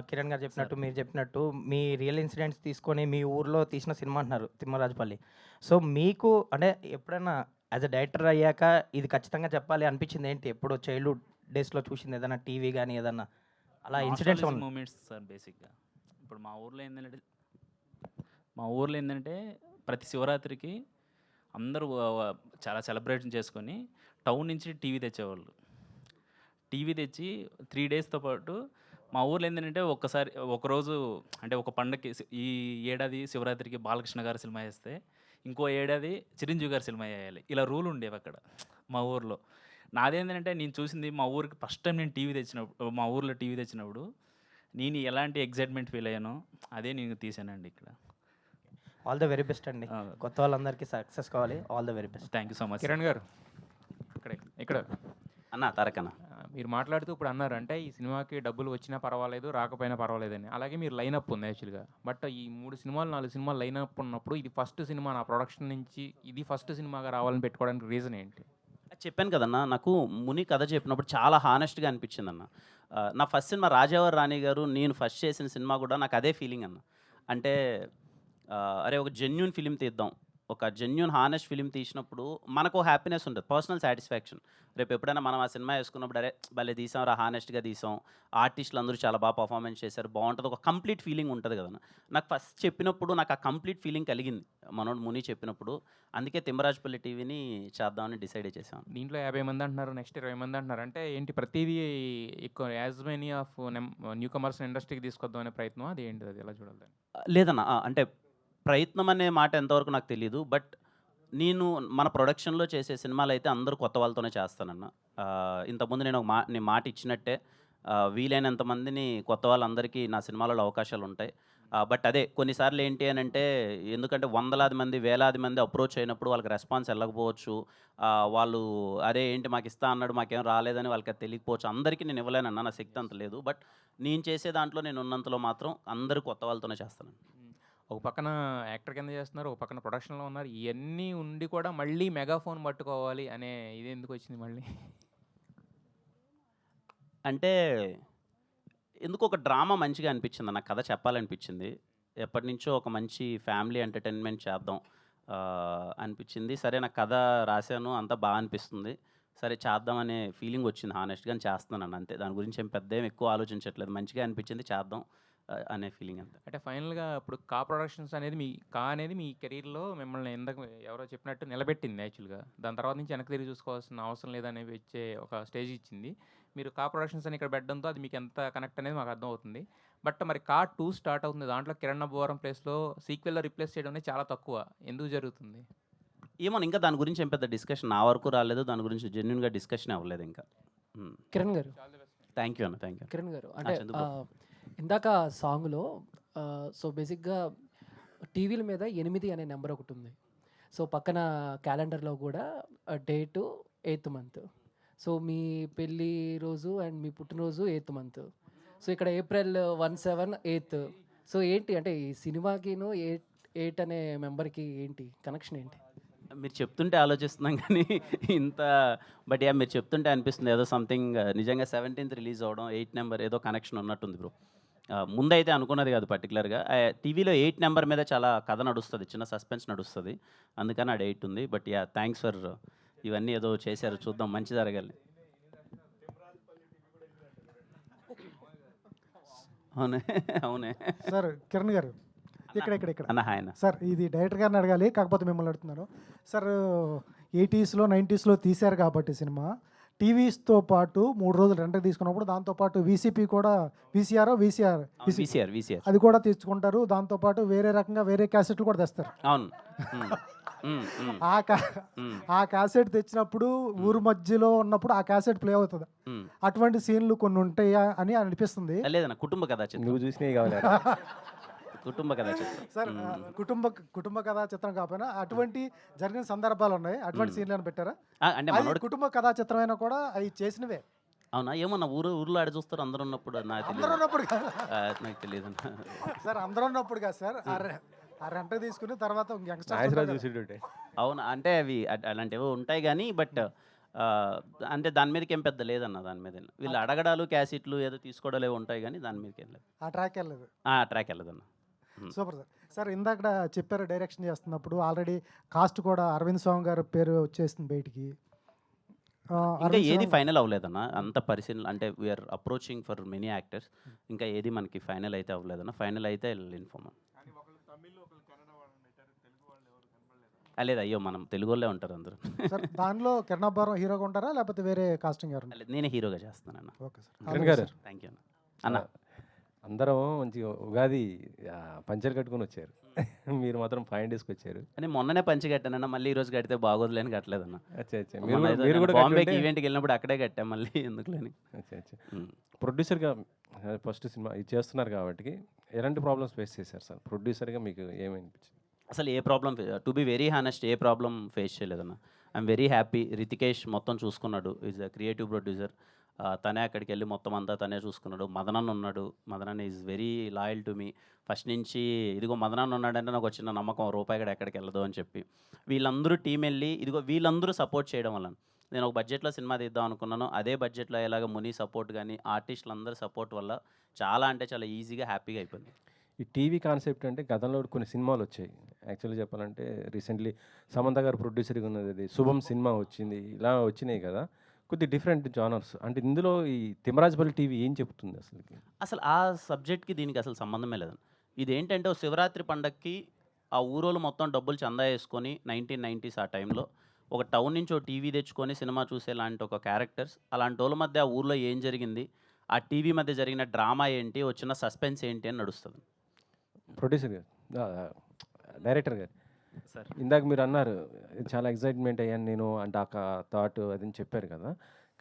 D: కిరణ్ గారు చెప్పినట్టు, మీరు చెప్పినట్టు మీ రియల్ ఇన్సిడెంట్స్ తీసుకొని మీ ఊర్లో తీసిన సినిమా అంటున్నారు తిమ్మరాజుపల్లి. సో మీకు అంటే ఎప్పుడైనా యాజ్ అ డైరెక్టర్ అయ్యాక ఇది ఖచ్చితంగా చెప్పాలి అనిపించింది ఏంటి? ఎప్పుడు చైల్డ్హుడ్ డేస్లో చూసింది ఏదైనా టీవీ కానీ ఏదన్నా అలా ఇన్సిడెంట్స్
R: మూమెంట్స్ సార్. బేసిక్గా ఇప్పుడు మా ఊర్లో ఏంటంటే ప్రతి శివరాత్రికి అందరూ చాలా సెలబ్రేషన్ చేసుకొని టౌన్ నుంచి టీవీ తెచ్చేవాళ్ళు. టీవీ తెచ్చి 3 డేస్తో పాటు మా ఊర్లో ఏంటంటే ఒకరోజు అంటే ఒక పండగకి ఈ ఏడాది శివరాత్రికి బాలకృష్ణ గారి సినిమా వేస్తే ఇంకో ఏడాది చిరంజీవి గారి సినిమా వేయాలి. ఇలా రూల్ ఉండేవి అక్కడ మా ఊర్లో. నాదేంటంటే నేను చూసింది మా ఊరికి ఫస్ట్ టైం నేను మా ఊర్లో టీవీ తెచ్చినప్పుడు నేను ఎలాంటి ఎగ్జైట్మెంట్ ఫీల్ అయ్యానో అదే నేను తీసానండి ఇక్కడ.
D: ఆల్ ద వెరీ బెస్ట్ అండి. కొత్త వాళ్ళందరికీ సక్సెస్ కావాలి. All the very best.
R: Thank you so much.
E: Kiran గారు ఇక్కడ
T: అన్న తారకన్న,
E: మీరు మాట్లాడుతూ ఇప్పుడు అన్నారు అంటే ఈ సినిమాకి డబ్బులు వచ్చినా పర్వాలేదు, రాకపోయినా పర్వాలేదని. అలాగే మీరు లైనప్ ఉంది యాక్చువల్గా. బట్ ఈ 3 సినిమాలు 4 సినిమాలు లైనప్ ఉన్నప్పుడు ఇది ఫస్ట్ సినిమా నా ప్రొడక్షన్ నుంచి, ఇది ఫస్ట్ సినిమాగా రావాలని పెట్టుకోవడానికి రీజన్ ఏంటి?
T: చెప్పాను కదన్నా, నాకు ముని కథ చెప్పినప్పుడు చాలా హానెస్ట్గా అనిపించింది అన్న. నా ఫస్ట్ సినిమా రాజావారి రాణి గారు, నేను ఫస్ట్ చేసిన సినిమా కూడా నాకు అదే ఫీలింగ్ అన్న. అంటే అరే ఒక జెన్యూన్ ఫిలిం తీద్దాం, ఒక జెన్యూన్ హానెస్ట్ ఫిలిం తీసినప్పుడు మనకు హ్యాపీనెస్ ఉంటుంది, పర్సనల్ సాటిస్ఫాక్షన్. రేపు ఎప్పుడైనా మనం ఆ సినిమా వేసుకున్నప్పుడు అరే భలే తీసాం రా, హానెస్ట్గా తీసాం, ఆర్టిస్టులు అందరూ చాలా బాగా పర్ఫార్మెన్స్ చేశారు, బాగుంటుంది, ఒక కంప్లీట్ ఫీలింగ్ ఉంటుంది కదా. నాకు ఫస్ట్ చెప్పినప్పుడు నాకు ఆ కంప్లీట్ ఫీలింగ్ కలిగింది మనోడు ముని చెప్పినప్పుడు. అందుకే తిమ్మరాజుపల్లి టీవీని చేద్దామని డిసైడ్ చేసాం.
E: దీంట్లో 50 మంది అంటున్నారు, నెక్స్ట్ 20 మంది అంటున్నారు. అంటే ఏంటి ప్రతిదీ ఎక్కువ as many of new comers ఇండస్ట్రీకి తీసుకొద్దాం అనే ప్రయత్నం, అది ఏంటి, అది ఎలా చూడాలి?
T: లేదన్న, అంటే ప్రయత్నం అనే మాట ఎంతవరకు నాకు తెలియదు. బట్ నేను మన ప్రొడక్షన్లో చేసే సినిమాలు అయితే అందరూ కొత్త వాళ్ళతోనే చేస్తానన్న. ఇంతకుముందు నేను నేను మాట ఇచ్చినట్టే వీలైనంత మందిని కొత్త వాళ్ళందరికీ నా సినిమాలలో అవకాశాలు ఉంటాయి. బట్ అదే కొన్నిసార్లు ఏంటి అని అంటే, ఎందుకంటే వందలాది మంది వేలాది మంది అప్రోచ్ అయినప్పుడు వాళ్ళకి రెస్పాన్స్ వెళ్ళకపోవచ్చు. వాళ్ళు అరే ఏంటి మాకు ఇస్తా అన్నాడు మాకేం రాలేదని వాళ్ళకి అది తెలియకపోవచ్చు. అందరికీ నేను ఇవ్వలేనన్నా, నా శక్తి అంత లేదు. బట్ నేను చేసే దాంట్లో నేను ఉన్నంతలో మాత్రం అందరూ కొత్త వాళ్ళతోనే చేస్తాను.
E: ఒక పక్కన యాక్టర్ కింద చేస్తున్నారు, ఒక పక్కన ప్రొడక్షన్లో ఉన్నారు. ఇవన్నీ ఉండి కూడా మళ్ళీ మెగాఫోన్ పట్టుకోవాలి అనే ఇది ఎందుకు వచ్చింది మళ్ళీ?
T: అంటే ఎందుకు ఒక డ్రామా మంచిగా అనిపించింది, నాకు కథ చెప్పాలనిపించింది. ఎప్పటి నుంచో ఒక మంచి ఫ్యామిలీ ఎంటర్టైన్మెంట్ చేద్దాం అనిపించింది. సరే నాకు కథ రాశాను, అంతా బాగా అనిపిస్తుంది, సరే చేద్దామనే ఫీలింగ్ వచ్చింది. హానెస్ట్గా చేస్తున్నాను అంతే, దాని గురించి ఏం పెద్ద ఏం ఎక్కువ ఆలోచించట్లేదు. మంచిగా అనిపించింది, చేద్దాం అనే ఫీలింగ్ అంతే.
E: అంటే ఫైనల్గా ఇప్పుడు కా ప్రొడక్షన్స్ అనేది అనేది మీ కెరీర్లో మిమ్మల్ని ఎందుకు ఎవరో చెప్పినట్టు నిలబెట్టింది యాక్చువల్గా. దాని తర్వాత నుంచి వెనక్కి తిరిగి చూసుకోవాల్సిన అవసరం లేదని వచ్చే ఒక స్టేజ్ ఇచ్చింది. మీరు కా ప్రొడక్షన్స్ అని ఇక్కడ పెట్టడంతో అది మీకు ఎంత కనెక్ట్ అనేది మాకు అర్థమవుతుంది. బట్ మరి కా 2 స్టార్ట్ అవుతుంది, దాంట్లో కిరణ్ అబ్బవరం ప్లేస్లో సీక్వెల్లో రిప్లేస్ చేయడం అనేది చాలా తక్కువ, ఎందుకు జరుగుతుంది?
T: ఏమో ఇంకా దాని గురించి ఏం పెద్ద డిస్కషన్ నా వరకు రాలేదు, దాని గురించి జెన్యున్గా డిస్కషన్ అవ్వలేదు ఇంకా.
W: కిరణ్ గారు,
T: థ్యాంక్ యూ అన్న, థ్యాంక్ యూ.
W: కిరణ్ గారు, అంటే ఇందాక సాంగ్లో సో బేసిక్గా టీవీల మీద 8 అనే నెంబర్ ఒకటి ఉంది. సో పక్కన క్యాలెండర్లో కూడా డేటు 8th మంత్. సో మీ పెళ్ళి రోజు అండ్ మీ పుట్టినరోజు 8th మంత్. సో ఇక్కడ ఏప్రిల్ 17/8. సో ఏంటి అంటే ఈ సినిమాకిను 8 అనే మెంబర్కి ఏంటి కనెక్షన్ ఏంటి?
T: మీరు చెప్తుంటే ఆలోచిస్తున్నాం కానీ ఇంత, బట్ మీరు చెప్తుంటే అనిపిస్తుంది ఏదో సంథింగ్ నిజంగా 17th రిలీజ్ అవ్వడం 8 నెంబర్ ఏదో కనెక్షన్ ఉన్నట్టుంది బ్రో. ముందైతే అనుకున్నది కాదు పర్టికులర్గా. టీవీలో 8 నెంబర్ మీద చాలా కథ నడుస్తుంది, చిన్న సస్పెన్స్ నడుస్తుంది, అందుకని ఆడ 8 ఉంది. బట్ థ్యాంక్స్ ఫర్ ఇవన్నీ ఏదో చేశారు, చూద్దాం మంచి జరగాలి. అవునే అవునే
X: సార్ కిరణ్ గారు, ఇక్కడ
T: అన్న హాయ్ అన్న.
X: సార్ ఇది డైరెక్టర్ గారిని అడగాలి, కాకపోతే మిమ్మల్ని అడుగుతున్నాను సార్.
F: 80స్లో 90స్లో తీశారు కాబట్టి సినిమా టీవీస్తో పాటు 3 రోజులు రెంట్కి తీసుకున్నప్పుడు దాంతోపాటు వీసీపీ కూడా వీసీఆర్
T: వీసీఆర్
F: అది కూడా తీసుకుంటారు. దాంతోపాటు వేరే రకంగా వేరే క్యాసెట్లు కూడా తెస్తారు.
T: అవును.
F: ఆ క్యాసెట్ తెచ్చినప్పుడు ఊరు మధ్యలో ఉన్నప్పుడు ఆ క్యాసెట్ ప్లే అవుతుంది. అటువంటి సీన్లు కొన్ని ఉంటాయా అని అనిపిస్తుంది.
T: లేదన్న కుటుంబ కథా చిత్రం.
G: నువ్వు చూసినవి కావాలి
T: కుటుంబ కథా చిత్రం
F: సార్ కుటుంబ కథా చిత్రం కాకపోయినా అటువంటి జరిగిన సందర్భాలు ఉన్నాయి. అటువంటి సీన్లను పెట్టారా?
T: అంటే
F: అది
T: మనోడు
F: కుటుంబ కథా చిత్రమైనా కూడా అవి చేసినవే.
T: అవునా ఏమో నా ఊర్లో ఆడ చూస్తారు అందరూ ఉన్నప్పుడు నాకు
F: అందరూ
T: తెలియదు.
F: ఉన్నప్పుడు కాదు
T: నాకు తెలియదు
F: సార్, అందరూ ఉన్నప్పుడు కాదు సార్. ఆ రెంట్ తీసుకుని తర్వాత
G: నాగేశ్వరరావు చూసి
T: అవును అంటే అవి అలాంటివి ఉంటాయి కానీ బట్ అంటే దాని మీదకి ఏం పెద్ద లేదన్న. దాని మీద వీళ్ళు అడగడాలు క్యాసెట్లు ఏదో తీసుకోవడాలు ఏవో ఉంటాయి కానీ దాని మీదకి ఏం లేదు.
F: ఆ ట్రాక్ వెళ్ళలేదు.
T: ట్రాక్ వెళ్ళదన్న.
F: Super sir. సార్ ఇందాక చెప్పారు డైరెక్షన్ చేస్తున్నప్పుడు ఆల్రెడీ కాస్ట్ కూడా అరవింద్ స్వామి గారి పేరు వచ్చేస్తుంది బయటికి.
T: ఇంకా ఏది ఫైనల్ అవ్వలేదన్న. అంత పరిశీలన అంటే we're approaching for many actors. ఇంకా ఏది మనకి ఫైనల్ అయితే అవ్వలేదన్న. ఫైనల్ అయితే ఇన్ఫార్మ్. లేదు అయ్యో మనం తెలుగు వాళ్ళే ఉంటారు అందరూ.
F: సార్ దానిలో కిరణాభారం హీరోగా ఉంటారా లేకపోతే వేరే కాస్టింగ్ గారు?
T: నేనే హీరోగా చేస్తానన్న.
F: ఓకే
G: కిరణ్ గారు
T: థ్యాంక్ యూ అన్న.
G: అందరం మంచిగా ఉగాది పంచర్ కట్టుకుని వచ్చారు. మీరు మాత్రం 5 డేస్కి వచ్చారు.
T: అని మొన్ననే పంచి కట్టానన్న. మళ్ళీ ఈ రోజు కడితే బాగోదులేని కట్టలేదన్న.
G: మీరు కూడా
T: బాంబేకి ఈవెంట్కి వెళ్ళినప్పుడు అక్కడే కట్టాం మళ్ళీ ఎందుకులేని.
G: ప్రొడ్యూసర్గా ఫస్ట్ సినిమా ఇది చేస్తున్నారు కాబట్టి ఎలాంటి ప్రాబ్లమ్స్ ఫేస్ చేశారు సార్? ప్రొడ్యూసర్గా మీకు ఏమనిపించింది?
T: అసలు ఏ problem to be very honest ఏ ప్రాబ్లం ఫేస్ చేయలేదన్న. I'm very happy. రితికేష్ మొత్తం చూసుకున్నాడు. Is a creative producer. తనే అక్కడికి వెళ్ళి మొత్తం అంతా తనే చూసుకున్నాడు. మదనన్న ఉన్నాడు. మదనన్న is very loyal to me. First నుంచి ఇదిగో మదనన్న ఉన్నాడంటే నాకు వచ్చిన నమ్మకం రూపాయి కూడా ఎక్కడికి వెళ్ళదు అని చెప్పి వీళ్ళందరూ టీం వెళ్ళి ఇదిగో వీళ్ళందరూ సపోర్ట్ చేయడం వల్ల నేను ఒక బడ్జెట్లో సినిమా తీద్దాం అనుకున్నాను. అదే బడ్జెట్లో ఎలాగ ముని సపోర్ట్ కానీ ఆర్టిస్టులు అందరూ సపోర్ట్ వల్ల చాలా అంటే చాలా ఈజీగా హ్యాపీగా అయిపోయింది.
G: ఈ టీవీ కాన్సెప్ట్ అంటే గతంలో కొన్ని సినిమాలు వచ్చాయి. యాక్చువల్లీ చెప్పాలంటే రీసెంట్లీ సమంత గారు ప్రొడ్యూసర్గా ఉన్నది శుభం సినిమా వచ్చింది. ఇలా వచ్చినాయి కదా కొద్ది డిఫరెంట్ జానర్స్. అంటే ఇందులో ఈ తిమ్మరాజపల్లి టీవీ ఏం చెప్తుంది
T: అసలు ఆ సబ్జెక్ట్కి దీనికి అసలు సంబంధమే లేదు. ఇదేంటంటే ఓ శివరాత్రి పండగకి ఆ ఊరోళ్ళు మొత్తం డబ్బులు చందా వేసుకొని 1990s ఆ టైంలో ఒక టౌన్ నుంచి ఒక టీవీ తెచ్చుకొని సినిమా చూసేలాంటి ఒక క్యారెక్టర్స్ అలాంటి వాళ్ళ మధ్య ఆ ఊర్లో ఏం జరిగింది, ఆ టీవీ మధ్య జరిగిన డ్రామా ఏంటి, వచ్చిన సస్పెన్స్ ఏంటి అని నడుస్తుంది.
G: ప్రొడ్యూసర్ గారు డైరెక్టర్ గారు సార్ ఇందాక మీరు అన్నారు చాలా ఎగ్జైట్మెంట్ అయ్యాను నేను అంటే ఆ థాట్ అది అని చెప్పారు కదా.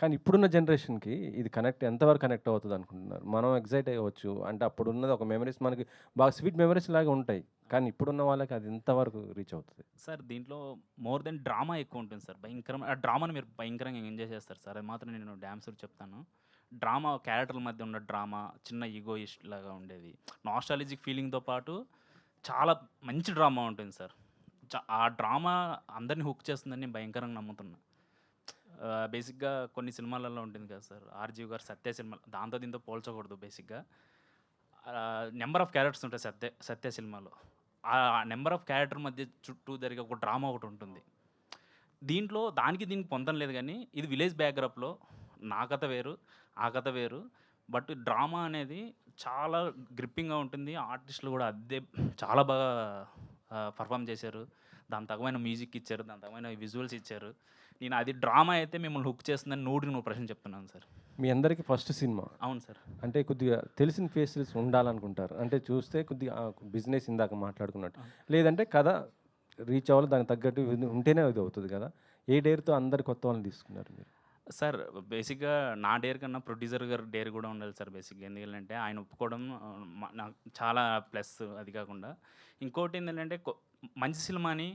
G: కానీ ఇప్పుడున్న జనరేషన్కి ఇది ఎంతవరకు కనెక్ట్ అవుతుంది అనుకుంటున్నారు? మనం ఎగ్జైట్ అయ్యవచ్చు అంటే అప్పుడున్నది ఒక మెమరీస్ మనకి బాగా స్వీట్ మెమరీస్ లాగా ఉంటాయి. కానీ ఇప్పుడున్న వాళ్ళకి అది ఎంతవరకు రీచ్ అవుతుంది?
R: సార్ దీంట్లో మోర్ దెన్ డ్రామా ఎక్కువ ఉంటుంది సార్. భయంకరం ఆ డ్రామాని మీరు భయంకరంగా ఎంజాయ్ చేస్తారు సార్. అది మాత్రం నేను డ్యామ్సర్ చెప్తాను. డ్రామా క్యారెక్టర్ల మధ్య ఉన్న డ్రామా చిన్న ఈగోయిస్ట్ లాగా ఉండేది. నాస్టాలజిక్ ఫీలింగ్తో పాటు చాలా మంచి డ్రామా ఉంటుంది సార్. ఆ డ్రామా అందరినీ హుక్ చేస్తుందని నేను భయంకరంగా నమ్ముతున్నా. బేసిక్గా కొన్ని సినిమాలలో ఉంటుంది కదా సార్, ఆర్జీవి గారు సత్య సినిమా దాంతో దీంతో పోల్చకూడదు. బేసిక్గా నెంబర్ ఆఫ్ క్యారెక్టర్స్ ఉంటాయి సత్య సినిమాలో. ఆ నెంబర్ ఆఫ్ క్యారెక్టర్ మధ్య చుట్టూ జరిగే ఒక డ్రామా ఒకటి ఉంటుంది. దీంట్లో దీనికి పొందడం లేదు కానీ ఇది విలేజ్ బ్యాక్డ్రాప్లో నా కథ వేరు ఆ కథ వేరు. బట్ డ్రామా అనేది చాలా గ్రిప్పింగ్గా ఉంటుంది. ఆర్టిస్టులు కూడా అదే చాలా బాగా పర్ఫామ్ చేశారు. దాని తగ్గమైన మ్యూజిక్ ఇచ్చారు, దాని తగ్గమైన విజువల్స్ ఇచ్చారు. నేను అది డ్రామా అయితే మిమ్మల్ని హుక్ చేస్తుందని 100% చెప్తున్నాను సార్.
G: మీ అందరికీ ఫస్ట్ సినిమా.
R: అవును సార్.
G: అంటే కొద్దిగా తెలిసిన ఫేసెస్ ఉండాలనుకుంటారు. అంటే చూస్తే కొద్దిగా బిజినెస్ ఇందాక మాట్లాడుకున్నట్టు లేదంటే కథ రీచ్ అవ్వాలి దానికి తగ్గట్టు ఉంటేనే అది అవుతుంది కదా. ఏ డేర్తో అందరు కొత్త వాళ్ళని తీసుకున్నారు మీరు?
R: సార్ బేసిక్గా నా డేర్ కన్నా ప్రొడ్యూసర్ గారు డేర్ కూడా ఉండాలి సార్ బేసిక్గా. ఎందుకంటే ఆయన ఒప్పుకోవడం నాకు చాలా ప్లస్. అది కాకుండా ఇంకోటి ఏంటంటే మంచి సినిమాని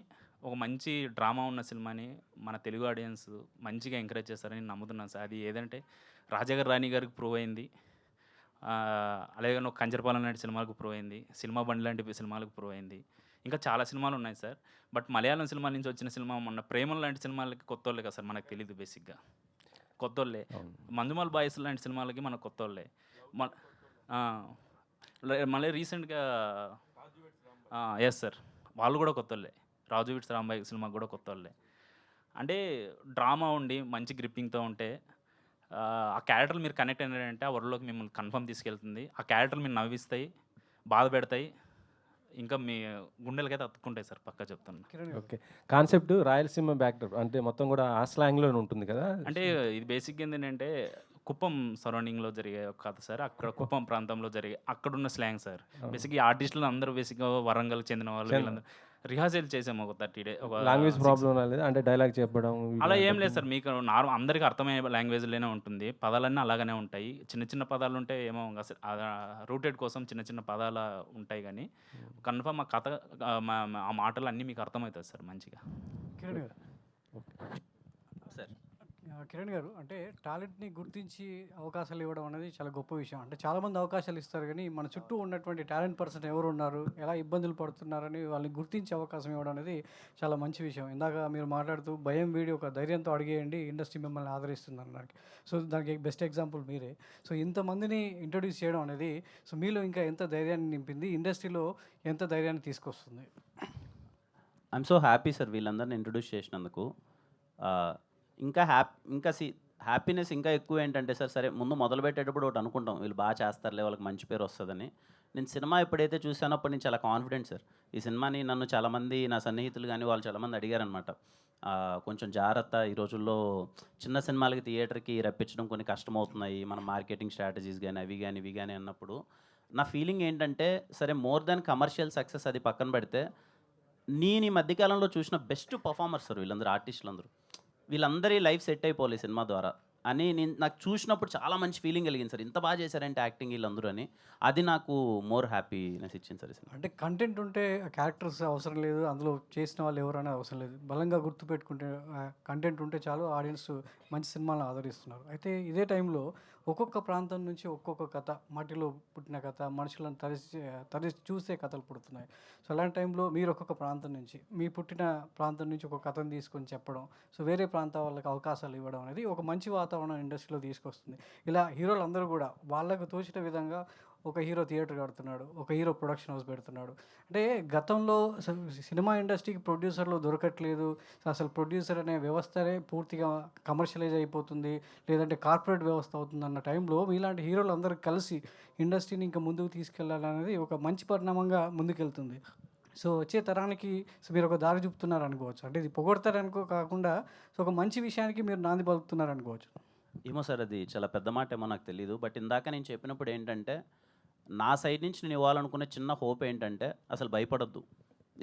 R: ఒక మంచి డ్రామా ఉన్న సినిమాని మన తెలుగు ఆడియన్స్ మంచిగా ఎంకరేజ్ చేస్తారని నమ్ముతున్నాను సార్. అది ఏదంటే రాజాగారు రాణి గారికి ప్రూవ్ అయింది, అలాగే ఒక కంచరపాలెం లాంటి సినిమాలకు ప్రూవ్ అయింది, సినిమా బండి లాంటి సినిమాలకు ప్రూవ్ అయింది. ఇంకా చాలా సినిమాలు ఉన్నాయి సార్. బట్ మలయాళం సినిమా నుంచి వచ్చిన సినిమా మొన్న ప్రేమలు లాంటి సినిమాలకి కొత్త వాళ్ళే కదా సార్, మనకు తెలియదు. బేసిక్గా కొత్త వాళ్ళే. మంజుమాల్ బాయ్స్ లాంటి సినిమాలకి మనకు కొత్త వాళ్ళే. మళ్ళీ రీసెంట్గా ఎస్ సార్ వాళ్ళు కూడా కొత్త వాళ్ళే. రాజు విట్స్ రాంబాయి సినిమాకి కూడా కొత్త వాళ్ళే. అంటే డ్రామా ఉండి మంచి గ్రిప్పింగ్తో ఉంటే ఆ క్యారెక్టర్లు మీరు కనెక్ట్ అయినారంటే ఆ వరల్డ్లోకి మిమ్మల్ని కన్ఫర్మ్ తీసుకెళ్తుంది. ఆ క్యారెక్టర్లు మీరు నవ్విస్తాయి, బాధ పెడతాయి, ఇంకా మీ గుండెలకైతే అతుక్కుంటాయి సార్, పక్కా చెప్తాను.
G: ఓకే. కాన్సెప్ట్ రాయలసీమ బ్యాక్డ్రాప్ అంటే మొత్తం కూడా ఆ స్లాంగ్‌లోనే ఉంటుంది కదా?
R: అంటే ఇది బేసిక్గా ఏంటంటే కుప్పం సరౌండింగ్లో జరిగే ఒక కథ సార్. అక్కడ కుప్పం ప్రాంతంలో జరిగే అక్కడున్న స్లాంగ్ సార్. బేసిక్గా ఈ ఆర్టిస్టులు అందరూ బేసిక్గా వరంగల్కి చెందిన వాళ్ళు, వీళ్ళందరూ రిహార్సల్ చేసాము ఒక 30 డే ఒక
G: లాంగ్వేజ్
R: 6
G: ప్రాబ్లమ్ రాలేదా? అంటే డైలాగ్ చెప్పడం
R: అలా ఏం లేదు సార్. మీకు అందరికీ అర్థమయ్యే లాంగ్వేజ్లోనే ఉంటుంది. పదాలన్నీ అలాగనే ఉంటాయి. చిన్న చిన్న పదాలు ఉంటే ఏమో అసలు రూటెడ్ కోసం చిన్న చిన్న పదాలు ఉంటాయి, కానీ కన్ఫర్మ్ ఆ కథ ఆ మాటలు అన్నీ మీకు అర్థమవుతుంది సార్ మంచిగా.
H: కిరణ్ గారు
T: సార్
H: కిరణ్ గారు అంటే టాలెంట్ని గుర్తించి అవకాశాలు ఇవ్వడం అనేది చాలా గొప్ప విషయం. అంటే చాలామంది అవకాశాలు ఇస్తారు, కానీ మన చుట్టూ ఉన్నటువంటి టాలెంట్ పర్సన్ ఎవరు ఉన్నారు, ఎలా ఇబ్బందులు పడుతున్నారని వాళ్ళని గుర్తించి అవకాశం ఇవ్వడం అనేది చాలా మంచి విషయం. ఇందాక మీరు మాట్లాడుతూ భయం వీడి ఒక ధైర్యంతో అడిగేయండి, ఇండస్ట్రీ మిమ్మల్ని ఆదరిస్తుంది అన్నారు. సో దానికి బెస్ట్ ఎగ్జాంపుల్ మీరే. సో ఇంతమందిని ఇంట్రడ్యూస్ చేయడం అనేది సో మీలో ఇంకా ఎంత ధైర్యాన్ని నింపింది, ఇండస్ట్రీలో ఎంత ధైర్యాన్ని తీసుకొస్తుంది?
T: ఐఎమ్ సో హ్యాపీ సార్ వీళ్ళందరిని ఇంట్రొడ్యూస్ చేసినందుకు. ఇంకా హ్యాపీనెస్ ఇంకా ఎక్కువ ఏంటంటే సార్, సరే ముందు మొదలు పెట్టేటప్పుడు ఒకటి అనుకుంటాం, వీళ్ళు బాగా చేస్తారులే, వాళ్ళకి మంచి పేరు వస్తుందని. నేను సినిమా ఎప్పుడైతే చూసానో అప్పుడు నేను చాలా కాన్ఫిడెంట్ సార్. ఈ సినిమాని నన్ను చాలామంది నా సన్నిహితులు కానీ వాళ్ళు చాలామంది అడిగారనమాట, కొంచెం జాగ్రత్త, ఈ రోజుల్లో చిన్న సినిమాలకి థియేటర్కి రప్పించడం కొన్ని కష్టమవుతున్నాయి, మన మార్కెటింగ్ స్ట్రాటజీస్ కానీ అవి కానీ ఇవి కానీ అన్నప్పుడు నా ఫీలింగ్ ఏంటంటే, సరే మోర్ దాన్ కమర్షియల్ సక్సెస్ అది పక్కన పెడితే, నేను ఈ మధ్యకాలంలో చూసిన బెస్ట్ పర్ఫార్మర్స్ సార్ వీళ్ళందరూ, ఆర్టిస్టులందరూ. వీళ్ళందరి లైఫ్ సెట్ అయిపోవాలి సినిమా ద్వారా అని నాకు చూసినప్పుడు చాలా మంచి ఫీలింగ్ కలిగింది సార్. ఇంత బాగా చేశారంటే యాక్టింగ్ వీళ్ళందరూ అని, అది నాకు మోర్ హ్యాపీనెస్ ఇచ్చింది సార్.
H: అంటే కంటెంట్ ఉంటే క్యారెక్టర్స్ అవసరం లేదు, అందులో చేసిన వాళ్ళు ఎవరైనా అవసరం లేదు, బలంగా గుర్తుపెట్టుకుంటే కంటెంట్ ఉంటే చాలు, ఆడియన్స్ మంచి సినిమాలను ఆదరిస్తున్నారు. అయితే ఇదే టైంలో ఒక్కొక్క ప్రాంతం నుంచి ఒక్కొక్క కథ, మట్టిలో పుట్టిన కథ, మనుషులను తరిచి చూసే కథలు పుడుతున్నాయి. సో అలాంటి టైంలో మీరు ఒక్కొక్క ప్రాంతం నుంచి, మీ పుట్టిన ప్రాంతం నుంచి ఒక కథను తీసుకొని చెప్పడం, సో వేరే ప్రాంతాల వాళ్ళకి అవకాశాలు ఇవ్వడం అనేది ఒక మంచి వాతావరణం ఇండస్ట్రీలో తీసుకొస్తుంది. ఇలా హీరోలు అందరూ కూడా వాళ్ళకు తోచిన విధంగా ఒక హీరో థియేటర్ కడుతున్నాడు, ఒక హీరో ప్రొడక్షన్ హౌస్ పెడుతున్నాడు. అంటే గతంలో సినిమా ఇండస్ట్రీకి ప్రొడ్యూసర్లు దొరకట్లేదు, అసలు ప్రొడ్యూసర్ అనే వ్యవస్థనే పూర్తిగా కమర్షియలైజ్ అయిపోతుంది, లేదంటే కార్పొరేట్ వ్యవస్థ అవుతుంది అన్న టైంలో మీలాంటి హీరోలు అందరూ కలిసి ఇండస్ట్రీని ఇంకా ముందుకు తీసుకెళ్లాలనేది ఒక మంచి పరిణామంగా ముందుకెళ్తుంది. సో వచ్చే తరానికి మీరు ఒక దారి చూపుతున్నారు అనుకోవచ్చు. అంటే ఇది పొగడతారనుకో కాకుండా సో ఒక మంచి విషయానికి మీరు నాంది పలుకుతున్నారు అనుకోవచ్చు.
T: ఏమో సార్, అది చాలా పెద్ద మాట ఏమో నాకు తెలియదు. బట్ ఇందాక నేను చెప్పినప్పుడు ఏంటంటే, నా సైడ్ నుంచి నేను ఇవ్వాలనుకునే చిన్న హోప్ ఏంటంటే, అసలు భయపడొద్దు,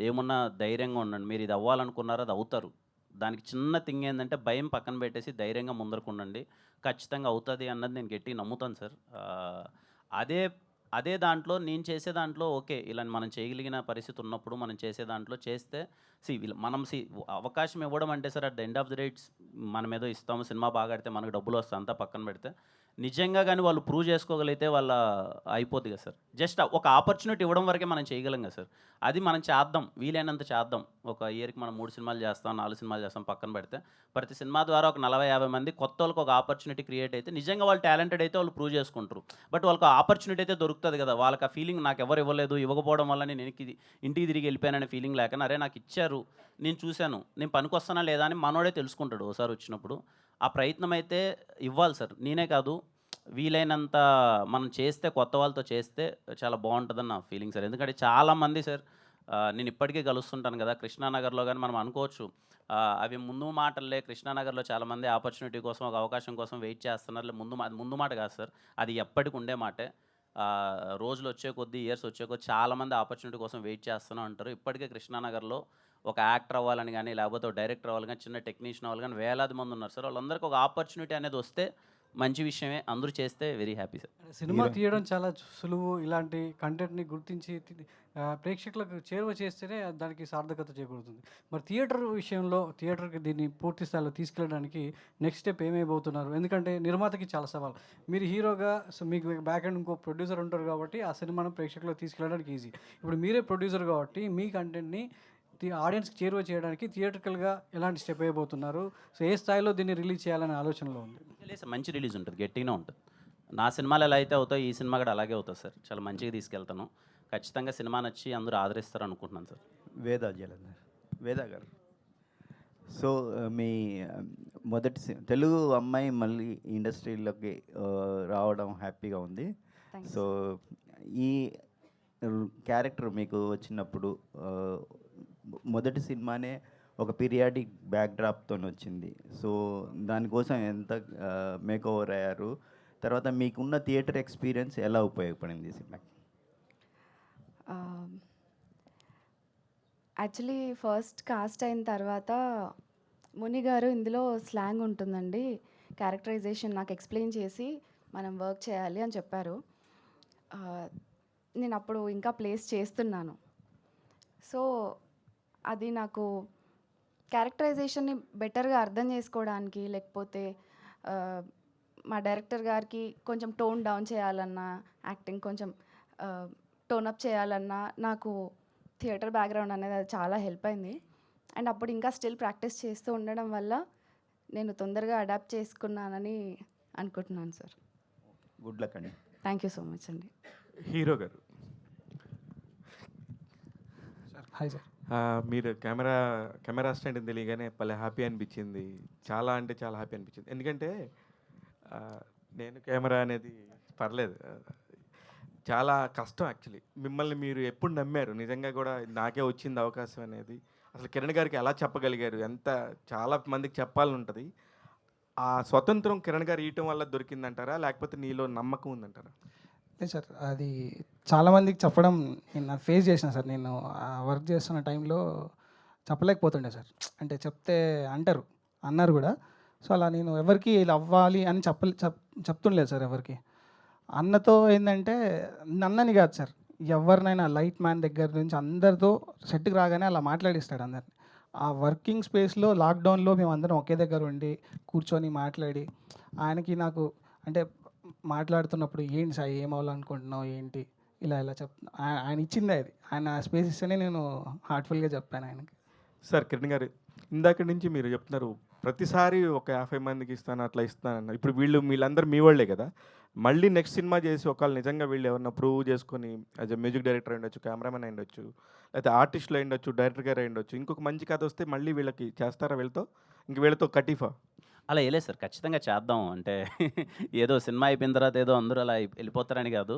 T: ఏమున్నా ధైర్యంగా ఉండండి. మీరు ఇది అవ్వాలనుకున్నారో అది అవుతారు. దానికి చిన్న థింగ్ ఏంటంటే, భయం పక్కన పెట్టేసి ధైర్యంగా ముందరకు ఉండండి, ఖచ్చితంగా అవుతుంది అన్నది నేను గట్టిగా నమ్ముతాను సార్. అదే దాంట్లో నేను చేసే దాంట్లో ఓకే, ఇలా మనం చేయగలిగిన పరిస్థితి ఉన్నప్పుడు మనం చేసే దాంట్లో చేస్తే మనం అవకాశం ఇవ్వడం అంటే sir, at the end of the rates మనం ఏదో ఇస్తాము, సినిమా బాగా ఆడితే మనకు డబ్బులు వస్తాయి, అంతా పక్కన పెడితే నిజంగా కానీ వాళ్ళు ప్రూవ్ చేసుకోగలిగితే వాళ్ళ అయిపోద్ది కదా సార్. జస్ట్ ఒక ఆపర్చునిటీ ఇవ్వడం వరకే మనం చేయగలం కదా సార్. అది మనం చేద్దాం, వీలైనంత చేద్దాం. ఒక ఇయర్కి మనం 3 సినిమాలు చేస్తాం, 4 సినిమాలు చేస్తాం, పక్కన పెడితే ప్రతి సినిమా ద్వారా ఒక 40-50 మంది కొత్త వాళ్ళకి ఒక ఆపర్చునిటీ క్రియేట్ అయితే, నిజంగా వాళ్ళు టాలెంటెడ్ అయితే వాళ్ళు ప్రూవ్ చేసుకుంటారు. బట్ వాళ్ళకి ఆపర్చునిటీ అయితే దొరుకుతుంది కదా, వాళ్ళకి ఆ ఫీలింగ్ నాకు ఎవరు ఇవ్వలేదు, ఇవ్వకపోవడం వల్ల నేను ఇంటికి తిరిగి వెళ్ళిపోయాననే ఫీలింగ్ లేకుండా, అరే నాకు ఇచ్చారు, నేను చూశాను, నేను పనికొస్తానా లేదా అని మనోడే తెలుసుకుంటాడు ఒకసారి వచ్చినప్పుడు. ఆ ప్రయత్నం అయితే ఇవ్వాలి సార్. నేనే కాదు, వీలైనంత మనం చేస్తే, కొత్త వాళ్ళతో చేస్తే చాలా బాగుంటుందని నా ఫీలింగ్ సార్. ఎందుకంటే చాలామంది సార్, నేను ఇప్పటికీ కలుస్తుంటాను కదా కృష్ణానగర్లో, కానీ మనం అనుకోవచ్చు అవి ముందు మాటలే. కృష్ణానగర్లో చాలామంది ఆపర్చునిటీ కోసం, ఒక అవకాశం కోసం వెయిట్ చేస్తున్నారు. ముందు మాట కాదు సార్, అది ఎప్పటికి ఉండే మాటే. రోజులు వచ్చే కొద్దీ, ఇయర్స్ వచ్చే కొద్దీ చాలామంది ఆపర్చునిటీ కోసం వెయిట్ చేస్తూనే ఉంటారు. ఇప్పటికే కృష్ణానగర్లో ఒక యాక్టర్ అవ్వాలని కానీ, లేకపోతే ఒక డైరెక్టర్ అవ్వాలి కానీ, చిన్న టెక్నీషియన్ అవ్వాలి కానీ వేలాది మంది ఉన్నారు సార్. వాళ్ళందరికీ ఒక ఆపర్చునిటీ అనేది వస్తే మంచి విషయమే, అందరూ చేస్తే వెరీ హ్యాపీ సార్.
H: సినిమా తీయడం చాలా సులువు, ఇలాంటి కంటెంట్ని గుర్తించి ప్రేక్షకులకు చేరువ చేస్తేనే దానికి సార్థకత చేకూరుతుంది. మరి థియేటర్ విషయంలో, థియేటర్కి దీన్ని పూర్తి స్థాయిలో తీసుకెళ్ళడానికి నెక్స్ట్ స్టెప్ ఏమైపోతున్నారు? ఎందుకంటే నిర్మాతకి చాలా సవాల్. మీరు హీరోగా మీకు బ్యాక్ ఎండ్ ఇంకో ప్రొడ్యూసర్ ఉంటారు కాబట్టి ఆ సినిమాను ప్రేక్షకులకు తీసుకెళ్ళడానికి ఈజీ. ఇప్పుడు మీరే ప్రొడ్యూసర్ కాబట్టి మీ కంటెంట్ని ఆడియన్స్కి చేరువ చేయడానికి థియేటర్కల్గా ఎలాంటి స్టెప్ అయిపోతున్నారు? సో ఏ స్థాయిలో దీన్ని రిలీజ్ చేయాలనే ఆలోచనలో ఉంది?
T: మంచి రిలీజ్ ఉంటుంది, గట్టిగానే ఉంటుంది. నా సినిమాలు ఎలా అయితే అవుతాయో ఈ సినిమా కూడా అలాగే అవుతుంది సార్. చాలా మంచిగా తీసుకెళ్తాను, ఖచ్చితంగా సినిమా నచ్చి అందరూ ఆదరిస్తారు అనుకుంటున్నాను సార్.
I: వేద గారు, సో మీ మొదటి తెలుగు అమ్మాయి మళ్ళీ ఇండస్ట్రీలోకి రావడం హ్యాపీగా ఉంది. సో ఈ క్యారెక్టర్ మీకు వచ్చినప్పుడు మొదటి సినిమానే ఒక పీరియాడిక్ బ్యాక్డ్రాప్తో వచ్చింది. సో దానికోసం ఎంత మేక్ ఓవర్ అయ్యారు? తర్వాత మీకున్న థియేటర్ ఎక్స్పీరియన్స్ ఎలా ఉపయోగపడింది ఈ సినిమాకి?
P: యాక్చువల్లీ ఫస్ట్ కాస్ట్ అయిన తర్వాత ముని గారు ఇందులో స్లాంగ్ ఉంటుందండి, క్యారెక్టరైజేషన్ నాకు ఎక్స్ప్లెయిన్ చేసి మనం వర్క్ చేయాలి అని చెప్పారు. నేను అప్పుడు ఇంకా ప్లేస్ చేస్తున్నాను. సో అది నాకు క్యారెక్టరైజేషన్ని బెటర్గా అర్థం చేసుకోవడానికి, లేకపోతే మా డైరెక్టర్ గారికి కొంచెం టోన్ డౌన్ చేయాలన్నా, యాక్టింగ్ కొంచెం టోన్ అప్ చేయాలన్నా నాకు థియేటర్ బ్యాక్గ్రౌండ్ అనేది అది చాలా హెల్ప్ అయింది. అండ్ అప్పుడు ఇంకా స్టిల్ ప్రాక్టీస్ చేస్తూ ఉండడం వల్ల నేను తొందరగా అడాప్ట్ చేసుకున్నానని అనుకుంటున్నాను సార్.
I: గుడ్ లక్ అండి.
P: థ్యాంక్ యూ సో మచ్ అండి.
C: హీరో గారు,
H: హాయ్ సార్.
C: మీరు కెమెరా అసిస్టెంట్ అని తెలియగానే భలే హ్యాపీ అనిపించింది. చాలా అంటే చాలా హ్యాపీ అనిపించింది. ఎందుకంటే నేను కెమెరా అనేది పర్లేదు, చాలా కష్టం యాక్చువల్లీ. మిమ్మల్ని మీరు ఎప్పుడు నమ్మారు? నిజంగా కూడా నాకే వచ్చింది అవకాశం అనేది. అసలు కిరణ్ గారికి ఎలా చెప్పగలిగారు? ఎంత చాలా మందికి చెప్పాలని ఉంటుంది. ఆ స్వతంత్రం కిరణ్ గారు ఇవ్వటం వల్ల దొరికిందంటారా, లేకపోతే నీలో నమ్మకం ఉందంటారా?
S: లేదు సార్, అది చాలామందికి చెప్పడం నేను ఫేస్ చేసిన సార్. నేను వర్క్ చేస్తున్న టైంలో చెప్పలేకపోతుండే సార్. అంటే చెప్తే అన్నారు కూడా. సో అలా నేను ఎవరికి ఇలా అవ్వాలి అని చెప్తుండలేదు సార్ ఎవరికి. అన్నతో ఏంటంటే నన్నని కాదు సార్, ఎవరినైనా లైట్ మ్యాన్ దగ్గర నుంచి అందరితో సెట్కి రాగానే అలా మాట్లాడిస్తాడు అందరిని. ఆ వర్కింగ్ స్పేస్లో లాక్డౌన్లో మేము అందరం ఒకే దగ్గర ఉండి కూర్చొని మాట్లాడి ఆయనకి నాకు అంటే మాట్లాడుతున్నప్పుడు ఏంటి సాయి ఏం అవ్వాలనుకుంటున్నావు ఏంటి ఇలా ఆయన ఇచ్చిందే అది. ఆయన స్పేస్ ఇస్తేనే నేను హార్ట్ఫుల్గా చెప్పాను ఆయనకి.
C: సార్ కిరణ్ గారు, ఇందాక నుంచి మీరు చెప్తున్నారు ప్రతిసారి ఒక 50 మందికి ఇస్తాను అట్లా ఇస్తాను అన్నారు. ఇప్పుడు వీళ్ళందరూ మీ వాళ్ళే కదా. మళ్ళీ నెక్స్ట్ సినిమా చేసి ఒకళ్ళు నిజంగా వీళ్ళు ఏమన్నా ప్రూవ్ చేసుకొని యాజ్ ఎ మ్యూజిక్ డైరెక్టర్ అయ్యుండొచ్చు, కెమెరామెన్ అయ్యుండొచ్చు, లేకపోతే ఆర్టిస్టులు అయ్యుండొచ్చు, డైరెక్టర్ గారు అయ్యుండొచ్చు, ఇంకొక మంచి కథ వస్తే మళ్ళీ వీళ్ళకి చేస్తారా? వీళ్ళతో కటీఫా?
T: అలా వేయలేదు సార్, ఖచ్చితంగా చేద్దాం. అంటే ఏదో సినిమా అయిపోయిన తర్వాత ఏదో అందరూ అలా వెళ్ళిపోతారని కాదు.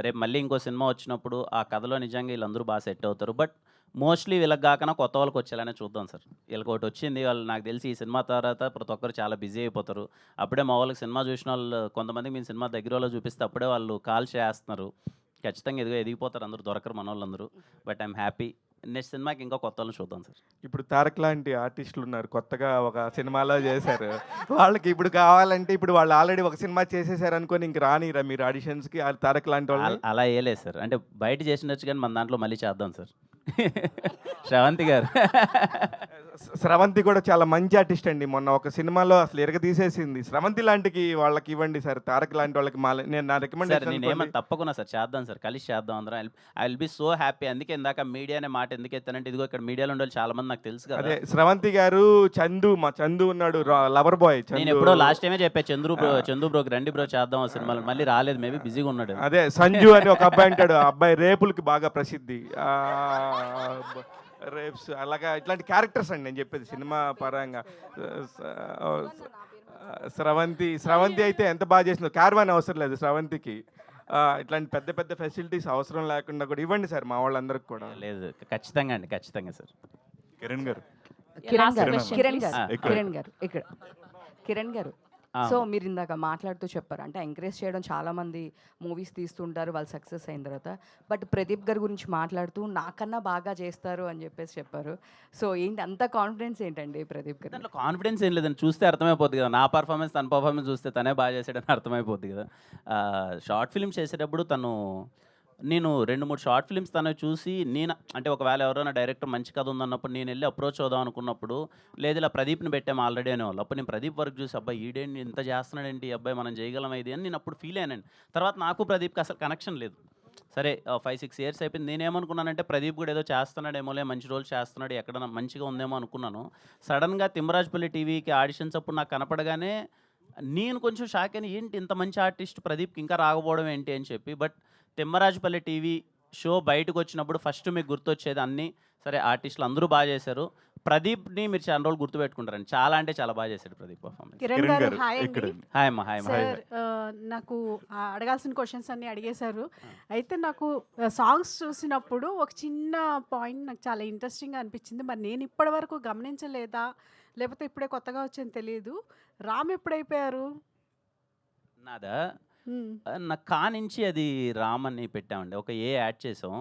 T: రేపు మళ్ళీ ఇంకో సినిమా వచ్చినప్పుడు ఆ కథలో నిజంగా వీళ్ళందరూ బాగా సెట్ అవుతారు. బట్ మోస్ట్లీ వీళ్ళకి కాకనా కొత్త వాళ్ళకి వచ్చేలానే చూద్దాం సార్. వీళ్ళకి ఒకటి వచ్చింది, వాళ్ళు నాకు తెలిసి ఈ సినిమా తర్వాత ప్రతి ఒక్కరు చాలా బిజీ అయిపోతారు. అప్పుడే మా వాళ్ళకి సినిమా చూసిన వాళ్ళు కొంతమందికి మేము సినిమా దగ్గర వాళ్ళు చూపిస్తే అప్పుడే వాళ్ళు కాల్ చేస్తున్నారు. ఖచ్చితంగా ఎదిగిపోతారు, అందరూ దొరకరు మన వాళ్ళందరూ. But I'm happy. నెక్స్ట్ సినిమాకి ఇంకా కొత్త వాళ్ళని చూద్దాం సార్.
C: ఇప్పుడు తారక్ లాంటి ఆర్టిస్టులు ఉన్నారు, కొత్తగా ఒక సినిమాలో చేశారు. వాళ్ళకి ఇప్పుడు కావాలంటే ఇప్పుడు వాళ్ళు ఆల్రెడీ ఒక సినిమా చేసేసారు అనుకొని ఇంక రానిరా మీరు ఆడిషన్స్కి? తారక్ లాంటి వాళ్ళు
T: అలా వేయలేదు సార్. అంటే బయట చేసినచ్చు కానీ మన దాంట్లో మళ్ళీ చేద్దాం సార్. శ్రవంతి గారు
C: స్రవంతి కూడా చాలా మంచి ఆర్టిస్ట్ అండి. మొన్న ఒక సినిమాలో అసలు ఎరగ తీసేసింది. స్రవంతి లాంటికి వాళ్ళకి ఇవ్వండి సార్, తారక్ లాంటి వాళ్ళకి నేను నా రికమెండేషన్.
T: నేను ఏమన్నా తప్పకుండా సార్ చేద్దాం సార్, కలిసి చేద్దాం అందరం. I will be so happy. అందుకే ఇందాక మీడియా అనే మాట ఎందుకు ఎత్తానంటే ఇదిగో ఇక్కడ మీడియాలో ఉండే చాలా మంది నాకు తెలుసు కదా.
C: అదే స్రవంతి గారు, మా చందు ఉన్నాడు, లవర్ బాయ్.
T: నేను ఎప్పుడో లాస్ట్ టైమే చెప్పా చందు బ్రోకి రండి బ్రో చేద్దాం ఆ సినిమాలు, మళ్ళీ రాలేదు, మేబీ బిజీగా ఉన్నాడు.
C: అదే సంజు అని ఒక అబ్బాయి అంటాడు, ఆ అబ్బాయి రేపులకి బాగా ప్రసిద్ధి. రేప్స్ అలాగా ఇట్లాంటి క్యారెక్టర్స్ అండి నేను చెప్పేది సినిమా పరంగా. స్రవంతి అయితే ఎంత బాగా చేసిందో. క్యారవాన్ అవసరం లేదు స్రవంతికి. ఇట్లాంటి పెద్ద పెద్ద ఫెసిలిటీస్ అవసరం లేకుండా కూడా ఇవ్వండి సార్ మా వాళ్ళందరికీ కూడా.
T: లేదు ఖచ్చితంగా అండి, ఖచ్చితంగా సార్.
C: కిరణ్ గారు
J: కిరణ్ గారు సో మీరు ఇందాక మాట్లాడుతూ చెప్పారు అంటే ఎంకరేజ్ చేయడం చాలామంది మూవీస్ తీస్తుంటారు వాళ్ళు సక్సెస్ అయిన తర్వాత. బట్ ప్రదీప్ గారి గురించి మాట్లాడుతూ నాకన్నా బాగా చేస్తారు అని చెప్పారు. సో ఏంటి అంత కాన్ఫిడెన్స్ ఏంటండి ప్రదీప్ గారు?
T: దాంట్లో కాన్ఫిడెన్స్ ఏం లేదండి, చూస్తే అర్థమైపోద్ది కదా. నా పర్ఫార్మెన్స్ తన పర్ఫార్మెన్స్ చూస్తే తనే బాగా చేసాడని అర్థమైపోద్ది కదా. షార్ట్ ఫిల్మ్స్ చేసేటప్పుడు నేను 2-3 షార్ట్ ఫిల్మ్స్ తను చూసి అంటే ఒకవేళ ఎవరైనా డైరెక్టర్ మంచి కథ ఉందన్నప్పుడు నేను వెళ్ళి అప్రోచ్ అవుదాం అనుకున్నప్పుడు లేదు ఇలా ప్రదీప్ని పెట్టాము ఆల్రెడీ అనేవాళ్ళు. అప్పుడు నేను ప్రదీప్ వర్క్ చూసి అబ్బాయి ఈడేంటి ఇంత చేస్తున్నాడేంటి అబ్బాయి మనం చేయగలం ఇది అని నేను అప్పుడు ఫీల్ అయ్యానండి. తర్వాత నాకు ప్రదీప్కి అసలు కనెక్షన్ లేదు. సరే 5-6 ఇయర్స్ అయిపోయింది. నేనేమనుకున్నానంటే ప్రదీప్ కూడా ఏదో చేస్తున్నాడేమోలే, మంచి రోల్ చేస్తున్నాడు, ఎక్కడన్నా మంచిగా ఉందేమో అనుకున్నాను. సడన్గా తిమ్మరాజుపల్లి టీవీకి ఆడిషన్స్ అప్పుడు నాకు కనపడగానే నేను కొంచెం షాక్ అయిన, ఏంటి ఇంత మంచి ఆర్టిస్ట్ ప్రదీప్కి ఇంకా రాకపోవడం ఏంటి అని చెప్పి. బట్ తిమ్మరాజుపల్లి టీవీ షో బయటకు వచ్చినప్పుడు ఫస్ట్ మీకు గుర్తొచ్చేది అన్నీ సరే ఆర్టిస్టులు అందరూ బాగా చేశారు, ప్రదీప్ని మీరు చాలా రోజులు గుర్తుపెట్టుకుంటారండి. చాలా అంటే చాలా బాగా చేశాడు ప్రదీప్ పర్ఫార్మెన్స్.
L: కిరణ్ గారు హాయ్ అండి.
T: హాయ్ అమ్మా, హాయ్ అమ్మా.
L: సార్ నాకు అడగాల్సిన క్వశ్చన్స్ అన్ని అడిగేశారు. అయితే నాకు సాంగ్స్ చూసినప్పుడు ఒక చిన్న పాయింట్ నాకు చాలా ఇంట్రెస్టింగ్గా అనిపించింది. మరి నేను ఇప్పటి వరకు గమనించలేదా లేకపోతే ఇప్పుడే కొత్తగా వచ్చింది తెలియదు, రామ్ ఎప్పుడైపోయారు?
T: నాదా నాకు కానించి అది రామ్ అని పెట్టామండి. ఒక ఏ యాడ్ చేసాం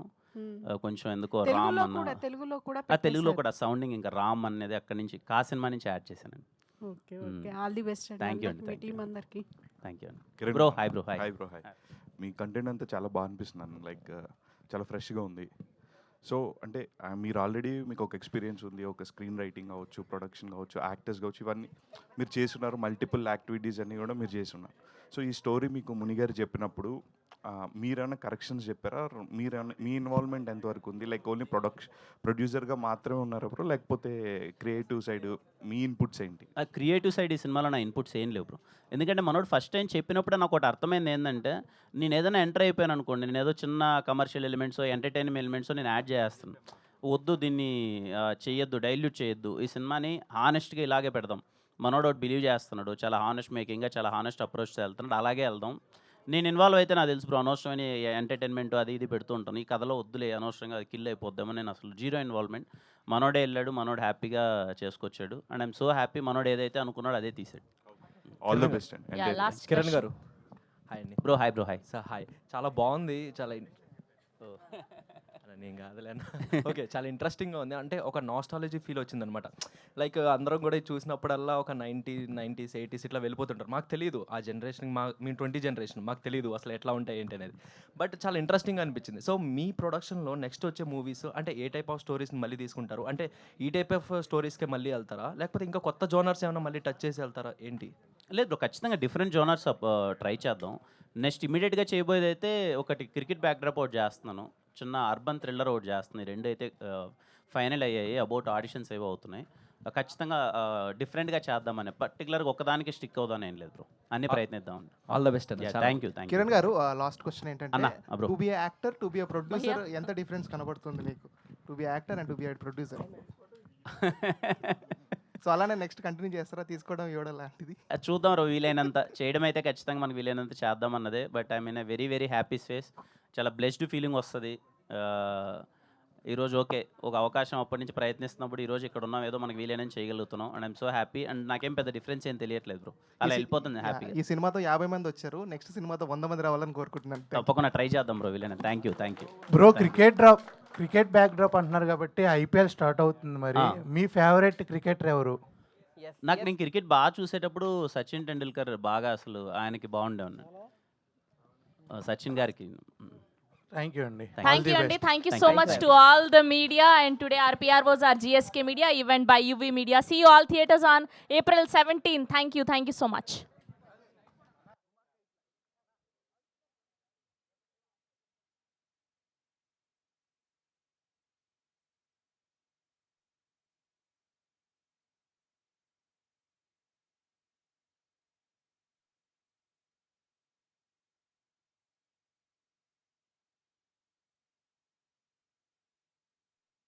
T: కొంచెం ఎందుకో రామ్ అన్న
L: తెలుగులో కూడా
T: తెలుగులో కూడా సౌండింగ్ ఇంకా రామ్ అనేది అక్కడి నుంచి కా సినిమా నుంచి యాడ్ చేశానండి.
L: Okay okay, all the best
T: thank you అండి.
L: మీ టీం అందరికి.
T: థ్యాంక్ యూ అండి.
N: Kiran
T: bro hi bro hi.
N: Hi bro hi. మీ కంటెంట్ అంతా చాలా బాగా అనిపిస్తున్నాను, లైక్ చాలా ఫ్రెష్గా ఉంది. సో అంటే మీరు ఆల్రెడీ మీకు ఒక ఎక్స్పీరియన్స్ ఉంది, ఒక స్క్రీన్ రైటింగ్ కావచ్చు, ప్రొడక్షన్ కావచ్చు, యాక్టర్స్ కావచ్చు, ఇవన్నీ మీరు చేస్తున్నారు. మల్టిపుల్ యాక్టివిటీస్ అన్నీ కూడా మీరు చేస్తున్నారు. సో ఈ స్టోరీ మీకు మునిగారు చెప్పినప్పుడు మీరైనా కరెక్షన్స్ చెప్పారా? మీరైనా మీ ఇన్వాల్వ్మెంట్ ఎంతవరకు ఉంది? లైక్ ఓన్లీ ప్రొడ్యూసర్గా మాత్రమే ఉన్నారా బ్రో, లేకపోతే క్రియేటివ్ సైడ్ మీ ఇన్పుట్స్ ఏంటి?
T: క్రియేటివ్ సైడ్ ఈ సినిమాలో నా ఇన్పుట్స్ ఏం లేవు బ్రో. ఎందుకంటే మనోడు ఫస్ట్ టైం చెప్పినప్పుడు నాకు ఒకటి అర్థమైంది ఏంటంటే, నేను ఏదైనా ఎంటర్ అయిపోయాను అనుకోండి, నేను ఏదో చిన్న కమర్షియల్ ఎలిమెంట్స్ ఎంటర్టైన్మెంట్ ఎలిమెంట్స్ నేను యాడ్ చేస్తాను. వద్దు దీన్ని చేయొద్దు, డైల్యూట్ చేయొద్దు, ఈ సినిమాని హానెస్ట్గా ఇలాగే పెడదాం. మనోడు ఒకటి బిలీవ్ చేస్తున్నాడు, చాలా హానెస్ట్ మేకింగ్గా చాలా హానెస్ట్ అప్రోచ్తో వెళ్తున్నాడు, అలాగే వెళ్దాం. నేను ఇన్వాల్వ్ అయితే నాకు తెలుసు బ్రో, అనవసరమైన ఎంటర్టైన్మెంట్ అది ఇది పెడుతూ ఉంటాను. ఈ కథలో వద్దులే, అనవసరంగా అది కిల్ అయిపోద్దామో నేను అసలు జీరో ఇన్వాల్వ్మెంట్. మనోడే వెళ్ళాడు, మనోడు హ్యాపీగా చేసుకొచ్చాడు. అండ్ ఐఎమ్ సో హ్యాపీ, మనోడు ఏదైతే అనుకున్నాడు అదే తీసాడు.
N: ఆల్ ద బెస్ట్ అండి.
O: కిరణ్ గారు హాయ్ అండి.
T: Bro hi. Bro hi
O: sir hi. చాలా బాగుంది, చాలా నేను కాదులేనా ఓకే, చాలా ఇంట్రెస్టింగ్గా ఉంది. అంటే ఒక నాస్టాలజీ ఫీల్ వచ్చిందనమాట. లైక్ అందరం కూడా చూసినప్పుడల్లా ఒక 90s 80s ఇట్లా వెళ్ళిపోతుంటారు. మాకు తెలియదు ఆ జనరేషన్, మీ 20 జనరేషన్ మాకు తెలియదు అసలు ఎట్లా ఉంటాయి ఏంటి అనేది. బట్ చాలా ఇంట్రెస్టింగ్గా అనిపించింది. సో మీ ప్రొడక్షన్లో నెక్స్ట్ వచ్చే మూవీస్ అంటే ఏ టైప్ ఆఫ్ స్టోరీస్ని మళ్ళీ తీసుకుంటారు? అంటే ఈ టైప్ ఆఫ్ స్టోరీస్కే మళ్ళీ వెళ్తారా, లేకపోతే ఇంకా కొత్త జోనర్స్ ఏమైనా మళ్ళీ టచ్ చేసి వెళ్తారా ఏంటి?
T: లేదు బ్రో, ఖచ్చితంగా డిఫరెంట్ జోనర్స్ ట్రై చేద్దాం. నెక్స్ట్ ఇమీడియట్గా చేయబోయేది అయితే ఒకటి క్రికెట్ బ్యాక్డ్రాప్ ఒకటి చేస్తున్నాను, చిన్న అర్బన్ థ్రిల్లర్ ఒకటి చేస్తున్నాయి. రెండు అయితే ఫైనల్ అయ్యాయి, అబౌట్ ఆడిషన్స్ ఏవో అవుతున్నాయి. ఖచ్చితంగా డిఫరెంట్గా చేద్దామని, పర్టికులర్గా ఒకదానికి స్టిక్ అవుదాని ఏం లేదు బ్రో, అన్ని ప్రయత్నిద్దాం.
O: All the best.
T: Thank you.
U: Kiran గారు లాస్ట్ క్వశ్చన్ ఏంటంటే,
T: bro.
U: To be actor to be producer ఎంత డిఫరెన్స్ కనబడుతుంది నీకు? To be actor and to be producer. So అలానే నెక్స్ట్ కంటిన్యూ చేస్తారా తీసుకోవడం ఇవ్వడం లాంటిది?
T: చూద్దాం రో, వీలైనంత చేయడం అయితే ఖచ్చితంగా మనకు వీలైనంత చేద్దాం అన్నదే. But I mean very very happy space, చాలా బ్లెస్డ్ ఫీలింగ్ వస్తుంది. ఈరోజు ఓకే, ఒక అవకాశం అప్పటి నుంచి ప్రయత్నిస్తున్నప్పుడు ఈరోజు ఇక్కడ ఉన్నాం, ఏదో మనకు వీలైనా చేయగలుగుతున్నాం. And I'm so happy. And నాకేం పెద్ద డిఫరెన్స్ ఏం తెలియట్లేదు బ్రో, అలా వెళ్ళిపోతుంది హ్యాపీ.
U: ఈ సినిమాతో 50 మంది వచ్చారు, నెక్స్ట్ సినిమాతో 100 మంది రావాలని కోరుకుంటున్నాను.
T: తప్పకుండా ట్రై చేద్దాం బ్రో, వీలైనా. Thank you.
U: Bro cricket backdrop అంటున్నారు కాబట్టి ఐపీఎల్ స్టార్ట్ అవుతుంది, మరి మీ ఫేవరెట్ క్రికెటర్ ఎవరు?
T: నాకు నేను క్రికెట్ బాగా చూసేటప్పుడు సచిన్ టెండూల్కర్ బాగా, అసలు ఆయనకి బాగుండే ఉన్నాడు, సచిన్ గారికి.
U: Thank you అండి.
A: Thank you so much to all the media, and today our PR was our GSK Media event by UV Media. See you all theaters on April 17. Thank you so much.